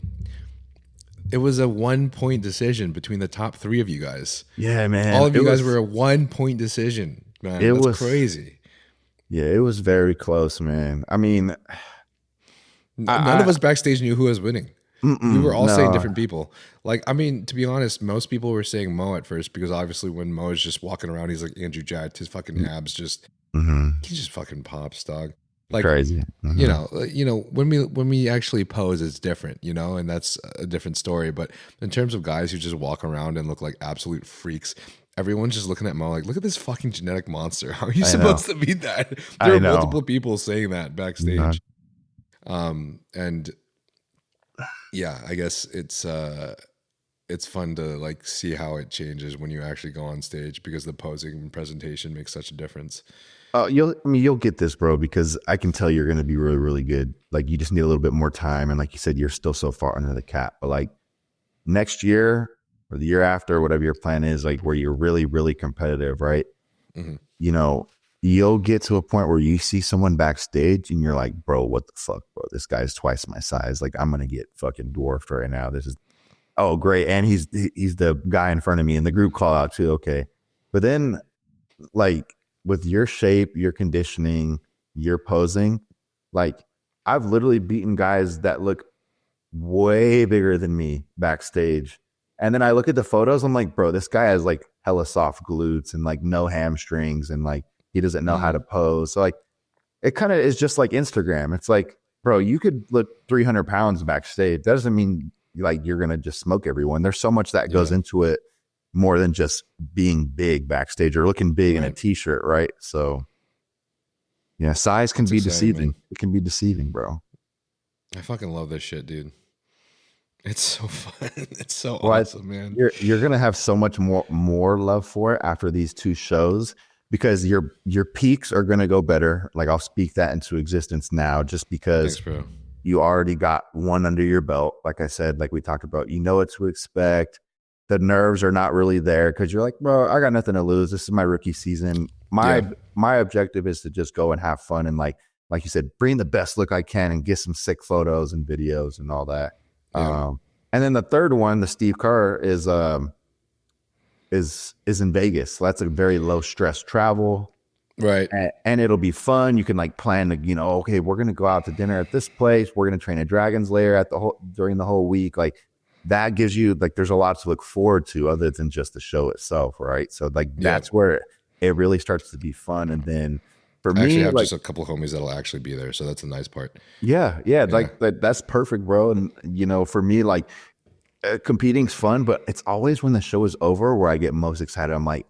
It was a 1 point decision between the top 3 of you guys. Yeah, All man. of you guys were a 1 point decision, man. It That's was crazy. yeah, it was very close, man. I mean, None of I us backstage knew who was winning. We were all saying no, different people. Like, I mean, to be honest, most people were saying Mo at first because obviously when Mo is just walking around, he's like Andrew Jacked. His fucking abs just he just fucking pops, dog. Like, crazy. when we actually pose, it's different, and that's a different story. But in terms of guys who just walk around and look like absolute freaks, everyone's just looking at Mo like, look at this fucking genetic monster. How are you I know. supposed to beat that? There I are know. multiple people saying that backstage. And yeah, I guess it's fun to like see how it changes when you actually go on stage because the posing and presentation makes such a difference. You'll get this, bro, because I can tell you're going to be really, really good. Like you just need a little bit more time, and like you said, you're still so far under the cap. But like next year or the year after, whatever your plan is, like where you're really, really competitive, right? Mm-hmm. You'll get to a point where you see someone backstage and you're like, bro, what the fuck, bro? This guy's twice my size. Like I'm gonna get fucking dwarfed right now. This is great, and he's the guy in front of me in the group call out too. Okay, but then like with your shape, your conditioning, your posing, like I've literally beaten guys that look way bigger than me backstage. And then I look at the photos, I'm like, bro, this guy has like hella soft glutes and like no hamstrings and like he doesn't know how to pose. So like it kind of is just like Instagram. It's like, bro, you could look 300 pounds backstage. That doesn't mean like you're going to just smoke everyone. There's so much that goes into it more than just being big backstage or looking big in a t-shirt, right? So yeah, size can be deceiving. It can be deceiving, bro. I fucking love this shit, dude. It's so fun. It's so awesome, man. You're gonna have so much more love for it after these 2 shows because your peaks are gonna go better. Like I'll speak that into existence now, just because Thanks, bro. You already got one under your belt. Like I said, like we talked about, you know what to expect. The nerves are not really there because you're like, bro, I got nothing to lose. This is my rookie season. My objective is to just go and have fun and like you said, bring the best look I can and get some sick photos and videos and all that. Yeah. And then the third one, the Steve Kerr, is in Vegas. So that's a very low stress travel. Right. And it'll be fun. You can like plan to, okay, we're going to go out to dinner at this place. We're going to train a Dragon's Lair during the whole week. Like that gives you like, there's a lot to look forward to other than just the show itself. Right. So like, that's where it really starts to be fun. And then for me, I actually have like, just a couple of homies that'll actually be there. So that's a nice part. Yeah. Like that's perfect, bro. And for me, like, competing's fun, but it's always when the show is over where I get most excited. I'm like,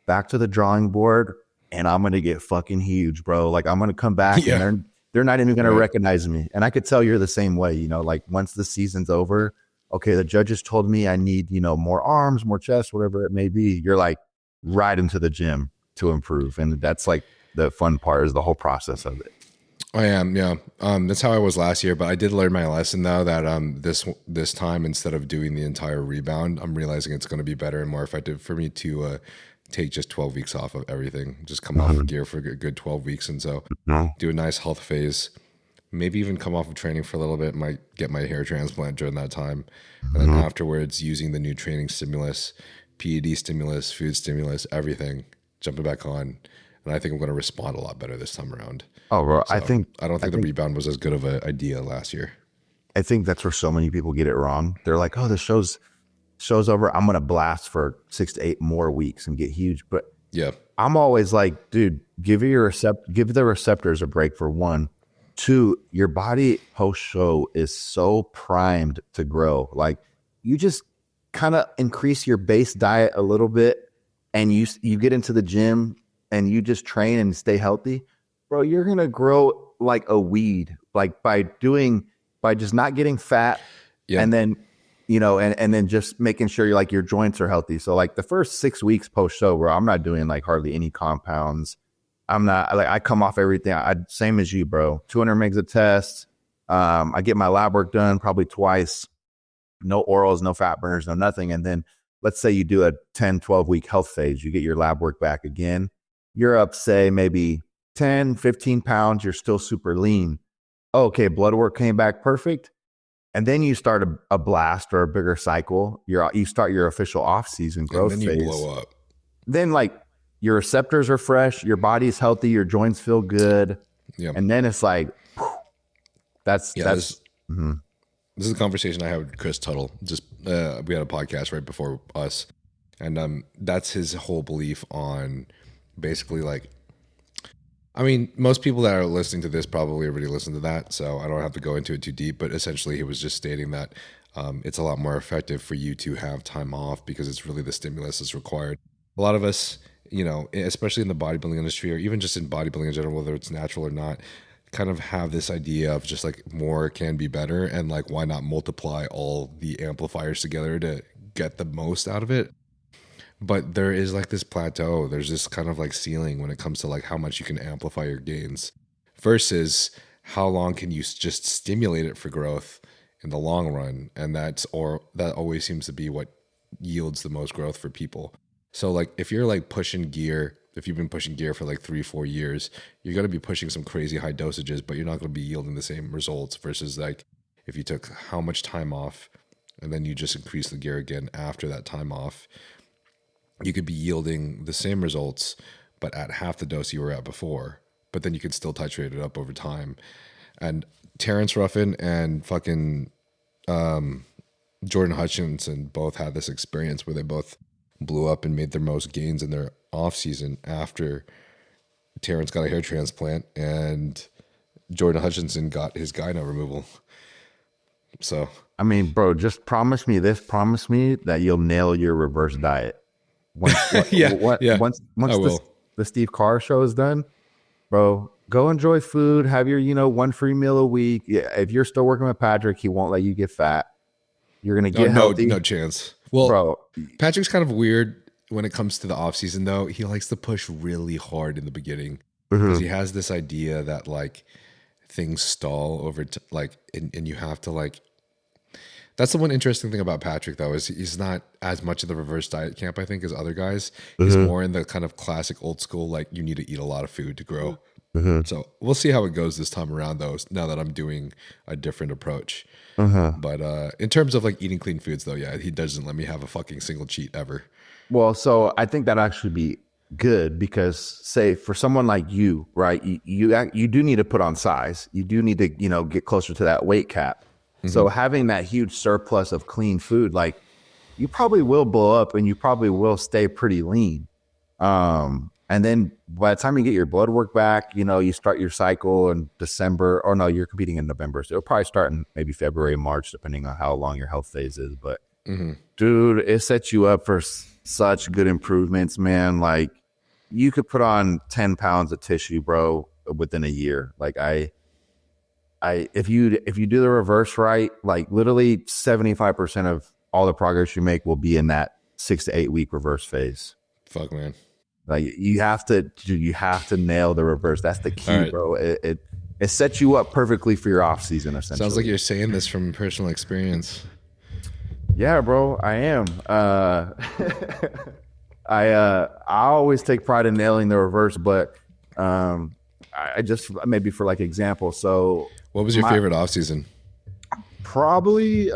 back to the drawing board, and I'm gonna get fucking huge, bro. Like I'm gonna come back and they're not even gonna recognize me. And I could tell you're the same way, like once the season's over, okay, the judges told me I need, more arms, more chest, whatever it may be. You're like right into the gym to improve. And that's like the fun part is the whole process of it. I am, yeah. That's how I was last year, but I did learn my lesson though that this time instead of doing the entire rebound, I'm realizing it's going to be better and more effective for me to take just 12 weeks off of everything, just come off of gear for a good 12 weeks, and so do a nice health phase, maybe even come off of training for a little bit, might get my hair transplant during that time, and then afterwards using the new training stimulus, PED stimulus, food stimulus, everything, jumping back on. and I think I'm going to respond a lot better this time around. Oh, bro, So I don't think the rebound was as good of an idea last year. I think that's where so many people get it wrong. They're like, oh, the show's over. I'm going to blast for 6 to 8 more weeks and get huge. But Yeah. I'm always like, dude, give the receptors a break for 1. 2, your body post show is so primed to grow. Like, you just kind of increase your base diet a little bit, and you get into the gym and you just train and stay healthy, bro. You're gonna grow like a weed, like by just not getting fat, and then and then just making sure your joints are healthy. So like the first 6 weeks post show, bro, I'm not doing like hardly any compounds. I'm not like, I come off everything. Same as you, bro. 200 megs a test. I get my lab work done probably twice. No orals, no fat burners, no nothing. And then let's say you do a 10, 12 week health phase. You get your lab work back again. You're up, say, maybe 10, 15 pounds. You're still super lean. Okay, blood work came back perfect. And then you start a blast or a bigger cycle. You start your official off-season growth phase. And then you blow up. Then like, your receptors are fresh, your body's healthy, your joints feel good. Yeah. And then it's like, that's. This is a conversation I had with Chris Tuttle. Just we had a podcast right before us, and that's his whole belief on basically like, I mean, most people that are listening to this probably already listened to that, so I don't have to go into it too deep. But essentially, he was just stating that it's a lot more effective for you to have time off because it's really the stimulus that's required. A lot of us, especially in the bodybuilding industry, or even just in bodybuilding in general, whether it's natural or not, kind of have this idea of just like more can be better, and like why not multiply all the amplifiers together to get the most out of it. But there is like this plateau, there's this kind of like ceiling when it comes to like how much you can amplify your gains versus how long can you just stimulate it for growth in the long run. And that always seems to be what yields the most growth for people. So like if you're like pushing gear, if you've been pushing gear for like 3-4 years, you're going to be pushing some crazy high dosages, but you're not going to be yielding the same results versus like if you took how much time off and then you just increase the gear again after that time off, you could be yielding the same results, but at half the dose you were at before, but then you could still titrate it up over time. And Terrence Ruffin and fucking Jordan Hutchinson both had this experience where they both blew up and made their most gains in their off season after Terrence got a hair transplant and Jordan Hutchinson got his gyno removal. So, I mean, bro, just promise me that you'll nail your reverse diet. Once the Steve Carr show is done, bro, go enjoy food, have your, one free meal a week. Yeah, if you're still working with Patrick, he won't let you get fat. You're going to get healthy. No chance. Well, bro, Patrick's kind of weird when it comes to the off season though. He likes to push really hard in the beginning because he has this idea that like things stall over and you have to like, that's the one interesting thing about Patrick though, is he's not as much of the reverse diet camp, I think, as other guys. He's more in the kind of classic old school, like you need to eat a lot of food to grow. So we'll see how it goes this time around though, now that I'm doing a different approach. But in terms of like eating clean foods though, yeah, he doesn't let me have a fucking single cheat ever. Well, so I think that'd actually be good because say for someone like you, right, you do need to put on size. You do need to, get closer to that weight cap. So having that huge surplus of clean food, like you probably will blow up and you probably will stay pretty lean. And then by the time you get your blood work back, you start your cycle in December, or no, you're competing in November. So it'll probably start in maybe February, March, depending on how long your health phase is. But dude, it sets you up for such good improvements, man. Like you could put on 10 pounds of tissue, bro, within a year. Like if you do the reverse right, like literally 75% of all the progress you make will be in that 6 to 8 week reverse phase. Fuck, man. Like you have to nail the reverse. That's the key, right, bro. It sets you up perfectly for your off season. Essentially, sounds like you're saying this from personal experience. Yeah, bro, I am. I always take pride in nailing the reverse, but I just maybe for like example. So, what was your favorite off season? Probably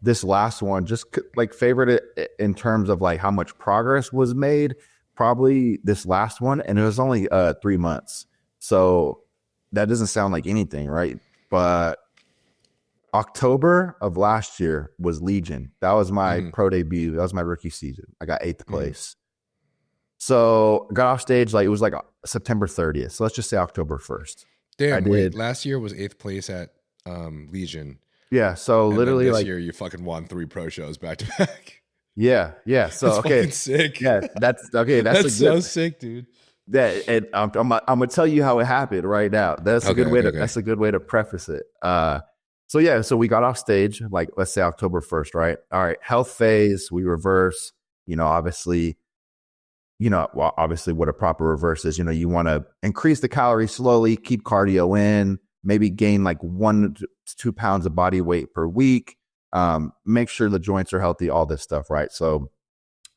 this last one. Just like favorite it in terms of like how much progress was made, probably this last one, and it was only 3 months. So that doesn't sound like anything, right? But October of last year was Legion. That was my pro debut. That was my rookie season. I got 8th place. So I got off stage like it was like September 30th. So let's just say October 1st. Damn, wait, last year was 8th place at Legion. Yeah, so And literally this like year you fucking won 3 pro shows back to back. Yeah. So That's okay, fucking sick. yeah, that's okay. That's so sick, dude. That and I'm gonna tell you how it happened right now. That's a good way to that's a good way to preface it. So we got off stage like let's say October 1st, right? All right, health phase, we reverse. obviously what a proper reverse is. You want to increase the calories slowly, keep cardio in, maybe gain like 1 to 2 pounds of body weight per week. Make sure the joints are healthy, all this stuff, right? So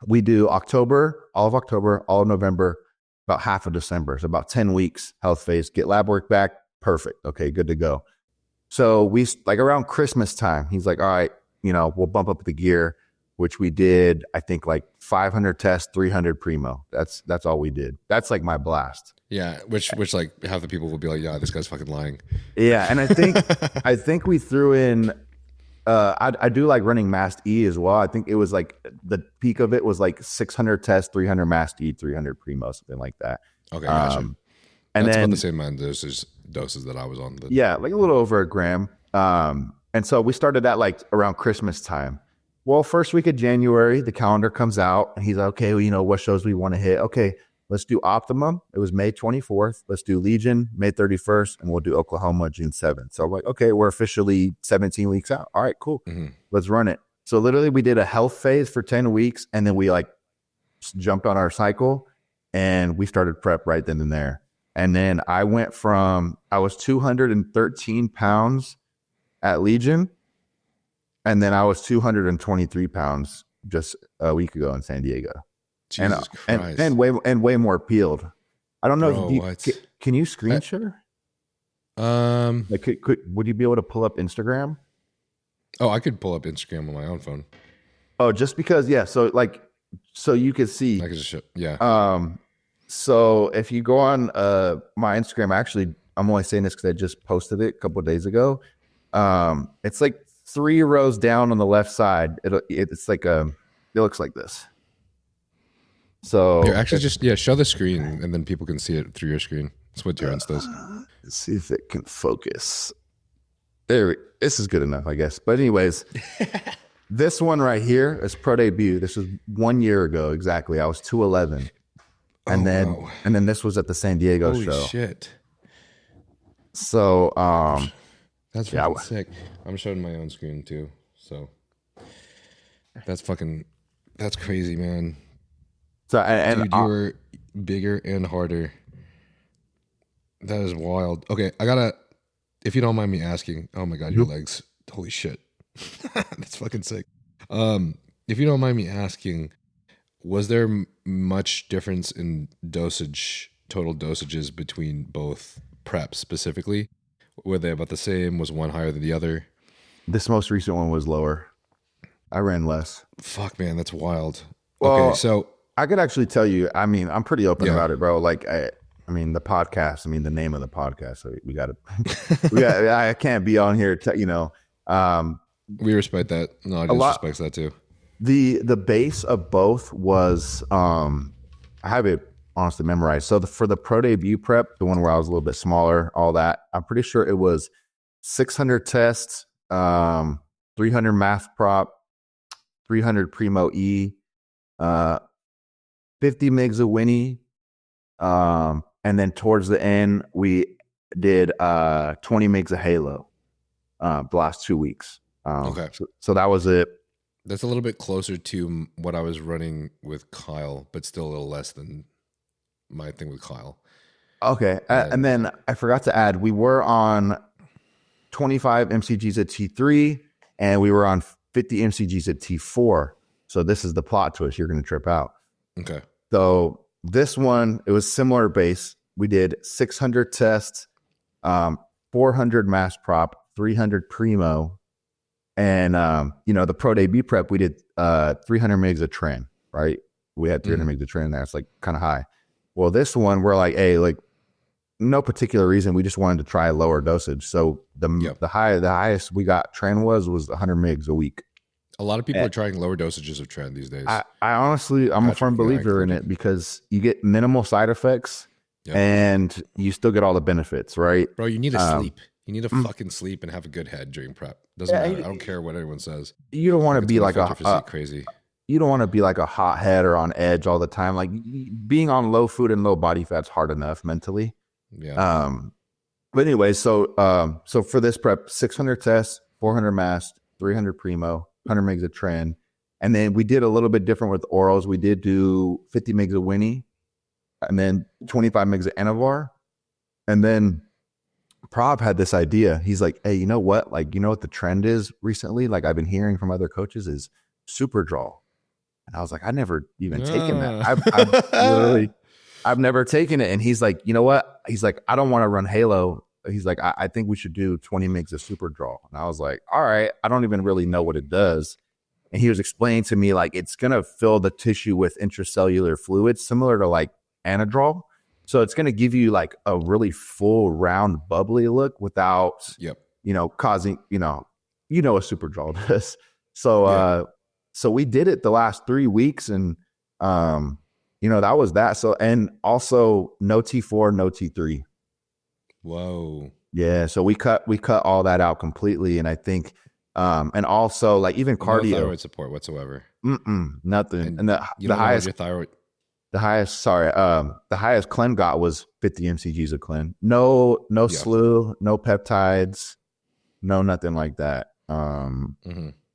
we do October, all of November, about half of December. So about 10 weeks health phase, get lab work back. Perfect. Okay, good to go. So we like around Christmas time, he's like, all right, we'll bump up the gear, which we did, I think like 500 tests, 300 primo. That's all we did. That's like my blast. Yeah, which like half the people will be like, yeah, this guy's fucking lying. Yeah, and I think we threw in I do like running mast E as well. I think it was like the peak of it was like 600 tests, 300 mast E, 300 primo, something like that. Okay, gotcha. And that's then about the same amount of doses that I was on. Yeah, like a little over a gram. And so we started that like around Christmas time. Well, first week of January, the calendar comes out and he's like, okay, well, what shows we want to hit? Okay, let's do Optimum. It was May 24th. Let's do Legion, May 31st, and we'll do Oklahoma, June 7th. So I'm like, okay, we're officially 17 weeks out. All right, cool. Let's run it. So literally we did a health phase for 10 weeks and then we like jumped on our cycle and we started prep right then and there. And then I was 213 pounds at Legion. And then I was 223 pounds just a week ago in San Diego. Jesus Christ. And way more peeled. I don't know. Bro, can you screen share? Like, would you be able to pull up Instagram? Oh, I could pull up Instagram on my own phone. Oh, just because, yeah. So you could see. I could just yeah. So if you go on my Instagram, actually, I'm only saying this because I just posted it a couple of days ago. It's like 3 rows down on the left side. It's like it looks like this. So here, actually just show the screen and then people can see it through your screen. That's what Terrence does. Let's see if it can focus. This is good enough, I guess. But anyways, this one right here is pro debut. This was 1 year ago exactly. I was 211. And then this was at the San Diego show. Holy shit. So that's fucking sick. I'm showing my own screen too. So that's crazy, man. So and dude, you were bigger and harder. That is wild. Okay, if you don't mind me asking, oh my God, your legs, holy shit. That's fucking sick. If you don't mind me asking, was there much difference in total dosages between both preps specifically? Were they about the same? Was one higher than the other? This most recent one was lower. I ran less. Fuck, man, that's wild. Well, okay, so I could actually tell you, I mean, I'm pretty open about it, bro. Like, the podcast, the name of the podcast, so I can't be on here, we respect that. No, I just respect that too. The base of both was, I have it honestly memorized. So for the pro debut prep, the one where I was a little bit smaller, all that, I'm pretty sure it was 600 tests, 300 math prop, 300 primo E, 50 mgs of Winnie. And then towards the end, we did 20 mgs of Halo the last 2 weeks. Okay. So that was it. That's a little bit closer to what I was running with Kyle, but still a little less than my thing with Kyle. Okay. And then I forgot to add, we were on 25 MCGs at T3 and we were on 50 MCGs at T4. So this is the plot twist. You're going to trip out. Okay. So this one, it was similar base. We did 600 tests, 400 mass prop, 300 primo. And, the pro debut prep, we did 300 mgs of tren, right? We had 300 mg of tren in there. It's like kind of high. Well, this one we're like, hey, like no particular reason. We just wanted to try a lower dosage. So the highest we got tren was 100 mgs a week. A lot of people are trying lower dosages of tren these days. I honestly, I'm a firm believer in it because you get minimal side effects and you still get all the benefits, right? Bro, you need to sleep. You need to fucking sleep and have a good head during prep. Doesn't matter. I don't care what anyone says. You don't want to be like crazy. You don't want to be like a hothead or on edge all the time. Like being on low food and low body fat's hard enough mentally. Yeah. But anyway, so for this prep, 600 tests, 400 mass, 300 primo, 100 mgs of tren. And then we did a little bit different with orals. We did do 50 mgs of Winnie and then 25 mgs of Anavar. And then Prob had this idea. He's like, hey, you know what? Like, you know what the trend is recently? Like I've been hearing from other coaches is super draw. And I was like, I never even taken that. I've never taken it. And he's like, you know what? He's like, I don't want to run Halo. He's like, I think we should do 20 mgs of super draw. And I was like, all right, I don't even really know what it does. And he was explaining to me, like, it's going to fill the tissue with intracellular fluids, similar to like Anadrol. So it's going to give you like a really full, round, bubbly look without, causing, a super draw does. So, so we did it the last 3 weeks and, that was that. So, and also no T4, no T3. Whoa. Yeah. So we cut all that out completely. And I think, and also like even cardio. No thyroid support whatsoever. Nothing. And the highest, your thyroid. The highest Clen got was 50 mcgs of Clen. No slew, no peptides, no nothing like that.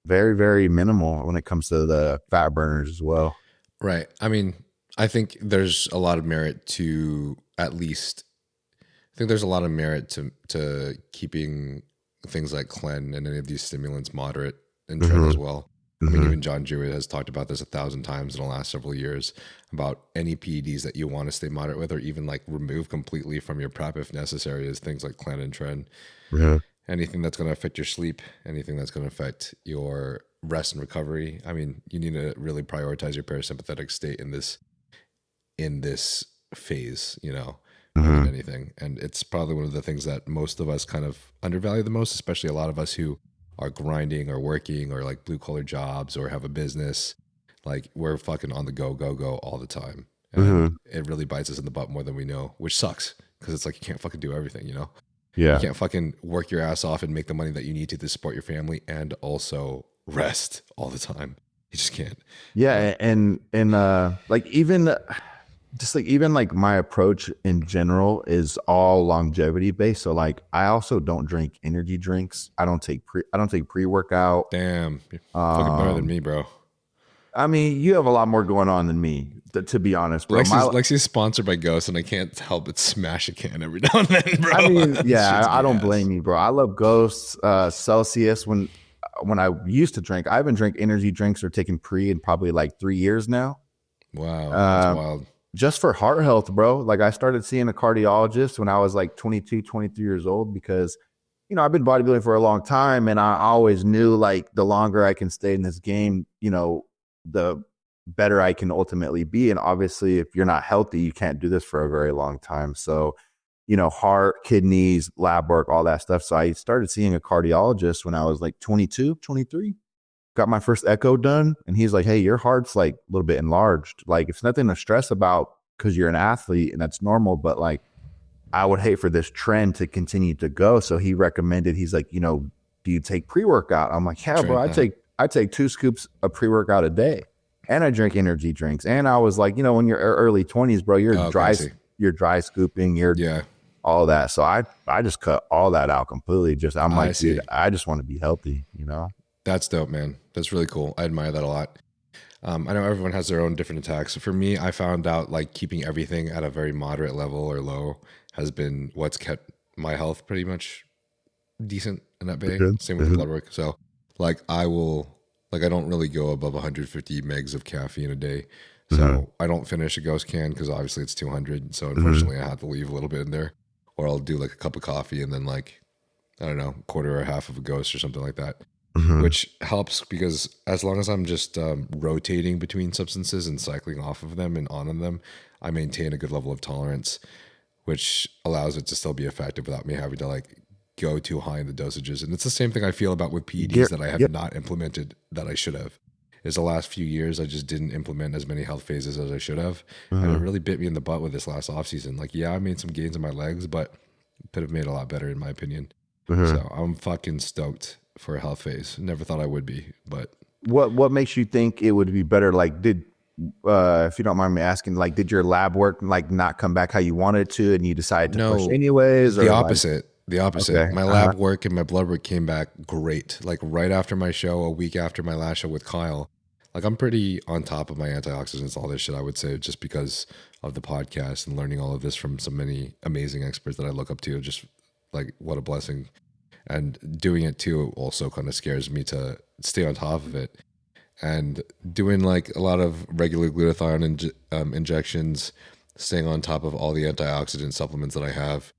Very, very minimal when it comes to the fat burners as well. Right. I mean, I think there's a lot of merit to to keeping things like Clen and any of these stimulants moderate and tren as well. I mean, even John Jewett has talked about this 1,000 times in the last several years about any PEDs that you want to stay moderate with, or even like remove completely from your prep if necessary, is things like Clen and tren. Yeah. Anything that's going to affect your sleep, anything that's going to affect your rest and recovery. I mean, you need to really prioritize your parasympathetic state in this phase, more than anything. And it's probably one of the things that most of us kind of undervalue the most, especially a lot of us who are grinding or working or like blue collar jobs or have a business. Like we're fucking on the go all the time. And it really bites us in the butt more than we know, which sucks because it's like you can't fucking do everything, Yeah. You can't fucking work your ass off and make the money that you need to support your family and also rest all the time. You just can't. Yeah. And like even my approach in general is all longevity based. So like I also don't drink energy drinks. I don't take pre-workout. Damn. You're fucking better than me, bro. I mean, you have a lot more going on than me, to be honest, bro. Lexi's sponsored by Ghost, and I can't help but smash a can every now and then, bro. I mean, yeah, I don't blame you, bro. I love Ghosts, Celsius. When I used to drink, I haven't drank energy drinks or taken pre in probably like 3 years now. Wow, that's wild. Just for heart health, bro. Like I started seeing a cardiologist when I was like 22, 23 years old because, I've been bodybuilding for a long time and I always knew like the longer I can stay in this game, the better I can ultimately be. And obviously if you're not healthy, you can't do this for a very long time. So, heart, kidneys, lab work, all that stuff. So I started seeing a cardiologist when I was like 22, 23. Got my first echo done. And he's like, hey, your heart's like a little bit enlarged. Like it's nothing to stress about because you're an athlete and that's normal. But like, I would hate for this trend to continue to go. So he recommended, he's like, do you take pre-workout? I'm like, yeah, bro, I take 2 scoops of pre-workout a day and I drink energy drinks. And I was like, when you're early 20s, bro, you're dry scooping, you're all that. So I just cut all that out completely. I'm like, dude, I just want to be healthy, That's dope, man. That's really cool. I admire that a lot. I know everyone has their own different attacks. For me, I found out like keeping everything at a very moderate level or low has been what's kept my health pretty much decent in that bay. Same with blood work. So like I don't really go above 150 megs of caffeine a day. So I don't finish a Ghost can because obviously it's 200. So unfortunately I have to leave a little bit in there, or I'll do like a cup of coffee and then like, I don't know, quarter or half of a Ghost or something like that. which helps because as long as I'm just rotating between substances and cycling off of them and on them, I maintain a good level of tolerance, which allows it to still be effective without me having to like go too high in the dosages. And it's the same thing I feel about with PEDs that I have not implemented that I should have. Is the last few years I just didn't implement as many health phases as I should have. And it really bit me in the butt with this last off season. Like, yeah, I made some gains in my legs, but could have made a lot better in my opinion. So I'm fucking stoked for a health phase. Never thought I would be, but What makes you think it would be better? Like, did if you don't mind me asking, like, did your lab work like not come back how you wanted to, and you decided to push anyways? The or opposite. The opposite. Okay. My lab work and my blood work came back great. Like right after my show, a week after my last show with Kyle. Like I'm pretty on top of my antioxidants, all this shit, I would say, just because of the podcast and learning all of this from so many amazing experts that I look up to. Just like what a blessing. And doing it too also kind of scares me to stay on top of it. And doing like a lot of regular glutathione injections, staying on top of all the antioxidant supplements that I have.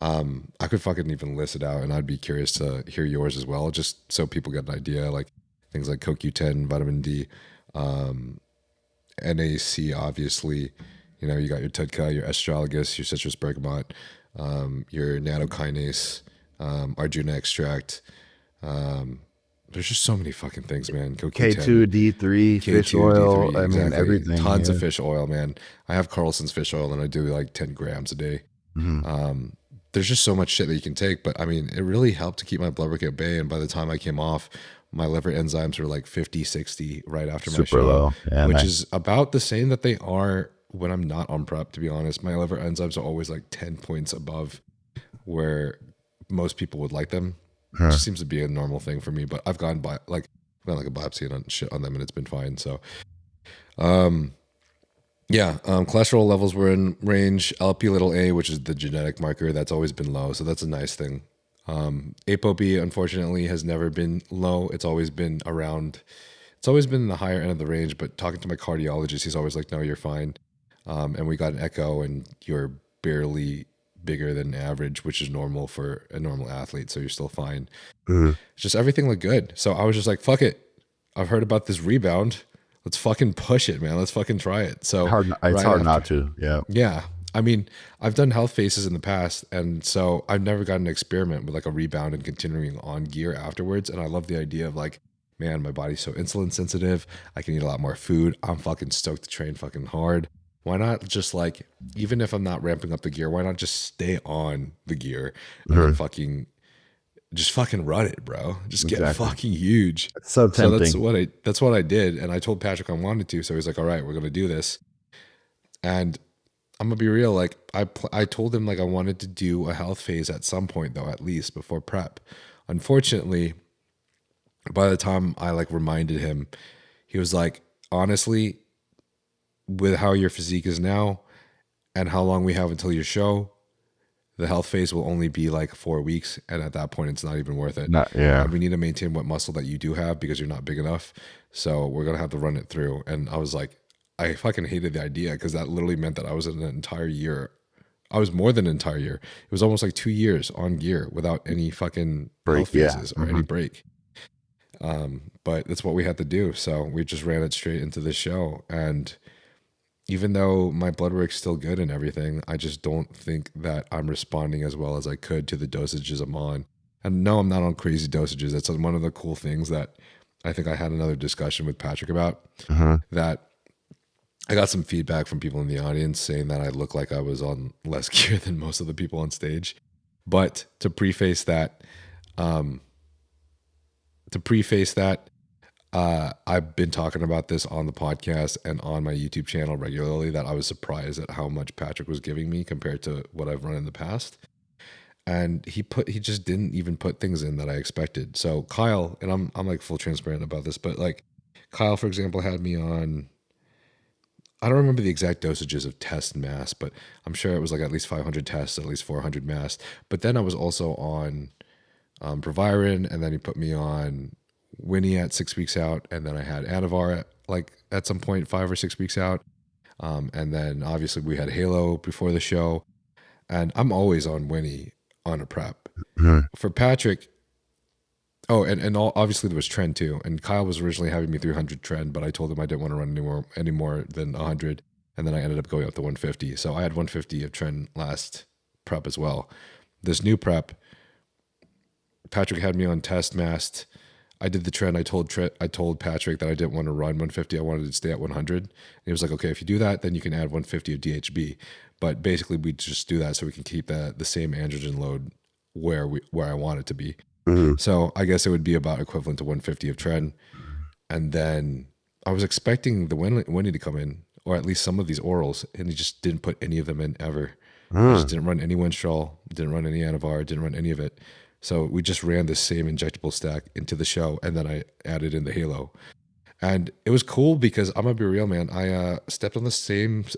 I could fucking even list it out, and I'd be curious to hear yours as well, just so people get an idea. Like things like CoQ10, vitamin D, NAC, obviously. You know, you got your TEDCA, your astragalus, your citrus bergamot, your nattokinase, Arjuna extract. There's just so many fucking things, man. K2, D3, fish oil. I mean, everything. Tons of fish oil, man. I have Carlson's fish oil, and I do like 10 grams a day. There's just so much shit that you can take, but I mean, it really helped to keep my blood work at bay. And by the time I came off, my liver enzymes were like 50, 60 right after my show, low. Yeah, which is about the same that they are when I'm not on prep, to be honest. My liver enzymes are always like 10 points above where most people would like them. It just seems to be a normal thing for me, but I've gone by like a biopsy and shit on them, and it's been fine. So, cholesterol levels were in range. LP little a, which is the genetic marker, that's always been low, so that's a nice thing. ApoB, unfortunately, has never been low. It's always been around. It's always been in the higher end of the range. But talking to my cardiologist, he's always like, "No, you're fine." And we got an echo, and you're barely bigger than average, which is normal for a normal athlete. So you're still fine. It's just everything looked good. So I was just like, "Fuck it." I've heard about this rebound. Let's fucking push it, man. Let's fucking try it. So it's hard not to. Yeah. Yeah. I mean, I've done health phases in the past, and so I've never gotten to experiment with like a rebound and continuing on gear afterwards. And I love the idea of like, man, my body's so insulin sensitive. I can eat a lot more food. I'm fucking stoked to train fucking hard. Why not just like, even if I'm not ramping up the gear, why not just stay on the gear and then fucking run it, bro. Just get fucking huge. It's so tempting. So that's what I did. And I told Patrick I wanted to. So he's like, all right, we're going to do this. And I'm gonna be real. Like I told him like I wanted to do a health phase at some point though, at least before prep. Unfortunately, by the time I like reminded him, he was like, honestly, with how your physique is now and how long we have until your show, the health phase will only be like 4 weeks. And at that point, it's not even worth it. We need to maintain what muscle that you do have because you're not big enough. So we're going to have to run it through. And I was like, I fucking hated the idea because that literally meant that I was in an entire year. I was more than an entire year. It was almost like 2 years on gear without any fucking health phases or any break. But that's what we had to do. So we just ran it straight into this show. And even though my blood work's still good and everything, I just don't think that I'm responding as well as I could to the dosages I'm on. And no, I'm not on crazy dosages. That's one of the cool things that I think I had another discussion with Patrick about, that I got some feedback from people in the audience saying that I look like I was on less gear than most of the people on stage. But to preface that, I've been talking about this on the podcast and on my YouTube channel regularly, that I was surprised at how much Patrick was giving me compared to what I've run in the past. And he just didn't even put things in that I expected. So Kyle, and I'm like full transparent about this, but like Kyle, for example, had me on, I don't remember the exact dosages of test and mass, but I'm sure it was like at least 500 tests, at least 400 mass. But then I was also on Proviron, and then he put me on Winnie at 6 weeks out, and then I had Anavar at some point 5 or 6 weeks out. And then obviously we had Halo before the show, and I'm always on Winnie on a prep. For Patrick, Oh, and obviously there was trend too. And Kyle was originally having me 300 trend, but I told him I didn't want to run any more than 100. And then I ended up going up to 150. So I had 150 of trend last prep as well. This new prep, Patrick had me on test mast. I did the trend. I told Patrick that I didn't want to run 150. I wanted to stay at 100. And he was like, okay, if you do that, then you can add 150 of DHB. But basically, we just do that so we can keep the same androgen load where I want it to be. Mm-hmm. So I guess it would be about equivalent to 150 of trend. And then I was expecting the Winnie to come in, or at least some of these orals, and he just didn't put any of them in ever. Just didn't run any Winstrol, didn't run any Anavar, didn't run any of it. So we just ran the same injectable stack into the show, and then I added in the Halo. And it was cool because I'm gonna be real, man. I stepped on stage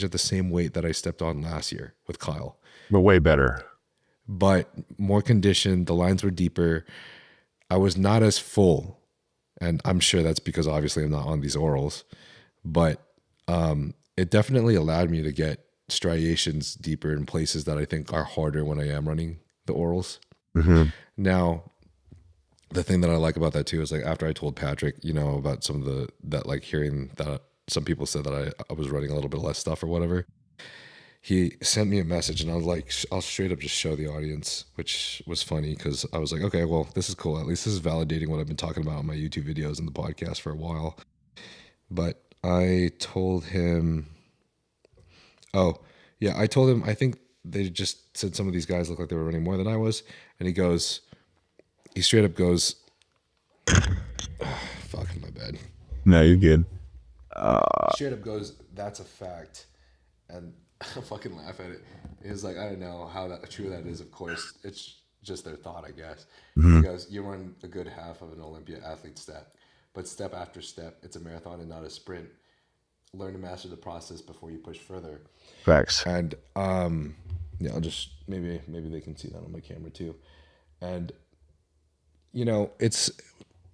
at the same weight that I stepped on last year with Kyle. But way better. But more conditioned, the lines were deeper. I was not as full. And I'm sure that's because obviously I'm not on these orals. But it definitely allowed me to get striations deeper in places that I think are harder when I am running the orals. Mm-hmm. Now, the thing that I like about that too is like after I told Patrick, about some of that like hearing that some people said that I was running a little bit less stuff or whatever, he sent me a message and I was like, I'll straight up just show the audience, which was funny because I was like, okay, well, this is cool. At least this is validating what I've been talking about in my YouTube videos and the podcast for a while. But I told him, I told him, I think they just said some of these guys look like they were running more than I was. And he straight up goes, fuck, my bad. No, you're good. Straight up goes, that's a fact. And I fucking laugh at it. He's like, I don't know how true that is. Of course, it's just their thought, I guess. Mm-hmm. He goes, you run a good half of an Olympia athlete step, but step after step, it's a marathon and not a sprint. Learn to master the process before you push further. Facts. And I'll just maybe they can see that on my camera too. And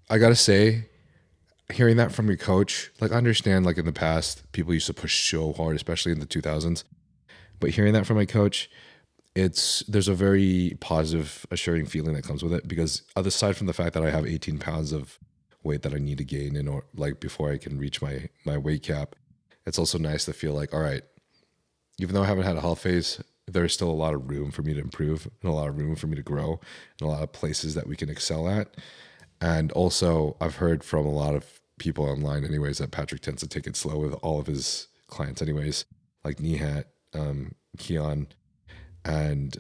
I gotta say, hearing that from your coach, like I understand, like in the past, people used to push so hard, especially in the 2000s. But hearing that from my coach, there's a very positive, assuring feeling that comes with it because aside from the fact that I have 18 pounds of weight that I need to gain before I can reach my weight cap, it's also nice to feel like, all right, even though I haven't had a health phase, there's still a lot of room for me to improve and a lot of room for me to grow and a lot of places that we can excel at. And also I've heard from a lot of people online anyways that Patrick tends to take it slow with all of his clients anyways, like Nihat, Keon. And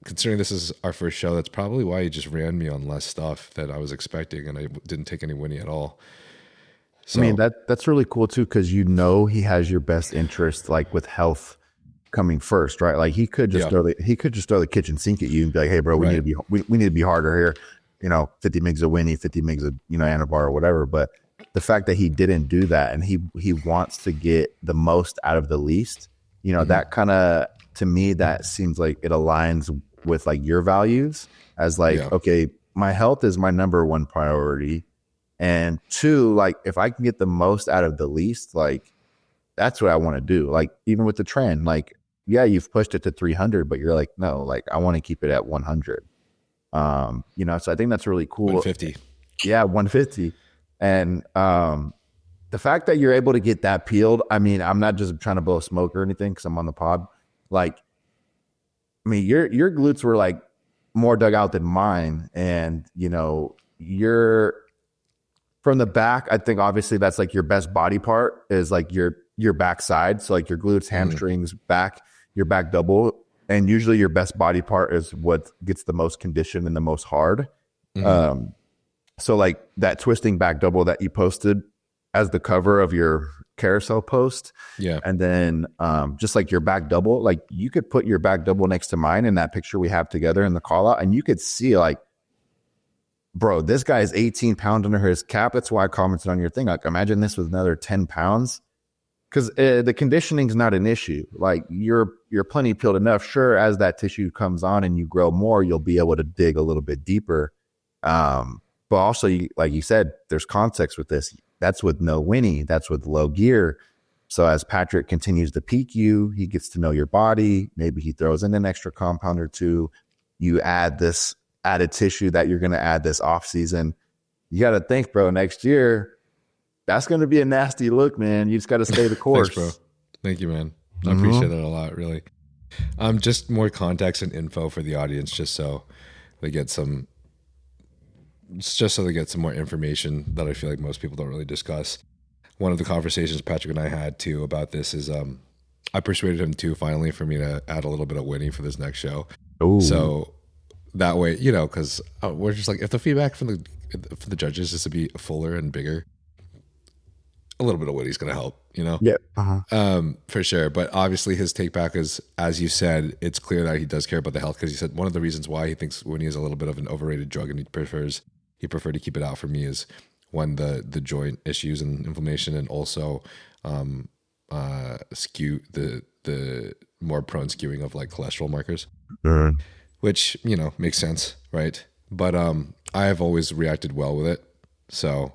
considering this is our first show, that's probably why he just ran me on less stuff that I was expecting and I didn't take any Winnie at all. So, I mean, that's really cool too, because he has your best interest, like with health coming first, right? Like he could just throw the kitchen sink at you and be like, hey bro, we need to be harder here. 50 mgs of Winnie, 50 mgs of, Anavar or whatever. But the fact that he didn't do that and he wants to get the most out of the least, that kind of, to me, that seems like it aligns with like your values as like, okay, my health is my number one priority. And two, like if I can get the most out of the least, like that's what I want to do. Like even with the trend, like, yeah, you've pushed it to 300, but you're like, no, like I want to keep it at 100. So I think that's really cool. 150. Yeah, 150. And the fact that you're able to get that peeled, I mean, I'm not just trying to blow smoke or anything because I'm on the pod. Like, I mean, your glutes were like more dug out than mine. And, you're from the back, I think obviously that's like your best body part is like your backside. So like your glutes, hamstrings, back, your back double. And usually your best body part is what gets the most conditioned and the most hard. Mm-hmm. So like that twisting back double that you posted as the cover of your carousel post. Yeah. And then just like your back double, like you could put your back double next to mine in that picture we have together in the call out. And you could see like, bro, this guy is 18 pounds under his cap. That's why I commented on your thing. Like imagine this with another 10 pounds. Because the conditioning is not an issue. Like you're plenty peeled enough. Sure, as that tissue comes on and you grow more, you'll be able to dig a little bit deeper. But also, like you said, there's context with this. That's with no Winnie. That's with low gear. So as Patrick continues to peak you, he gets to know your body. Maybe he throws in an extra compound or two. You add this added tissue that you're going to add this off season. You got to think, bro, next year, that's going to be a nasty look, man. You just got to stay the course. Thanks, bro. Thank you, man. I appreciate that a lot, really. Just more context and info for the audience, just so they get some more information that I feel like most people don't really discuss. One of the conversations Patrick and I had too about this is I persuaded him too finally for me to add a little bit of Winnie for this next show. Ooh. So that way, you know, because we're just like, if the feedback from the judges is to be fuller and bigger, a little bit of Winnie's going to help, you know? Yeah. For sure. But obviously his take back is, as you said, it's clear that he does care about the health, because he said one of the reasons why he thinks Winnie is a little bit of an overrated drug and he preferred to keep it out for me is one, the joint issues and inflammation, and also skew the more prone skewing of like cholesterol markers, which, you know, makes sense, right? But I have always reacted well with it, so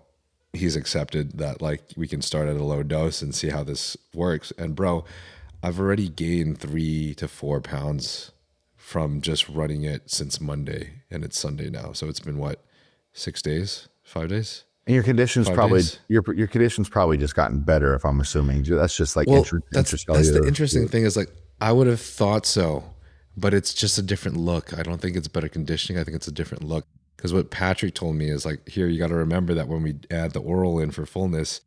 he's accepted that like we can start at a low dose and see how this works. And bro, I've already gained 3 to 4 pounds from just running it since Monday, and it's Sunday now, so it's been what, 6 days, 5 days? And your condition's probably your condition's probably just gotten better, if I'm assuming. That's just like that's the interesting thing is, like, I would have thought so, but it's just a different look. I don't think it's better conditioning. I think it's a different look. Because what Patrick told me is like, here, you got to remember that when we add the oral in for fullness,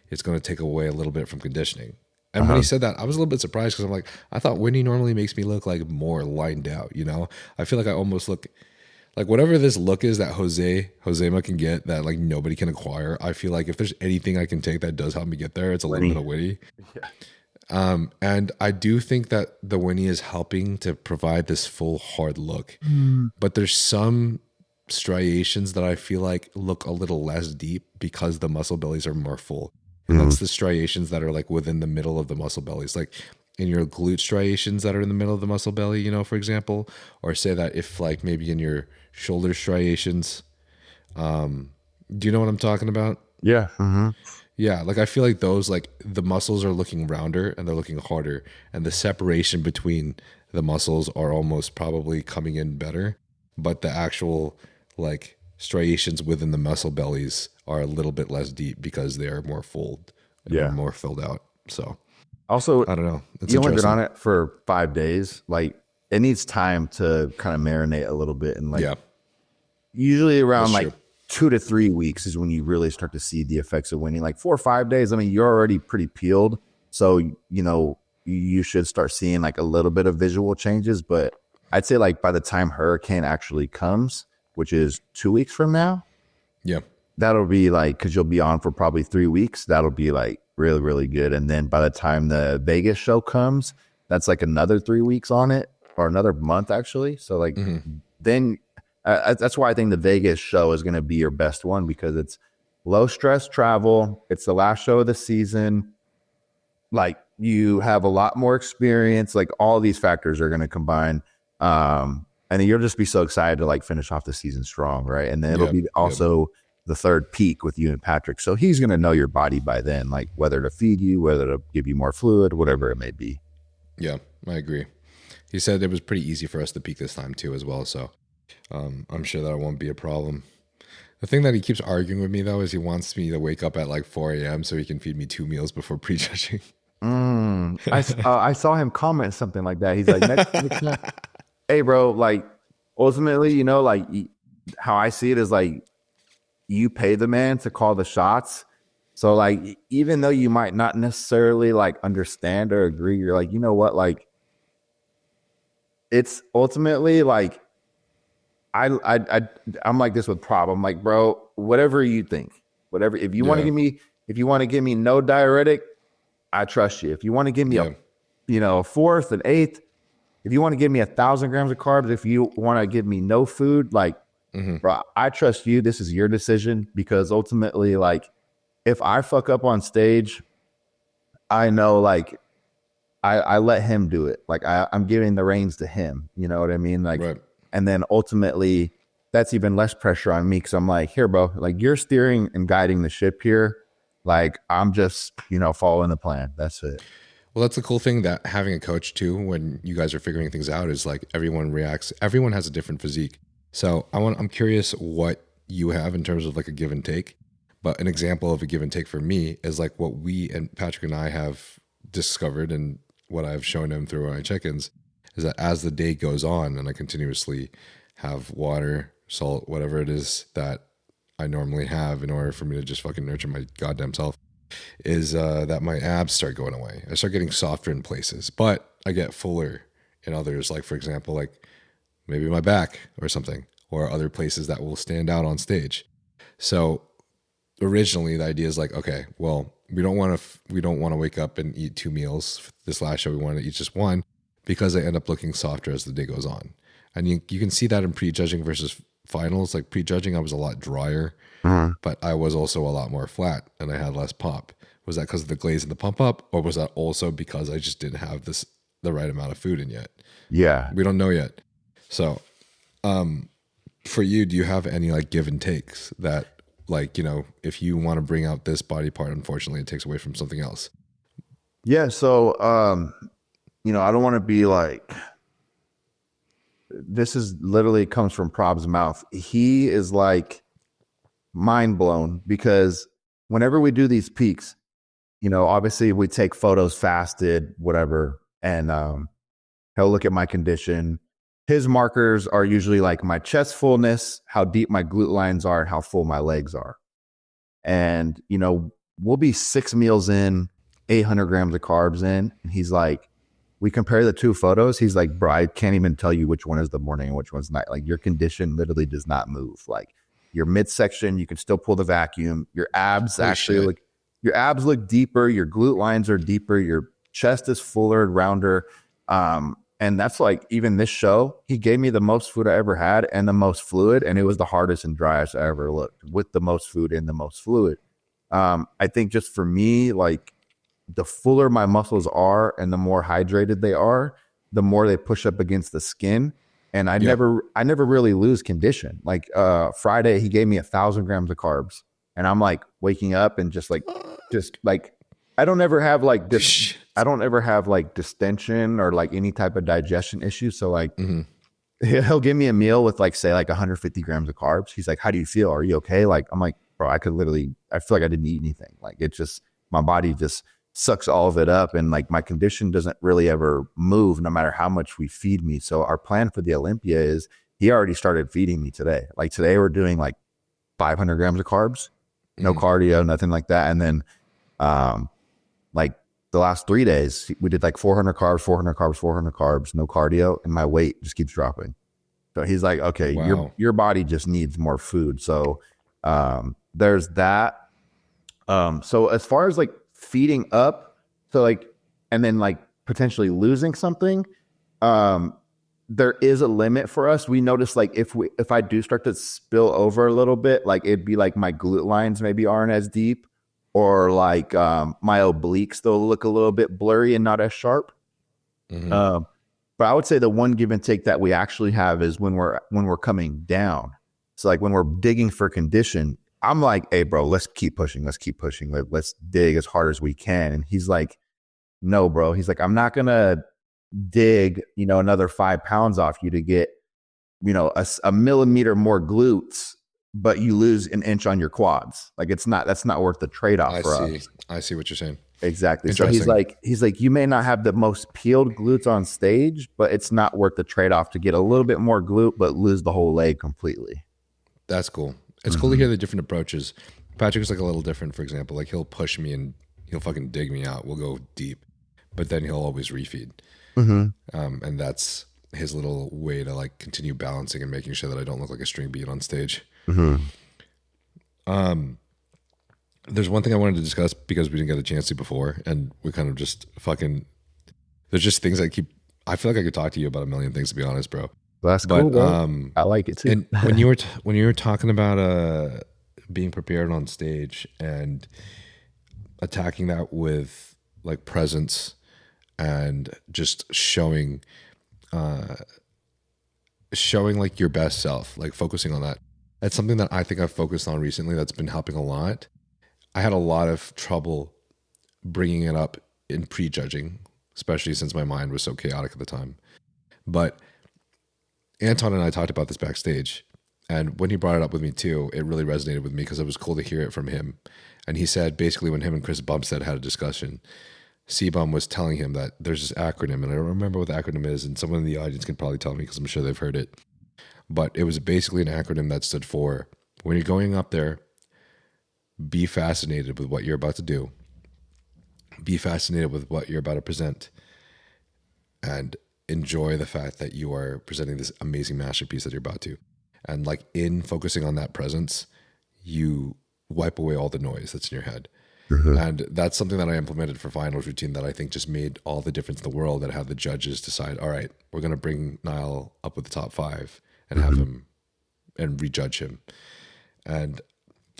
it's going to take away a little bit from conditioning. And when he said that, I was a little bit surprised, because I'm like, I thought Winnie normally makes me look like more lined out, you know? I feel like I almost look like whatever this look is that Josema can get that like nobody can acquire. I feel like if there's anything I can take that does help me get there, it's a little bit of Winnie. Yeah. And I do think that the Winnie is helping to provide this full hard look. But there's some striations that I feel like look a little less deep because the muscle bellies are more full. And that's the striations that are like within the middle of the muscle bellies. Like in your glute striations that are in the middle of the muscle belly, you know, for example, or say that if like maybe in your shoulder striations, do you know what I'm talking about? Yeah. Yeah. Like I feel like those, like the muscles are looking rounder and they're looking harder, and the separation between the muscles are almost probably coming in better, but the actual like striations within the muscle bellies are a little bit less deep because they are more fulled, more filled out. So also, I don't know. It's you only been on it for 5 days. Like it needs time to kind of marinate a little bit, and like usually around like 2 to 3 weeks is when you really start to see the effects of winning. Like 4 or 5 days, I mean, you're already pretty peeled, so you know you should start seeing like a little bit of visual changes. But I'd say like by the time Hurricane actually comes, which is 2 weeks from now, that'll be like, because you'll be on for probably 3 weeks, that'll be like really, really good. And then by the time the Vegas show comes, that's like another 3 weeks on it, or another month actually. So like then that's why I think the Vegas show is going to be your best one, because it's low stress travel. It's the last show of the season. Like you have a lot more experience. Like all these factors are going to combine. And you'll just be so excited to like finish off the season strong, right? And then it'll be also the third peak with you and Patrick. So he's going to know your body by then, like whether to feed you, whether to give you more fluid, whatever it may be. Yeah, I agree. He said it was pretty easy for us to peak this time too as well. So I'm sure that it won't be a problem. The thing that he keeps arguing with me though is he wants me to wake up at like 4 a.m. so he can feed me 2 meals before prejudging. I saw him comment something like that. He's like, next time. Hey, bro, like ultimately, you know, like how I see it is like you pay the man to call the shots. So like, even though you might not necessarily like understand or agree, you're like, you know what, like it's ultimately like, I'm like this with Prob. I'm like, bro, whatever you think, whatever, if you want to give me no diuretic, I trust you. If you want to give me a fourth, an eighth, if you want to give me 1,000 grams of carbs, if you want to give me no food, like, bro, I trust you. This is your decision, because ultimately, like, if I fuck up on stage, I know, like, I let him do it. Like, I'm giving the reins to him. You know what I mean? Like, and then ultimately, that's even less pressure on me, because I'm like, here, bro, like, you're steering and guiding the ship here. Like, I'm just, following the plan. That's it. Well, that's the cool thing, that having a coach too, when you guys are figuring things out, is like everyone reacts. Everyone has a different physique. So I'm curious what you have in terms of like a give and take. But an example of a give and take for me is like what we and Patrick and I have discovered, and what I've shown him through my check-ins is that as the day goes on and I continuously have water, salt, whatever it is that I normally have in order for me to just fucking nurture my goddamn self, is that my abs start going away. I start getting softer in places, but I get fuller in others. Like, for example, like maybe my back or something, or other places that will stand out on stage. So originally the idea is like, okay, well, we don't want to wake up and eat 2 meals. This last show we wanted to eat just one, because they end up looking softer as the day goes on. And you can see that in prejudging versus finals. Like prejudging, I was a lot drier, but I was also a lot more flat and I had less pop. Was that because of the glaze and the pump up, or was that also because I just didn't have the right amount of food in yet? Yeah. We don't know yet. So for you, do you have any like give and takes that, like, you know, if you want to bring out this body part, unfortunately it takes away from something else? Yeah. So, you know, I don't want to be like, this is literally comes from Prob's mouth. He is like mind blown because whenever we do these peaks, you know, obviously we take photos fasted, whatever, and he'll look at my condition. His markers are usually like my chest fullness, how deep my glute lines are, and how full my legs are. And, you know, we'll be 6 meals in, 800 grams of carbs in. And he's like, we compare the 2 photos. He's like, bro, I can't even tell you which one is the morning and which one's night. Like your condition literally does not move. Like your midsection, you can still pull the vacuum. Your abs your abs look deeper. Your glute lines are deeper. Your chest is fuller, rounder. And that's like, even this show, he gave me the most food I ever had and the most fluid. And it was the hardest and driest I ever looked, with the most food and the most fluid. I think just for me, like the fuller my muscles are and the more hydrated they are, the more they push up against the skin. And I never really lose condition. Like Friday, he gave me 1,000 grams of carbs and I'm like waking up and just like, I don't ever have like this. I don't ever have like distension or like any type of digestion issue. So like he'll give me a meal with like, say like 150 grams of carbs. He's like, how do you feel? Are you okay? Like, I'm like, bro, I feel like I didn't eat anything. Like it just, my body just sucks all of it up. And like my condition doesn't really ever move no matter how much we feed me. So our plan for the Olympia is he already started feeding me today. Like today we're doing like 500 grams of carbs, no cardio, nothing like that. And then, like the last 3 days, we did like 400 carbs, 400 carbs, 400 carbs, no cardio, and my weight just keeps dropping. So he's like, okay, wow, your body just needs more food. So there's that. So as far as like feeding up, so like, and then like potentially losing something, there is a limit for us. We notice like if I do start to spill over a little bit, like it'd be like my glute lines maybe aren't as deep, or like my obliques, they'll look a little bit blurry and not as sharp. But I would say the one give and take that we actually have is when we're coming down. So like when we're digging for condition, I'm like, hey bro, let's keep pushing. Let's dig as hard as we can. And he's like, no, bro. He's like, I'm not gonna dig, you know, another 5 pounds off you to get, you know, a millimeter more glutes, but you lose an inch on your quads. Like that's not worth the trade-off for us. I see what you're saying. Exactly. So he's like, you may not have the most peeled glutes on stage, but it's not worth the trade-off to get a little bit more glute, but lose the whole leg completely. That's cool. It's cool to hear the different approaches. Patrick's like a little different, for example. Like he'll push me and he'll fucking dig me out. We'll go deep, but then he'll always refeed. And that's his little way to like continue balancing and making sure that I don't look like a string bean on stage. There's one thing I wanted to discuss because we didn't get a chance to before, and we kind of just fucking, there's just things I feel like I could talk to you about a million things, to be honest, bro. That's cool, bro. I like it too. And when you were talking about being prepared on stage and attacking that with like presence and just showing like your best self, like focusing on that. That's something that I think I've focused on recently that's been helping a lot. I had a lot of trouble bringing it up in prejudging, especially since my mind was so chaotic at the time. But Anton and I talked about this backstage, and when he brought it up with me too, it really resonated with me because it was cool to hear it from him. And he said basically when him and Chris Bumstead had a discussion, C-Bum was telling him that there's this acronym, and I don't remember what the acronym is, and someone in the audience can probably tell me because I'm sure they've heard it. But it was basically an acronym that stood for, when you're going up there, be fascinated with what you're about to do. Be fascinated with what you're about to present. And enjoy the fact that you are presenting this amazing masterpiece that you're about to. And like in focusing on that presence, you wipe away all the noise that's in your head. And that's something that I implemented for finals routine that I think just made all the difference in the world, that had the judges decide, all right, we're going to bring Niall up with the top 5 and have him and rejudge him. And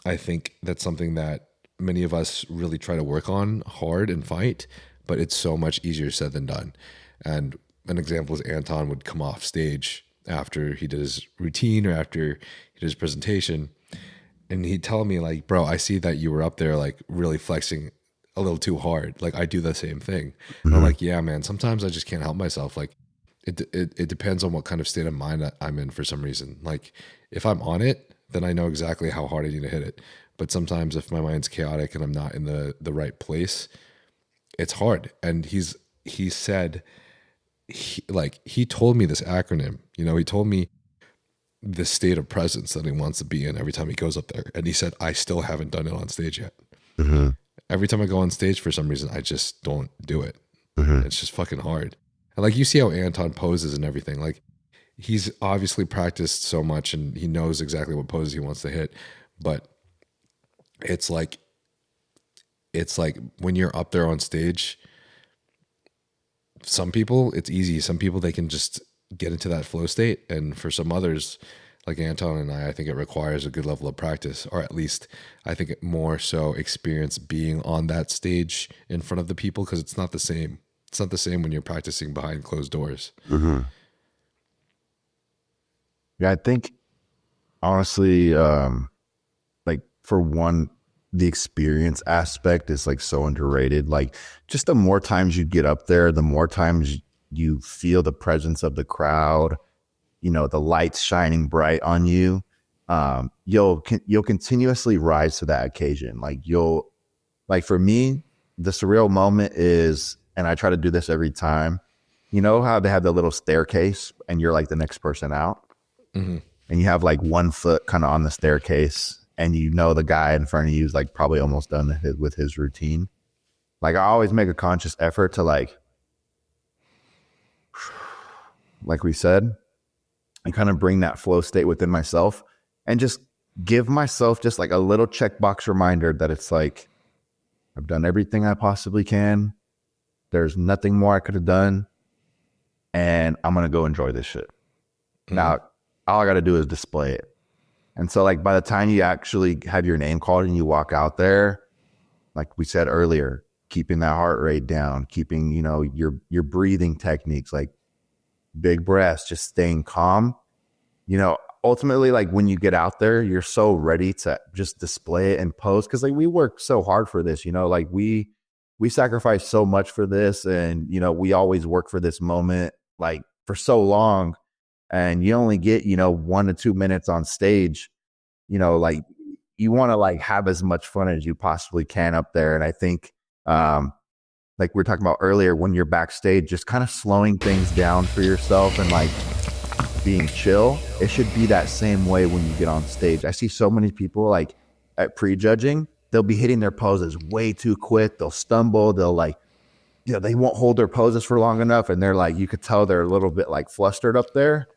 I think that's something that many of us really try to work on hard and fight, but it's so much easier said than done. And an example is Anton would come off stage after he did his routine or after he did his presentation, and he'd tell me like, bro, I see that you were up there like really flexing a little too hard. Like I do the same thing. And I'm like, yeah, man, sometimes I just can't help myself. Like it depends on what kind of state of mind I'm in for some reason. Like if I'm on it, then I know exactly how hard I need to hit it. But sometimes if my mind's chaotic and I'm not in the right place, it's hard. And he said, he told me this acronym, you know, he told me the state of presence that he wants to be in every time he goes up there. And he said, I still haven't done it on stage yet. Every time I go on stage, for some reason, I just don't do it. It's just fucking hard. And like, you see how Anton poses and everything. Like he's obviously practiced so much and he knows exactly what poses he wants to hit. But it's like when you're up there on stage, some people it's easy. Some people, they can just get into that flow state. And for some others, like Anton and I think it requires a good level of practice, or at least I think it more so experience being on that stage in front of the people, because it's not the same. It's not the same when you're practicing behind closed doors. Yeah, I think honestly, like for one, the experience aspect is like so underrated. Like just the more times you get up there, the more times you feel the presence of the crowd, you know, the lights shining bright on you. You'll continuously rise to that occasion. Like for me, the surreal moment is, and I try to do this every time, you know how they have the little staircase and you're like the next person out, and you have like 1 foot kind of on the staircase, and you know the guy in front of you is like probably almost done with his routine. Like I always make a conscious effort to like we said, and kind of bring that flow state within myself and just give myself just like a little checkbox reminder that it's like, I've done everything I possibly can. There's nothing more I could have done. And I'm going to go enjoy this shit. Now, all I got to do is display it. And so like by the time you actually have your name called and you walk out there, like we said earlier, keeping that heart rate down, keeping, you know, your breathing techniques, like big breaths, just staying calm. You know, ultimately, like when you get out there, you're so ready to just display it and pose. Cause like we work so hard for this, you know, like we sacrifice so much for this. And, you know, we always work for this moment, like for so long. And you only get, you know, 1 to 2 minutes on stage, you know, like you want to like have as much fun as you possibly can up there. And I think, like we were talking about earlier, when you're backstage, just kind of slowing things down for yourself and like being chill. It should be that same way when you get on stage. I see so many people like at prejudging, they'll be hitting their poses way too quick. They'll stumble. They'll like, you know, they won't hold their poses for long enough. And they're like, you could tell they're a little bit like flustered up there.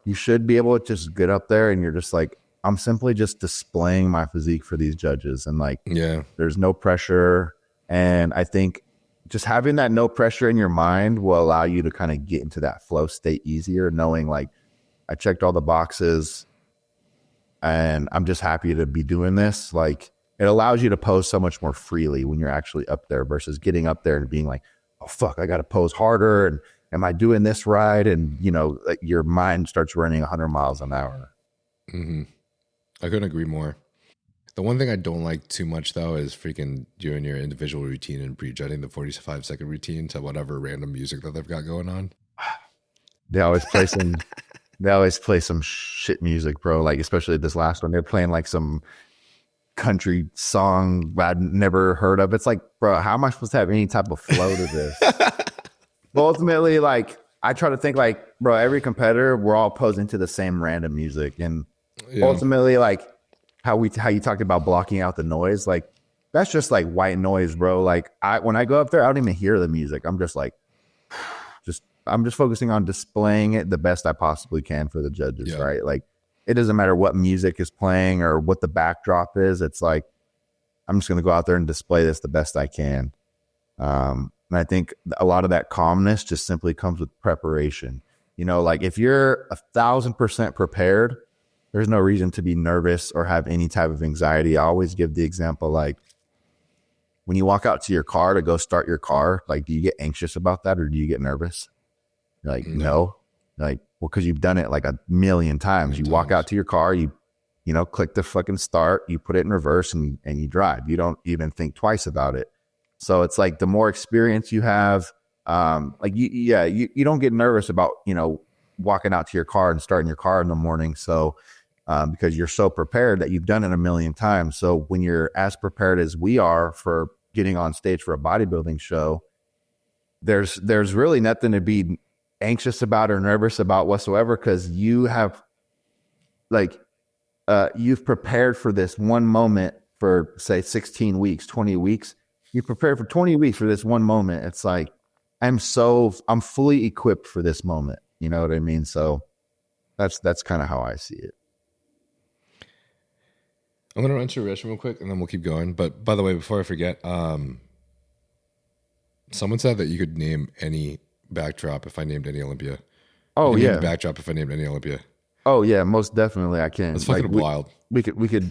You should be able to just get up there and you're just like, I'm simply just displaying my physique for these judges. And like, Yeah, there's no pressure. And I think just having that no pressure in your mind will allow you to kind of get into that flow state easier, knowing like I checked all the boxes and I'm just happy to be doing this. Like it allows you to pose so much more freely when you're actually up there versus getting up there and being like, oh fuck, I got to pose harder. And am I doing this right? And you know, like your mind starts running 100 miles an hour. I couldn't agree more. The one thing I don't like too much though is freaking doing your individual routine and prejudging the 45-second routine to whatever random music that they've got going on. They always play some They always play some shit music, bro. Like, especially this last one, they're playing like some country song I'd never heard of. It's like, bro, how am I supposed to have any type of flow to this? But ultimately, like, I try to think like, bro, every competitor, we're all posing to the same random music. And ultimately, like, how you talked about blocking out the noise, like, that's just like white noise, bro. Like, when I go up there, I don't even hear the music. I'm just like, I'm just focusing on displaying it the best I possibly can for the judges, right? Like, it doesn't matter what music is playing or what the backdrop is. It's like, I'm just going to go out there and display this the best I can. And I think a lot of that calmness just simply comes with preparation. You know, like if you're 1,000% prepared, there's no reason to be nervous or have any type of anxiety. I always give the example, like when you walk out to your car to go start your car, like, do you get anxious about that or do you get nervous? You're like, no. Like, well, because you've done it like a million times. You walk out to your car, you know, click the fucking start, you put it in reverse and you drive. You don't even think twice about it. So it's like the more experience you have, like you don't get nervous about, you know, walking out to your car and starting your car in the morning. So because you're so prepared that you've done it a million times. So when you're as prepared as we are for getting on stage for a bodybuilding show, there's really nothing to be anxious about or nervous about whatsoever, because you have like you've prepared for this one moment for say 16 weeks, 20 weeks. You prepared for 20 weeks for this one moment. It's like I'm fully equipped for this moment. You know what I mean? So that's kind of how I see it. I'm gonna run to the restroom real quick and then we'll keep going. But by the way, before I forget, someone said that you could name any backdrop if I named any Olympia. Oh yeah, name the backdrop if I named any Olympia. Oh yeah, most definitely I can. It's fucking wild. We could.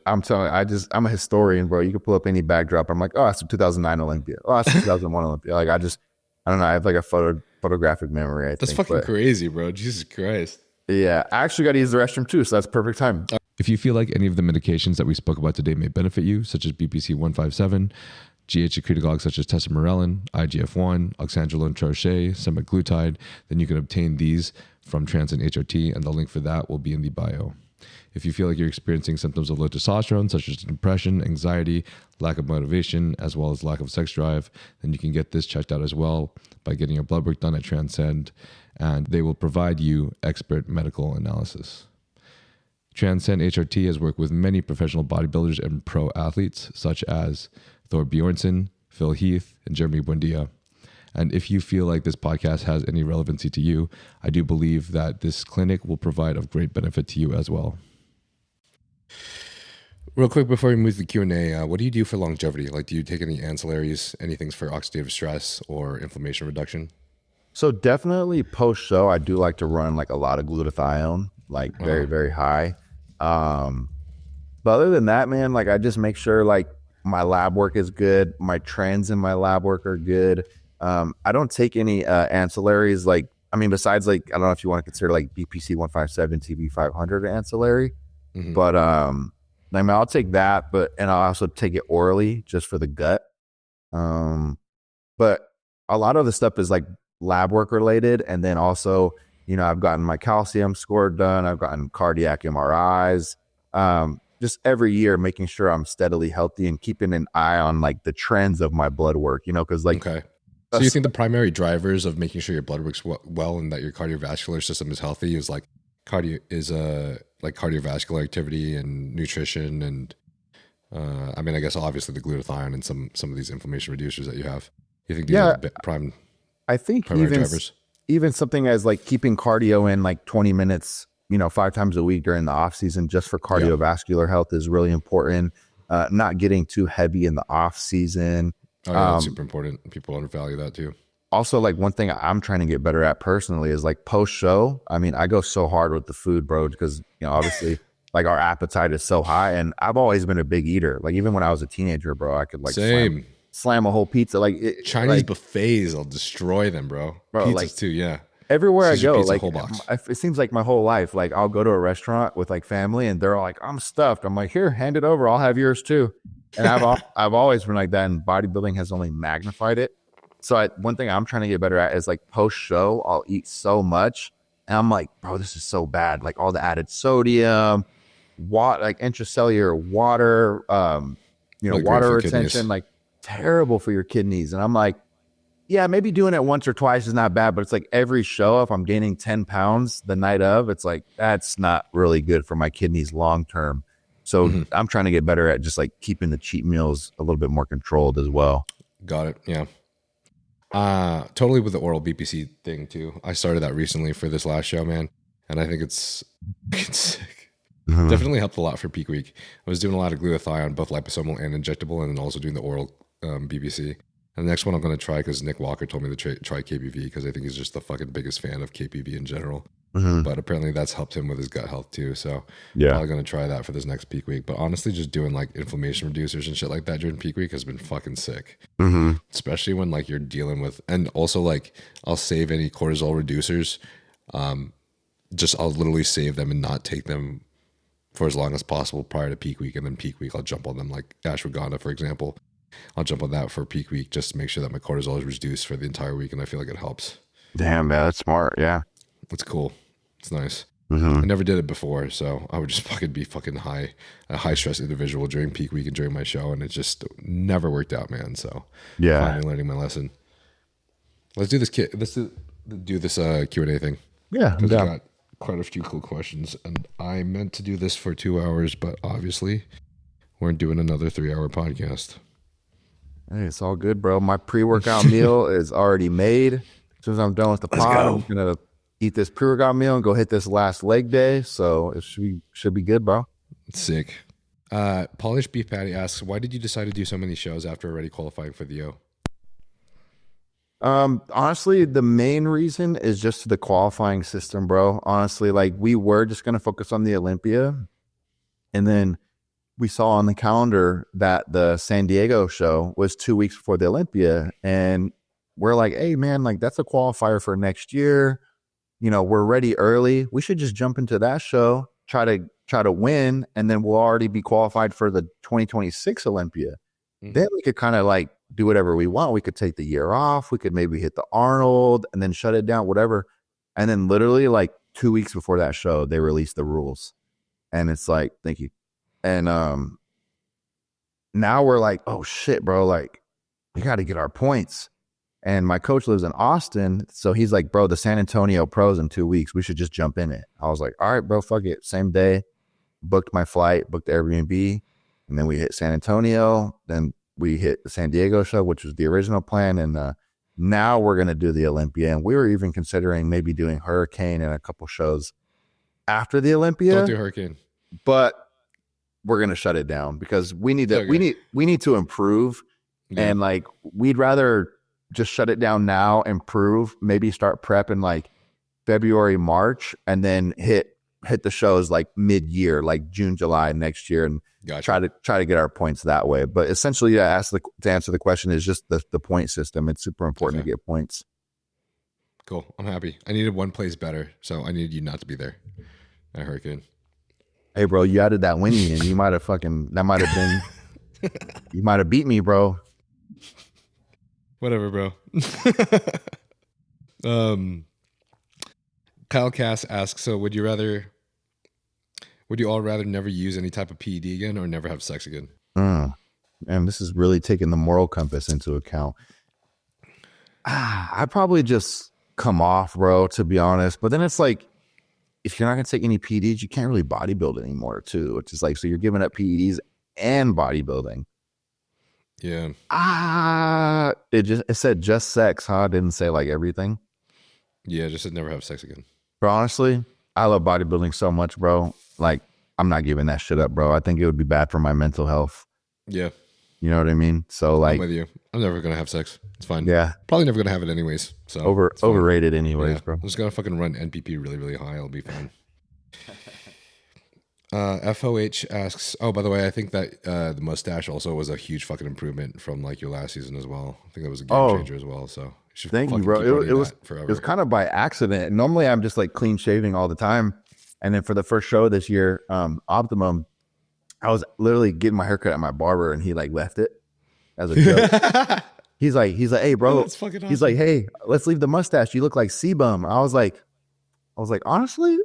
I'm telling you, I'm a historian, bro. You could pull up any backdrop. I'm like, oh, that's a 2009 Olympia. Oh, that's a 2001 Olympia. Like I don't know. I have like a photographic memory. That's fucking crazy, bro. Jesus Christ. Yeah, I actually got to use the restroom too, so that's perfect time. If you feel like any of the medications that we spoke about today may benefit you, such as BPC 157, GH secretagogues such as Tesamorelin, IGF1, oxandrolone troche, semaglutide, then you can obtain these from Trensparent HRT, and the link for that will be in the bio. If you feel like you're experiencing symptoms of low testosterone, such as depression, anxiety, lack of motivation, as well as lack of sex drive, then you can get this checked out as well by getting your blood work done at Transcend, and they will provide you expert medical analysis. Transcend HRT has worked with many professional bodybuilders and pro athletes, such as Thor Bjornsson, Phil Heath, and Jeremy Buendia. And if you feel like this podcast has any relevancy to you, I do believe that this clinic will provide of great benefit to you as well. Real quick before we move to the Q&A, what do you do for longevity? Like, do you take any ancillaries, anything for oxidative stress or inflammation reduction? So definitely post-show, I do like to run like a lot of glutathione, like very, very high. But other than that, man, like I just make sure like my lab work is good. My trends in my lab work are good. I don't take any ancillaries. Like, I mean, besides like, I don't know if you want to consider like BPC 157, TB 500 ancillary, but I mean, I'll take that, and I'll also take it orally just for the gut. But a lot of the stuff is like lab work related. And then also, you know, I've gotten my calcium score done. I've gotten cardiac MRIs. Just every year making sure I'm steadily healthy and keeping an eye on like the trends of my blood work, you know, because like, okay. So you think the primary drivers of making sure your blood works well and that your cardiovascular system is healthy is like cardiovascular activity and nutrition and I mean, I guess obviously the glutathione and some of these inflammation reducers that you have. You think these are the I think primary drivers? Even something as like keeping cardio in like 20 minutes, you know, 5 times a week during the off season, just for cardiovascular health is really important. Not getting too heavy in the off season. Oh, yeah, that's super important. People undervalue that too. Also, like one thing I'm trying to get better at personally is like post show. I mean, I go so hard with the food, bro, because, you know, obviously like our appetite is so high, and I've always been a big eater. Like even when I was a teenager, bro, I could like slam a whole pizza. Like Chinese buffets, I'll destroy them, bro. Pizzas like, too, yeah. Everywhere I go, like it seems like my whole life, like I'll go to a restaurant with like family and they're all like, I'm stuffed. I'm like, here, hand it over. I'll have yours too. And I've always been like that, and bodybuilding has only magnified it. So one thing I'm trying to get better at is like post show, I'll eat so much And I'm like, bro, this is so bad. Like all the added sodium, like intracellular water, Really great water for retention, kidneys. like terrible for your kidneys. And I'm like, yeah, maybe doing it once or twice is not bad, but it's like every show, if I'm gaining 10 pounds the night of, it's like, that's not really good for my kidneys long term. So I'm trying to get better at just like keeping the cheat meals a little bit more controlled as well. Got it. Yeah. Totally with the oral BPC thing too. I started that recently for this last show, man. And I think it's sick. Definitely helped a lot for peak week. I was doing a lot of glutathione, both liposomal and injectable, and then also doing the oral BPC. And the next one I'm going to try, because Nick Walker told me to try KPV, because I think he's just the fucking biggest fan of KPV in general. But apparently that's helped him with his gut health too. So probably going to try that for this next peak week. But honestly, just doing like inflammation reducers and shit like that during peak week has been fucking sick. Especially when like you're dealing with, and also like I'll save any cortisol reducers. Just I'll literally save them and not take them for as long as possible prior to peak week. And then peak week, I'll jump on them, like ashwagandha, for example. I'll jump on that for peak week just to make sure that my cortisol is reduced for the entire week. And I feel like it helps. Damn, man, that's smart. Yeah. It's cool. It's nice. I never did it before, so I would just fucking be fucking a high stress individual during peak week and during my show, and it just never worked out, man. So finally learning my lesson. Let's do this Q&A thing. Yeah. We got quite a few cool questions, and I meant to do this for 2 hours, but obviously we're doing another 3-hour podcast. Hey, it's all good, bro. My pre-workout meal is already made. As soon as I'm done with the pod, I'm gonna eat this pre-workout meal and go hit this last leg day. So it should be good, bro. Sick. Polished Beef Patty asks, why did you decide to do so many shows after already qualifying for the O? Honestly, the main reason is just the qualifying system, bro. Honestly, like we were just gonna focus on the Olympia, and then we saw on the calendar that the San Diego show was 2 weeks before the Olympia, and we're like, hey man, like that's a qualifier for next year. We're ready early. We should just jump into that show, try to win, and then we'll already be qualified for the 2026 Olympia. Then we could kind of like do whatever we want. We could take the year off. We could maybe hit the Arnold and then shut it down, whatever. And then literally like 2 weeks before that show, they released the rules. And it's like, thank you. And now we're like, oh shit, bro, like we got to get our points. And my coach lives in Austin, so he's like, bro, the San Antonio Pros in 2 weeks, we should just jump in it. I was like, all right, bro, fuck it. Same day, booked my flight, booked the Airbnb, and then we hit San Antonio. Then we hit the San Diego show, which was the original plan. And now we're going to do the Olympia. And we were even considering maybe doing Hurricane and a couple shows after the Olympia. Don't do Hurricane. But we're going to shut it down because we need to improve. Yeah. And like, we'd rather just shut it down now, improve, maybe start prep in like February, March, and then hit the shows like mid-year, like June, July next year, and try to get our points that way. But essentially, to answer the question is just the point system. It's super important to get points. Cool. I'm happy. I needed one place better, so I needed you not to be there at Hurricane. Hey, bro, you added that Winnie, and you might have beat me, bro. Whatever, bro. Kyle Cass asks, so would you all rather never use any type of PED again or never have sex again? And this is really taking the moral compass into account. I'd probably just come off, bro, to be honest. But then it's like, if you're not going to take any PEDs, you can't really bodybuild anymore too, which is like, so you're giving up PEDs and bodybuilding. Yeah. It said just sex, huh? It didn't say like everything. Yeah, just said never have sex again. But honestly, I love bodybuilding so much, bro. Like, I'm not giving that shit up, bro. I think it would be bad for my mental health. Yeah. You know what I mean? So like, I'm with you. I'm never gonna have sex. It's fine. Yeah. Probably never gonna have it anyways. So overrated anyways, bro. I'm just gonna fucking run NPP really, really high. It'll be fine. FOH asks, oh, by the way, I think that the mustache also was a huge fucking improvement from like your last season as well. I think that was a game changer as well. So thank you, bro. It was kind of by accident. Normally I'm just like clean shaving all the time. And then for the first show this year, Optimum, I was literally getting my haircut at my barber and he like left it as a joke. he's like, hey bro, that's fucking awesome. He's like, hey, let's leave the mustache. You look like C-Bum. I was like, I was like, honestly,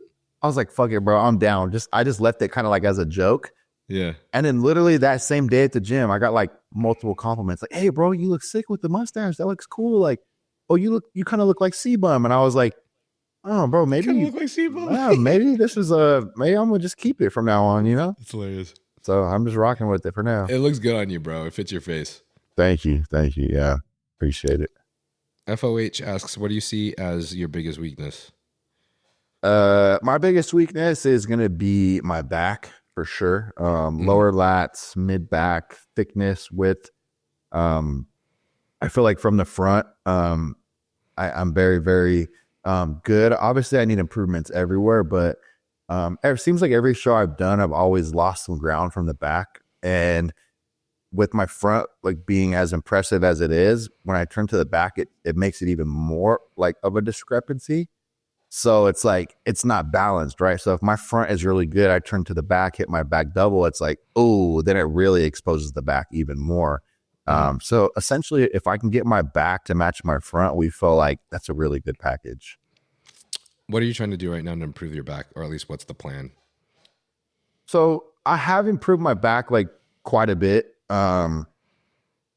I was like, fuck it, bro, I'm down. I just left it kind of like as a joke. Yeah. And then literally that same day at the gym, I got like multiple compliments. Like, hey, bro, you look sick with the mustache. That looks cool. Like, oh, you kind of look like C-Bum. And I was like, oh, bro, Kind of look like maybe this is maybe I'm gonna just keep it from now on, you know? That's hilarious. So I'm just rocking with it for now. It looks good on you, bro. It fits your face. Thank you. Yeah. Appreciate it. FOH asks, what do you see as your biggest weakness? My biggest weakness is gonna be my back for sure. Lower lats, mid back, thickness, width. I feel like from the front, I'm very, very good. Obviously, I need improvements everywhere, but it seems like every show I've done, I've always lost some ground from the back. And with my front like being as impressive as it is, when I turn to the back, it makes it even more like of a discrepancy. So it's like it's not balanced, right? So if my front is really good, I turn to the back, hit my back double. It's like, oh, then it really exposes the back even more. So essentially, if I can get my back to match my front, we feel like that's a really good package. What are you trying to do right now to improve your back, or at least what's the plan? So I have improved my back like quite a bit, and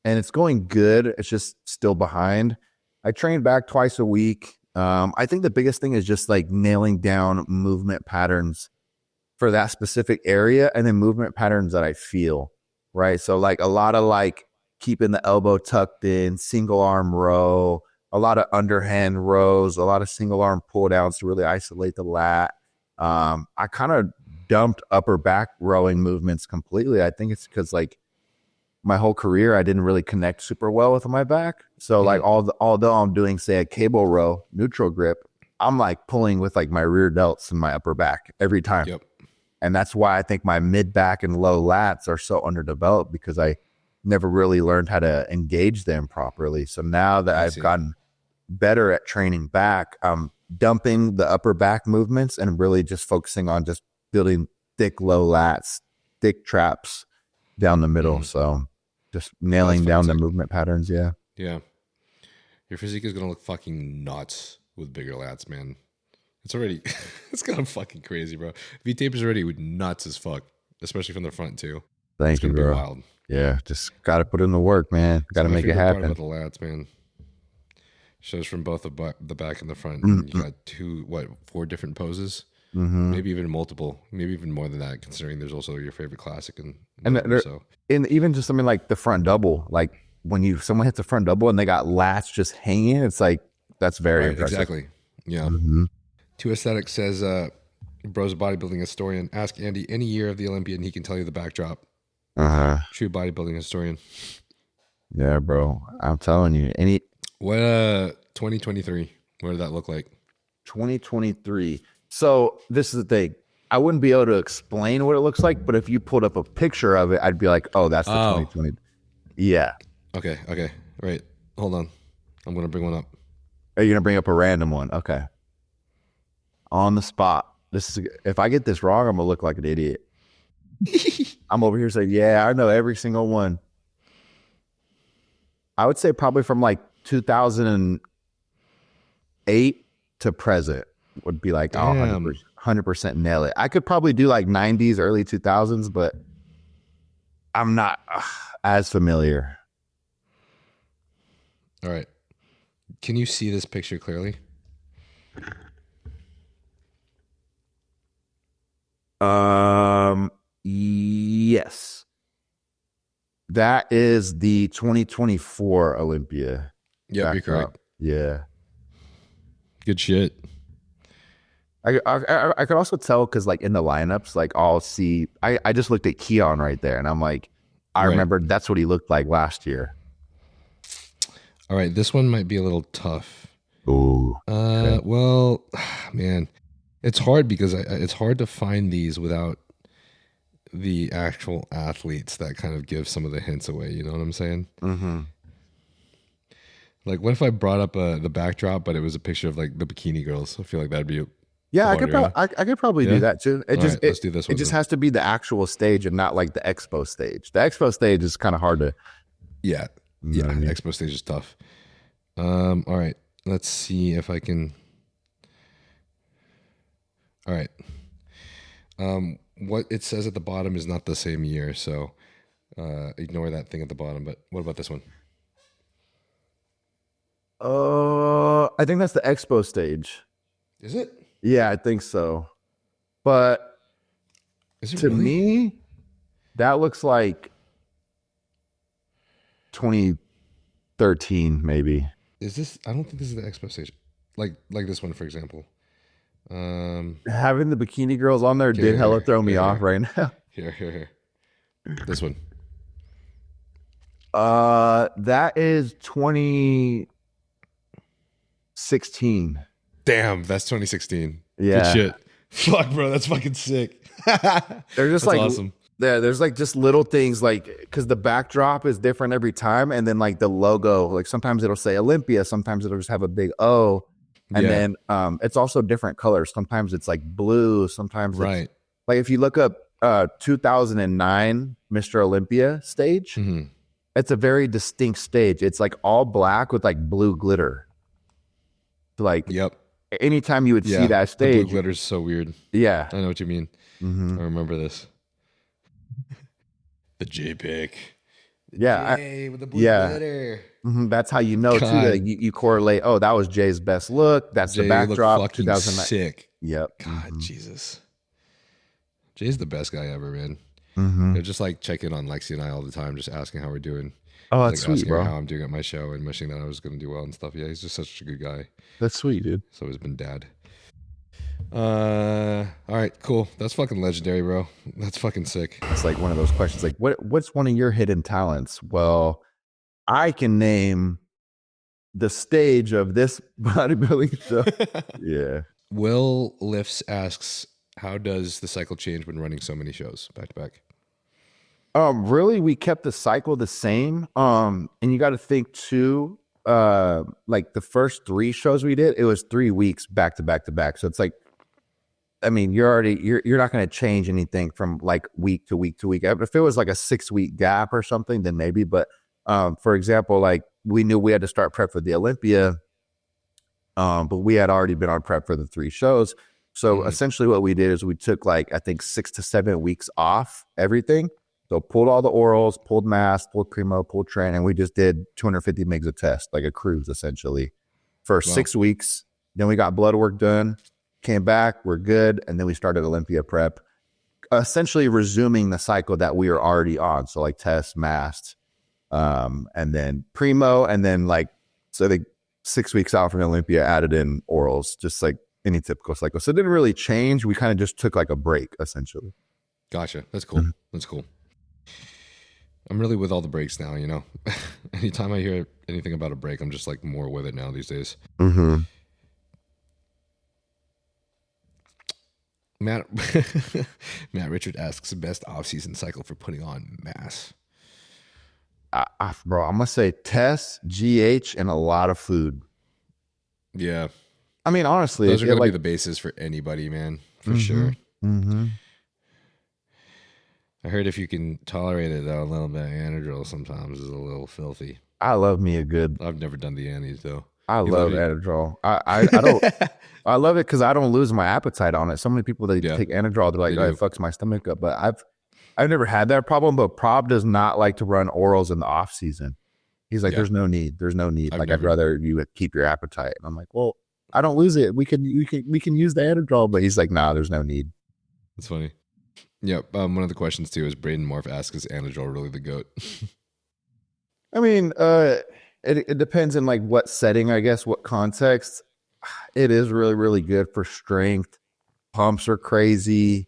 it's going good. It's just still behind. I train back twice a week. I think the biggest thing is just like nailing down movement patterns for that specific area, and then movement patterns that I feel, right? So like a lot of like keeping the elbow tucked in, single arm row, a lot of underhand rows, a lot of single arm pull downs to really isolate the lat. I kind of dumped upper back rowing movements completely. I think it's because like my whole career, I didn't really connect super well with my back. So like although I'm doing say a cable row, neutral grip, I'm like pulling with like my rear delts and my upper back every time. Yep. And that's why I think my mid back and low lats are so underdeveloped, because I never really learned how to engage them properly. So now that I've gotten better at training back, I'm dumping the upper back movements and really just focusing on just building thick low lats, thick traps down the middle. So just nailing down the movement patterns. Yeah. Your physique is gonna look fucking nuts with bigger lats, man. It's already it's kind of fucking crazy, bro. V-tape is already nuts as fuck, especially from the front too. Thank you, bro. Be wild. Yeah, just gotta put in the work, man. Gotta make it happen. About the lats, man. Shows from both the back and the front. And you got 4 different poses. Maybe even multiple, maybe even more than that, considering there's also your favorite classic and even just something like the front double. Like when someone hits the front double and they got lats just hanging, it's like that's very impressive. Exactly. Yeah. Two Aesthetic says, bro's a bodybuilding historian. Ask Andy any year of the Olympian, he can tell you the backdrop. True bodybuilding historian. Yeah, bro. I'm telling you. What 2023? What did that look like? 2023. So this is the thing. I wouldn't be able to explain what it looks like, but if you pulled up a picture of it, I'd be like, oh, that's the 2020. Yeah. Okay. Right. Hold on. I'm gonna bring one up. Are you gonna bring up a random one? Okay. On the spot. If I get this wrong, I'm gonna look like an idiot. I'm over here saying, yeah, I know every single one. I would say probably from like 2008 to present would be like 100% nail it. I could probably do like 90s, early 2000s, but I'm not as familiar. All right. Can you see this picture clearly? Yes. That is the 2024 Olympia. Yeah, you're correct. Yeah. Good shit. I could also tell because like in the lineups, like I'll see, I just looked at Keon right there and I'm like, I remember that's what he looked like last year. All right. This one might be a little tough. Ooh. Okay. Well, man, it's hard because it's hard to find these without the actual athletes that kind of give some of the hints away. You know what I'm saying? Mm-hmm. Like, what if I brought up the backdrop, but it was a picture of like the bikini girls? I feel like that'd be. I could probably do that too. Let's do this one. It just has to be the actual stage and not like the Expo stage. The Expo stage is kind of hard to. Yeah. Yeah. I mean? Expo stage is tough. All right. Let's see if I can. All right. What it says at the bottom is not the same year, so ignore that thing at the bottom. But what about this one? I think that's the Expo stage. Is it? Yeah, I think so. But Is it to really? me, that looks like 2013, maybe. Is this? I don't think this is the Expo stage. Like this one, for example. Having the bikini girls on there did hella throw me off right now. Here. This one. That is 2016. Damn, that's 2016. Yeah. Good shit. Fuck, bro, that's fucking sick. They're just That's like awesome. Yeah, there's like just little things like because the backdrop is different every time, and then like the logo, like sometimes it'll say Olympia, sometimes it'll just have a big O, and then it's also different colors. Sometimes it's like blue, sometimes Right. it's, like if you look up 2009 Mr. Olympia stage, it's a very distinct stage. It's like all black with like blue glitter. Like Yep. anytime you would see that The stage, blue glitter's so weird. yeah, I know what you mean. I remember this. The JPEG. yeah, Jay with the blue yeah. glitter. That's how you know too. God. That you correlate. Oh, that was Jay's best look. That's Jay the backdrop. looked fucking 2009. sick. Yep. God, Jesus. Jay's the best guy ever, man. They're just like checking on Lexi and I all the time, just asking how we're doing. Oh, that's Like sweet, asking her bro. how I'm doing at my show and wishing that I was going to do well and stuff. Yeah, he's just such a good guy. That's sweet, dude. So he's been dad. All right, cool. That's fucking legendary, bro. That's fucking sick. It's like one of those questions. Like, what's one of your hidden talents? Well, I can name the stage of this bodybuilding show. Yeah. Will Lifts asks, how does the cycle change when running so many shows back to back? Really, we kept the cycle the same. And you got to think too. Like the first 3 shows we did, it was 3 weeks back to back to back. So it's like, I mean, you're not going to change anything from like week to week to week. If it was like a 6-week gap or something, then maybe. But for example, like we knew we had to start prep for the Olympia, but we had already been on prep for the 3 shows. So essentially, what we did is we took like I think 6 to 7 weeks off everything. So pulled all the orals, pulled mass, pulled primo, pulled tren, and we just did 250 mgs of test, like a cruise essentially, for 6 weeks. Then we got blood work done, came back, we're good, and then we started Olympia prep, essentially resuming the cycle that we were already on. So like test, mass, and then primo, and then like so they 6 weeks out from Olympia added in orals, just like any typical cycle. So it didn't really change. We kind of just took like a break essentially. Gotcha. That's cool. That's cool. I'm really with all the breaks now, you know. Anytime I hear anything about a break, I'm just like more with it now these days. Matt Richard asks, best off-season cycle for putting on mass. Bro, I'm gonna say test, GH, and a lot of food. Yeah. I mean, honestly, those are going to be the basis for anybody, man, for sure. I heard if you can tolerate it, though, a little bit of Anadrol sometimes is a little filthy. I love me a good. I've never done the Annies, though. I love Anadrol. I don't. I love it because I don't lose my appetite on it. So many people that take Anadrol, they're like, "Oh, it fucks my stomach up." But I've never had that problem. But Prob does not like to run orals in the off season. He's like, "There's no need. There's no need. I'd rather you keep your appetite." And I'm like, "Well, I don't lose it. We can use the Anadrol." But he's like, "Nah, there's no need." That's funny. Yep. One of the questions too is Braden Morph asks, "Is Anadrol really the GOAT?" I mean, it depends in like what setting, I guess, what context. It is really, really good for strength. Pumps are crazy.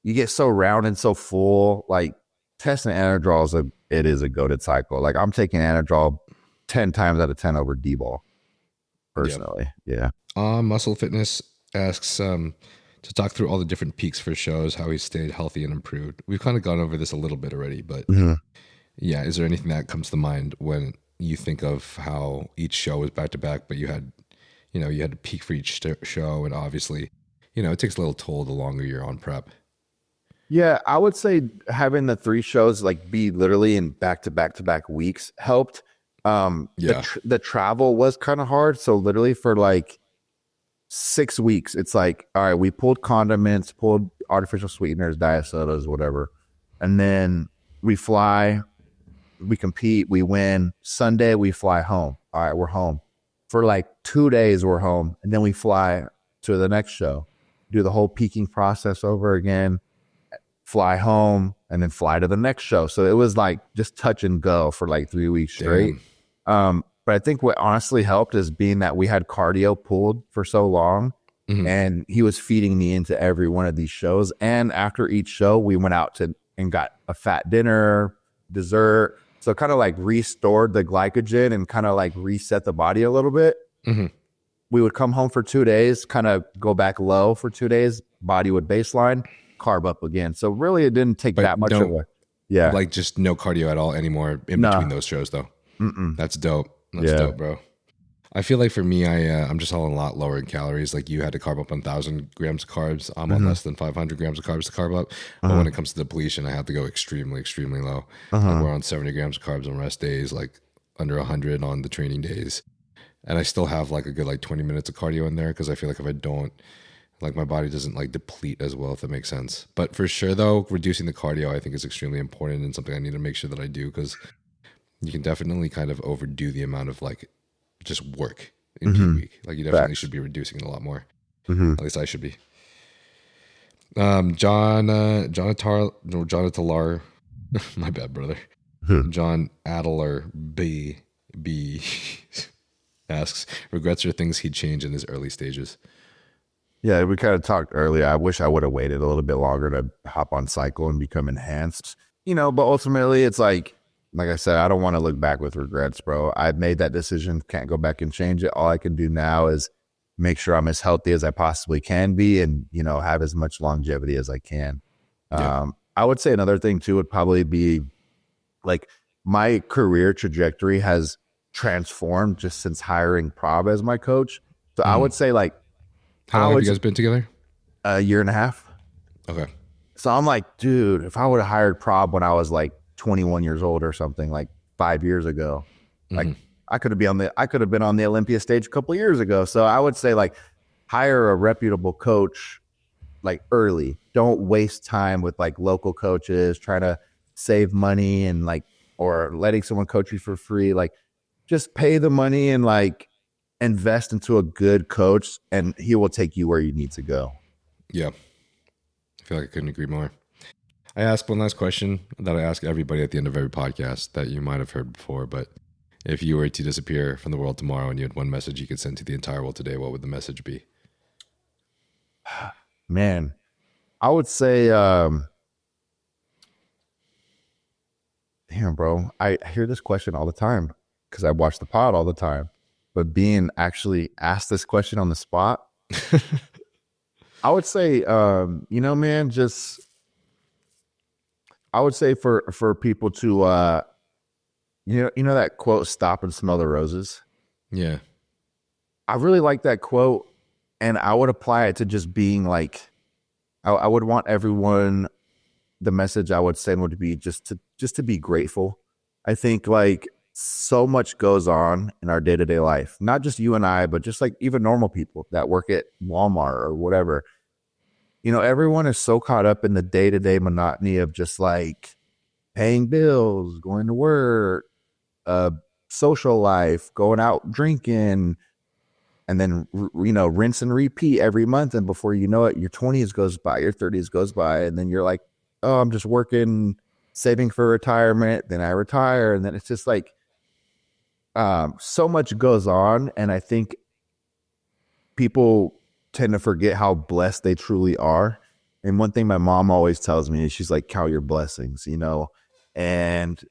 You get so round and so full. Like testing Anadrol is a goated cycle. Like I'm taking Anadrol 10 times out of 10 over D-ball personally. Yeah. Muscle Fitness asks to talk through all the different peaks for shows, how he stayed healthy and improved. We've kind of gone over this a little bit already, but yeah, is there anything that comes to mind when you think of how each show was back to back, but you had to peak for each show, and obviously, it takes a little toll the longer you're on prep. Yeah, I would say having the 3 shows like be literally in back to back weeks helped. The travel was kind of hard, so literally for like 6 weeks, it's like, all right, we pulled condiments, pulled artificial sweeteners, diet sodas, whatever. And then we fly, we compete, we win. Sunday, we fly home. All right, we're home. For like 2 days, we're home. And then we fly to the next show, do the whole peaking process over again, fly home, and then fly to the next show. So it was like just touch and go for like 3 weeks straight. But I think what honestly helped is being that we had cardio pulled for so long, and he was feeding me into every one of these shows. And after each show, we went out and got a fat dinner, dessert. So kind of like restored the glycogen and kind of like reset the body a little bit. We would come home for 2 days, kind of go back low for 2 days, body would baseline, carb up again. So really it didn't take that much of a, like just no cardio at all anymore in between those shows though. That's dope. That's dope, bro. I feel like for me, I'm just on a lot lower in calories. Like you had to carb up on 1,000 grams of carbs. I'm on less than 500 grams of carbs to carb up. But when it comes to depletion, I have to go extremely, extremely low. Like we're on 70 grams of carbs on rest days, like under 100 on the training days. And I still have like a good like 20 minutes of cardio in there because I feel like if I don't, like my body doesn't like deplete as well, if that makes sense. But for sure though, reducing the cardio I think is extremely important and something I need to make sure that I do because you can definitely kind of overdo the amount of like just work in peak week. Like you definitely should be reducing it a lot more. At least I should be. Jonathan my bad, brother. John Adler B asks, regrets or things he'd change in his early stages. Yeah, we kind of talked earlier. I wish I would have waited a little bit longer to hop on cycle and become enhanced, but ultimately it's like I said, I don't want to look back with regrets, bro. I've made that decision. Can't go back and change it. All I can do now is make sure I'm as healthy as I possibly can be and, have as much longevity as I can. I would say another thing too would probably be like my career trajectory has transformed just since hiring Prob as my coach. So I would say like, how long have you guys been together? A year and a half. Okay. So I'm like, dude, if I would have hired Prob when I was like 21 years old or something, like 5 years ago, like I could have been on the Olympia stage a couple of years ago. So I would say like hire a reputable coach like early. Don't waste time with like local coaches trying to save money and like, or letting someone coach you for free. Like just pay the money and like invest into a good coach and he will take you where you need to go. Yeah. I feel like I couldn't agree more. I ask one last question that I ask everybody at the end of every podcast that you might have heard before, but if you were to disappear from the world tomorrow and you had one message you could send to the entire world today, what would the message be? Man, I would say, damn, bro, I hear this question all the time because I watch the pod all the time, but being actually asked this question on the spot, I would say, man, just, I would say for people to, that quote, stop and smell the roses. Yeah. I really like that quote and I would apply it to just being like, I would want everyone, the message I would send would be just to be grateful. I think like so much goes on in our day-to-day life, not just you and I, but just like even normal people that work at Walmart or whatever. Everyone is so caught up in the day-to-day monotony of just like paying bills, going to work, social life, going out drinking, and then, rinse and repeat every month. And before you know it, your 20s goes by, your 30s goes by. And then you're like, oh, I'm just working, saving for retirement. Then I retire. And then it's just like, so much goes on. And I think people tend to forget how blessed they truly are. And one thing my mom always tells me is she's like, count your blessings, and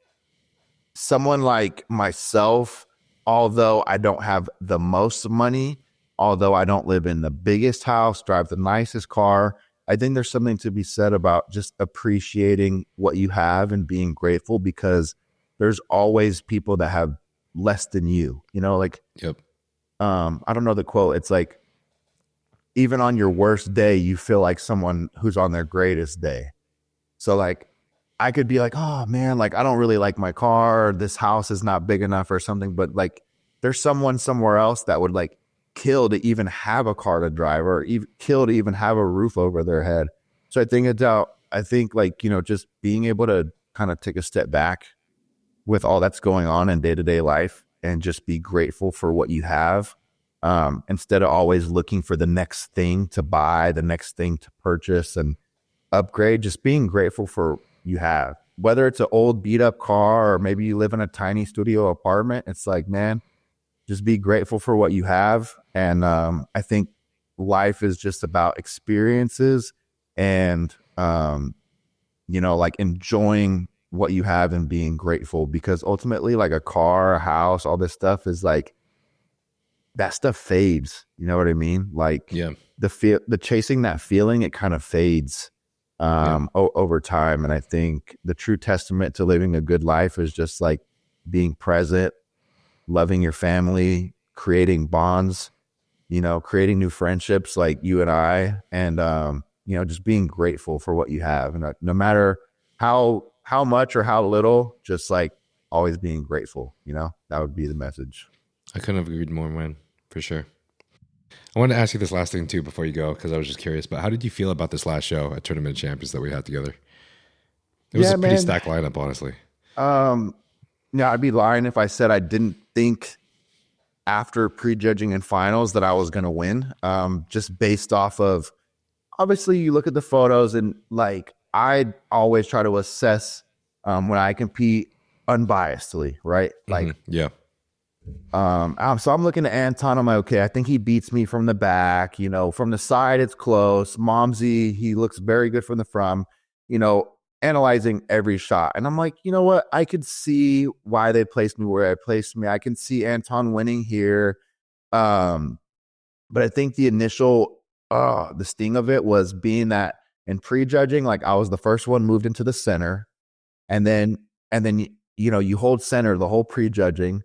someone like myself, although I don't have the most money, although I don't live in the biggest house, drive the nicest car, I think there's something to be said about just appreciating what you have and being grateful because there's always people that have less than you, like, yep. I don't know the quote. It's like, even on your worst day, you feel like someone who's on their greatest day. So like, I could be like, oh man, like I don't really like my car, or this house is not big enough or something, but like there's someone somewhere else that would like kill to even have a car to drive, or even kill to even have a roof over their head. So I think like, just being able to kind of take a step back with all that's going on in day-to-day life and just be grateful for what you have, instead of always looking for the next thing to buy, the next thing to purchase and upgrade. Just being grateful for you have, whether it's an old beat up car or maybe you live in a tiny studio apartment. It's like, man, just be grateful for what you have. And I think life is just about experiences and like enjoying what you have and being grateful, because ultimately, like a car, a house, all this stuff is like, that stuff fades. You know what I mean? Like the chasing that feeling, it kind of fades over time. And I think the true testament to living a good life is just like being present, loving your family, creating bonds, creating new friendships like you and I, and just being grateful for what you have. And no matter how much or how little, just like always being grateful, that would be the message. I couldn't have agreed more, man, for sure. I wanted to ask you this last thing too before you go, because I was just curious, but how did you feel about this last show at Tournament of Champions that we had together? It was a pretty stacked lineup, honestly. I'd be lying if I said I didn't think after prejudging in finals that I was going to win. Just based off of, obviously you look at the photos and like, I always try to assess when I compete unbiasedly, right? Like, yeah. So I'm looking at Anton. I'm like, okay, I think he beats me from the back. From the side, it's close. Momsy, he looks very good from the front. Analyzing every shot, and I'm like, you know what? I could see why they placed me where I placed me. I can see Anton winning here, but I think the initial, the sting of it was being that in prejudging, like I was the first one moved into the center, and then you hold center the whole prejudging.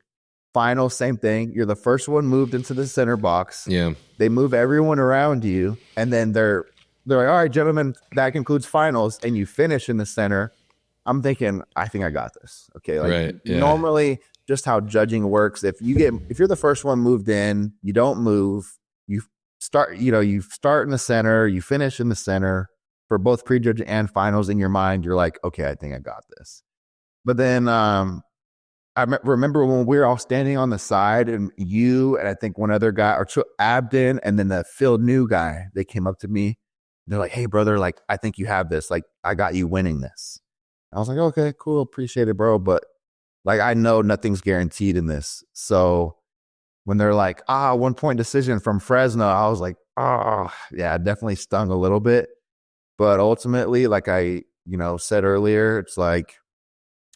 Final, same thing. You're the first one moved into the center box. Yeah. They move everyone around you, and then they're like, all right, gentlemen, that concludes finals, and you finish in the center. I'm thinking, I think I got this. Okay. Like right, yeah. Normally just how judging works. If you're the first one moved in, you don't move, you start in the center, you finish in the center for both prejudging and finals. In your mind, you're like, okay, I think I got this. But then, I remember when we were all standing on the side, and you and I think one other guy, or Abden, and then the Phil New guy, they came up to me. They're like, hey, brother, like, I think you have this. Like, I got you winning this. I was like, okay, cool. Appreciate it, bro. But like, I know nothing's guaranteed in this. So when they're like, 1 point decision from Fresno, I was like, yeah, it definitely stung a little bit. But ultimately, like I, said earlier, it's like,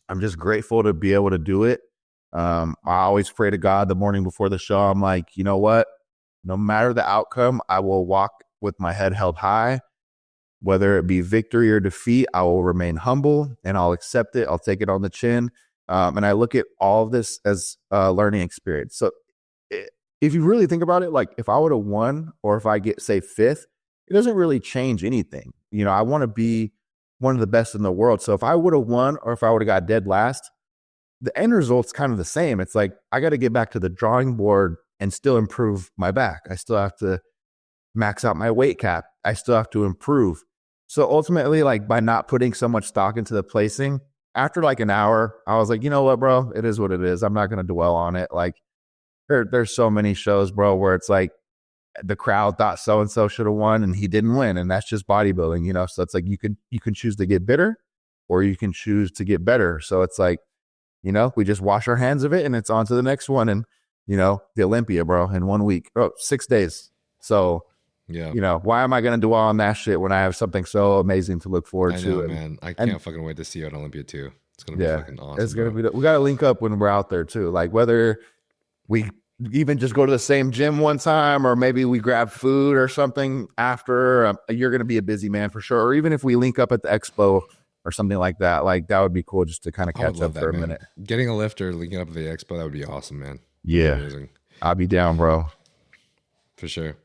I'm just grateful to be able to do it. I always pray to God the morning before the show. I'm like, you know what? No matter the outcome, I will walk with my head held high. Whether it be victory or defeat, I will remain humble and I'll accept it. I'll take it on the chin. And I look at all of this as a learning experience. So if you really think about it, like if I would have won, or if I get, say, fifth, it doesn't really change anything. I want to be one of the best in the world. So if I would have won, or if I would have got dead last, the end result's kind of the same. It's like, I got to get back to the drawing board and still improve my back. I still have to max out my weight cap. I still have to improve. So ultimately, like by not putting so much stock into the placing, after like an hour, I was like, you know what, bro, it is what it is. I'm not going to dwell on it. Like there's so many shows, bro, where it's like the crowd thought so-and-so should have won and he didn't win. And that's just bodybuilding, So it's like, you can choose to get bitter, or you can choose to get better. So it's like, we just wash our hands of it and it's on to the next one. And, the Olympia, bro, in 1 week, 6 days. So, yeah, why am I going to dwell on that shit when I have something so amazing to look forward to? I know, man. I can't fucking wait to see you at Olympia too. It's going to be fucking awesome. It's going to be, we got to link up when we're out there too. Like whether we even just go to the same gym one time, or maybe we grab food or something after, you're going to be a busy man for sure. Or even if we link up at the Expo or something like that would be cool just to kind of catch up for a minute. Getting a lift or linking up at the Expo, that would be awesome, man. Yeah. Amazing. I'll be down, bro. For sure.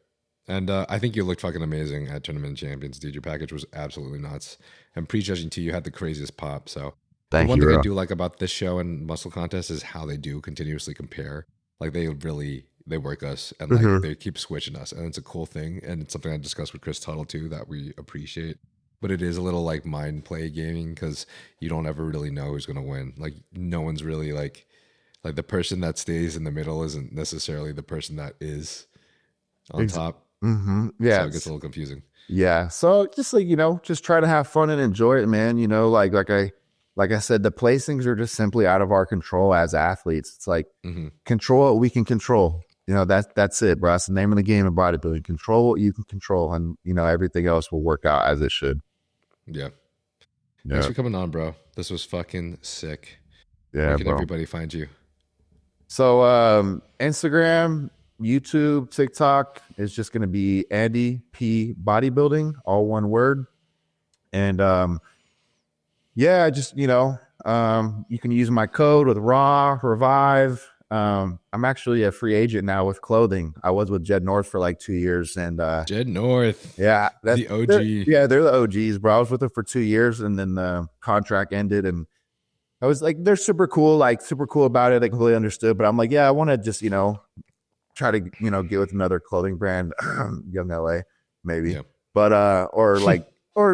And I think you looked fucking amazing at Tournament Champions, dude. Your package was absolutely nuts. And prejudging too, you had the craziest pop. So one thing I do like about this show and Muscle Contest is how they do continuously compare. Like they they work us and like they keep switching us, and it's a cool thing, and it's something I discussed with Chris Tuttle too that we appreciate. But it is a little like mind play gaming because you don't ever really know who's gonna win. Like no one's really like the person that stays in the middle isn't necessarily the person that is on top. Yeah, So it gets a little confusing. Yeah. So just like, just try to have fun and enjoy it, man. Like I said, the placings are just simply out of our control as athletes. It's like control what we can control. That's it, bro. That's the name of the game in bodybuilding. Control what you can control, and everything else will work out as it should. Yeah. Thanks for coming on, bro. This was fucking sick. Yeah, Where can bro. everybody find you? So Instagram, YouTube, TikTok is just going to be Andy P Bodybuilding, all one word. And just, you can use my code with Raw Revive. I'm actually a free agent now with clothing. I was with Jed North for like 2 years, and Jed North. Yeah, the OG. They're the OGs, bro. I was with them for 2 years, and then the contract ended, and I was like, they're super cool about it. They completely understood, but I'm like, yeah, I want to just, try to, get with another clothing brand, Young LA, maybe. Yeah. But or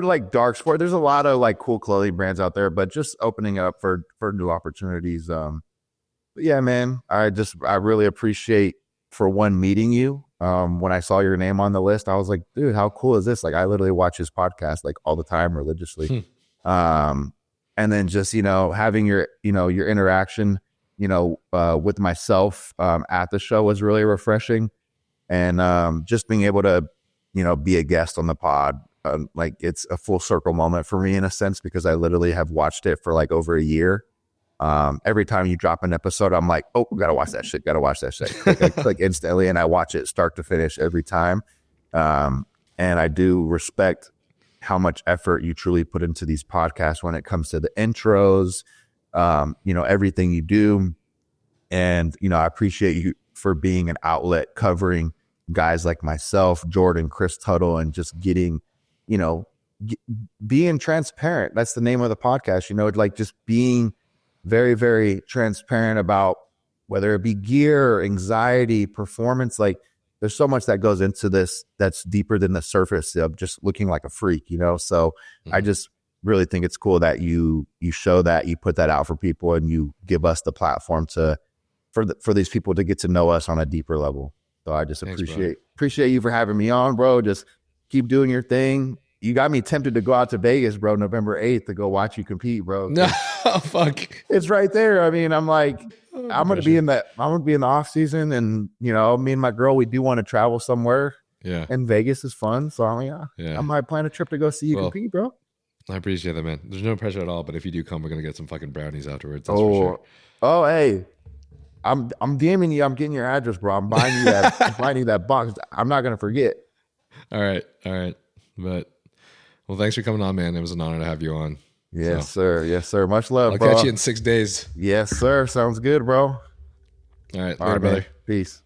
like Dark Sport. There's a lot of like cool clothing brands out there, but just opening up for new opportunities. But yeah, man, I really appreciate, for one, meeting you. When I saw your name on the list, I was like, dude, how cool is this? Like, I literally watch his podcast like all the time religiously. And then just, having your interaction, with myself at the show was really refreshing. And just being able to, be a guest on the pod, like it's a full circle moment for me in a sense, because I literally have watched it for like over a year. Every time you drop an episode, I'm like, oh, gotta watch that shit. Click instantly, and I watch it start to finish every time. And I do respect how much effort you truly put into these podcasts when it comes to the intros, everything you do. And, I appreciate you for being an outlet covering guys like myself, Jordan, Chris Tuttle, and just getting, being transparent. That's the name of the podcast, like just being very, very transparent about whether it be gear, anxiety, performance. Like there's so much that goes into this that's deeper than the surface of just looking like a freak, So I just really think it's cool that you show that, you put that out for people, and you give us the platform for these people to get to know us on a deeper level. So I just appreciate you for having me on, bro. Just keep doing your thing. You got me tempted to go out to Vegas, bro, November 8th to go watch you compete, bro. No, fuck. It's right there. I mean, I'm like, I'm gonna be in the off season, and me and my girl, we do want to travel somewhere. Yeah. And Vegas is fun. So I might plan a trip to go see you compete, bro. I appreciate that, man. There's no pressure at all, but if you do come, we're gonna get some fucking brownies afterwards. That's for sure. Oh, hey. I'm DMing you. I'm getting your address, bro. I'm buying you that box. I'm not gonna forget. All right. But thanks for coming on, man. It was an honor to have you on. Yes, sir. Much love, I'll bro. catch you in 6 days. Yes, sir. Sounds good, bro. All right, later, brother. Peace.